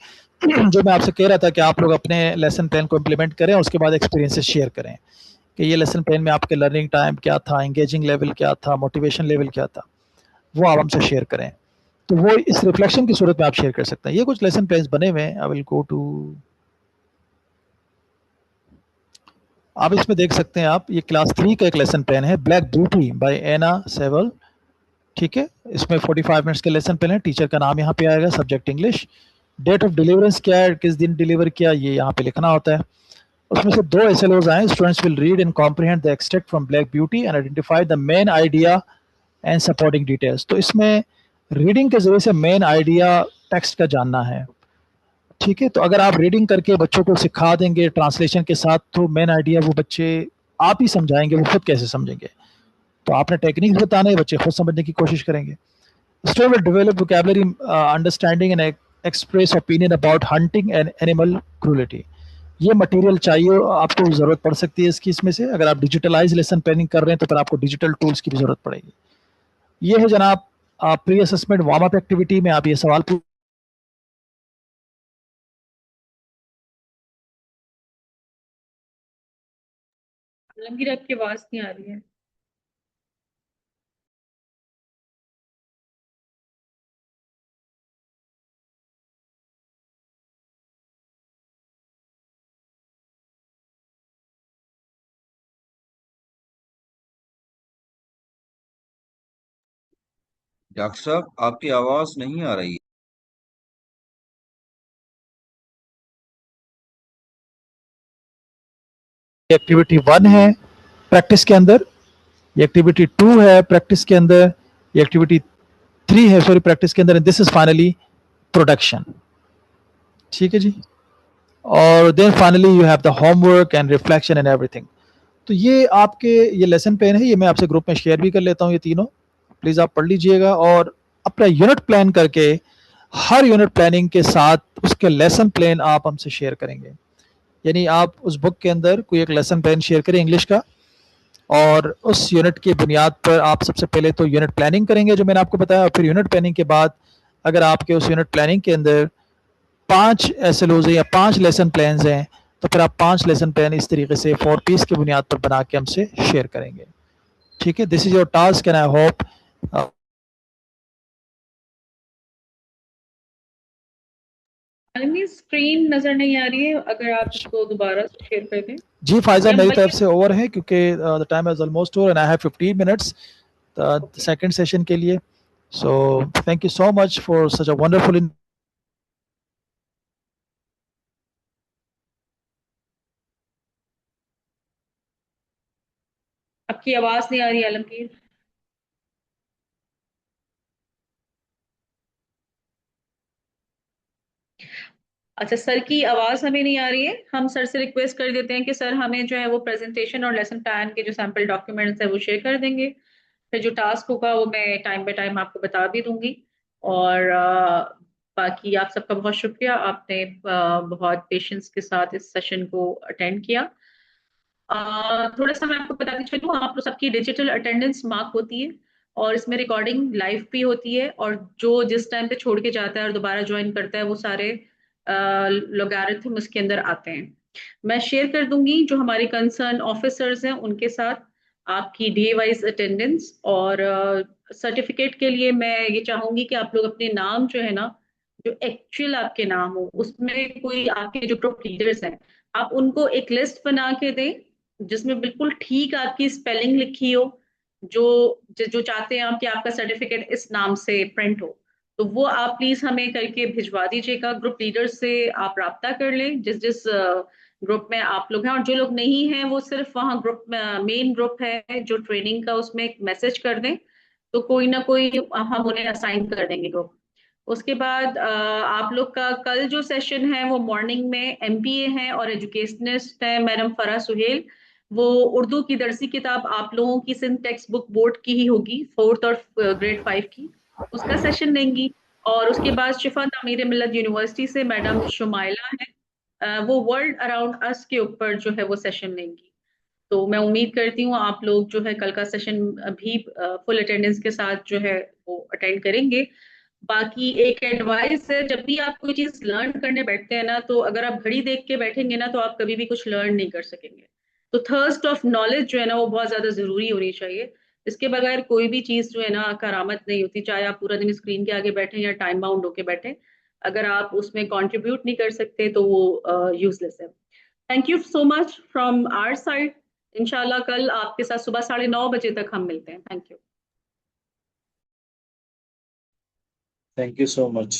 जो मैं आपसे कह रहा था कि आप लोग अपने लेसन प्लान को इम्प्लीमेंट करें, उसके बाद एक्सपीरियंसेस शेयर करें कि ये लेसन प्लान में आपके लर्निंग टाइम क्या था, एंगेजिंग लेवल क्या था, मोटिवेशन लेवल क्या था, वो आप हमसे शेयर करें। तो वो इस रिफ्लेक्शन की सूरत में आप शेयर कर सकते हैं। ये कुछ लेसन प्लान्स बने हुए हैं। आई विल गो टू, आप इसमें देख सकते हैं, आप ये क्लास 3 का एक लेसन प्लान है, ब्लैक ब्यूटी बाय एना सेवल, ठीक है। इसमें 45 मिनट्स के लेसन प्लान है। टीचर का नाम यहाँ पे आएगा, subject English, date of deliverance क्या है, किस दिन डिलीवर किया, ये यहाँ पे लिखना होता है। उसमें से 2 SLOs आए, students will read and comprehend the extract from black beauty and identify the main idea and supporting details. तो इसमें रीडिंग के जरिए से मेन आइडिया टेक्स्ट का जानना है, ठीक है। तो अगर आप रीडिंग करके बच्चों को सिखा देंगे ट्रांसलेशन के साथ, तो मेन आइडिया वो बच्चे आप ही समझाएंगे, वो खुद कैसे समझेंगे। तो आपने टेक्निक्स बताने, बच्चे खुद समझने की कोशिश करेंगे। Student will develop vocabulary, understanding and express opinion about hunting and animal cruelty. ये मटेरियल चाहिए आपको, ज़रूरत पड़ सकती है इसकी। इसमें से अगर आप डिजिटलाइज लेसन प्लानिंग कर रहे हैं तो फिर आपको डिजिटल टूल्स की भी ज़रूरत पड़ेगी। ये है जनाब pre assessment warm up activity में आप ये सवाल आलमगीर, आपकी आवाज नहीं आ रही है। डॉक्टर साहब, आपकी आवाज नहीं आ रही है। एक्टिविटी 1 है प्रैक्टिस के अंदर, ये एक्टिविटी 2 है प्रैक्टिस के अंदर, ये एक्टिविटी 3 है सॉरी प्रैक्टिस के अंदर, दिस इज फाइनली प्रोडक्शन, ठीक है जी। और then finally you have the homework and reflection and everything. तो ये आपके ये लेसन प्लान है, ये मैं आपसे ग्रुप में शेयर भी कर लेता हूँ, ये तीनों प्लीज आप पढ़ लीजिएगा और अपना यूनिट प्लान करके हर यूनिट प्लानिंग के साथ उसके लेसन प्लान आप हमसे शेयर करेंगे। यानी आप उस बुक के अंदर कोई एक लेसन प्लान शेयर करें इंग्लिश का, और उस यूनिट की बुनियाद पर आप सबसे पहले तो यूनिट प्लानिंग करेंगे जो मैंने आपको बताया, और फिर यूनिट प्लानिंग के बाद अगर आपके उस यूनिट प्लानिंग के अंदर 5 SLOs हैं या 5 लेसन प्लान्स हैं, तो फिर आप 5 लेसन प्लान इस तरीके से 4 पीस की बुनियाद पर बना के हमसे शेयर करेंगे, ठीक है। This is your task and I hope screen नजर नहीं आ रही है, अगर आप इसको दोबारा शेयर कर दें। जी फायजा, मेरी तरफ से ओवर है क्योंकि the time is almost over and I have 15 minutes the second session के लिए। So thank you so much for such a wonderful आपकी आवाज नहीं आ रही आलमगीर। अच्छा, सर की आवाज हमें नहीं आ रही है। हम सर से रिक्वेस्ट कर देते हैं कि सर हमें जो है वो प्रेजेंटेशन और लेसन प्लान के जो सैंपल डॉक्यूमेंट्स है वो शेयर कर देंगे। फिर जो टास्क होगा वो मैं टाइम बाय टाइम आपको बता भी दूंगी। और बाकी आप सबका बहुत शुक्रिया, आपने बहुत पेशेंस के साथ इस सेशन को अटेंड किया। थोड़ा सा मैं आपको बताती चलूँ, आप लोग सबकी डिजिटल अटेंडेंस मार्क होती है और इसमें रिकॉर्डिंग लाइव भी होती है, और जो जिस टाइम पे छोड़ के जाता है और दोबारा ज्वाइन करता है वो सारे लोगारिथम उसके अंदर आते हैं। मैं शेयर कर दूंगी जो हमारे कंसर्न ऑफिसर्स हैं उनके साथ आपकी डे वाइज अटेंडेंस। और सर्टिफिकेट के लिए मैं ये चाहूंगी कि आप लोग अपने नाम जो है ना, जो एक्चुअल आपके नाम हो, उसमें कोई आपके जो ग्रुप लीडर्स हैं आप उनको एक लिस्ट बना के दें जिसमें बिल्कुल ठीक आपकी स्पेलिंग लिखी हो, जो जो चाहते हैं आप कि आपका सर्टिफिकेट इस नाम से प्रिंट हो। तो वो आप प्लीज हमें करके भिजवा दीजिएगा। ग्रुप लीडर से आप राब्ता कर लें जिस जिस ग्रुप में आप लोग हैं, और जो लोग नहीं हैं वो सिर्फ वहाँ ग्रुप मेन ग्रुप है जो ट्रेनिंग का, उसमें एक मैसेज कर दें तो कोई ना कोई हम उन्हें असाइन कर देंगे ग्रुप। उसके बाद आप लोग का कल जो सेशन है वो मॉर्निंग में MPA है और एजुकेशनिस्ट है मैडम फरा सुहेल। वो उर्दू की दरसी किताब आप लोगों की सिंध टेक्स्ट बुक बोर्ड की ही होगी, 4th और ग्रेड 5 की, उसका सेशन लेंगी। और उसके बाद शिफा तामीर मिल्लत यूनिवर्सिटी से मैडम शुमाइला है, वो वर्ल्ड अराउंड अस के ऊपर जो है वो सेशन लेंगी। तो मैं उम्मीद करती हूँ आप लोग जो है कल का सेशन भी फुल अटेंडेंस के साथ जो है वो अटेंड करेंगे। बाकी एक एडवाइस है, जब भी आप कोई चीज लर्न करने बैठते हैं ना, तो अगर आप घड़ी देख के बैठेंगे ना तो आप कभी भी कुछ लर्न नहीं कर सकेंगे। तो थर्स्ट ऑफ नॉलेज जो है ना वो बहुत ज्यादा जरूरी होनी चाहिए। इसके बगैर कोई भी चीज जो है ना करामत नहीं होती, चाहे आप पूरा दिन स्क्रीन के आगे बैठे या टाइम बाउंड होके बैठे, अगर आप उसमें कंट्रीब्यूट नहीं कर सकते तो वो यूजलेस है। Thank you so much from our side. इंशाल्लाह कल आपके साथ सुबह 9:30 तक हम मिलते हैं। Thank you. Thank you so much.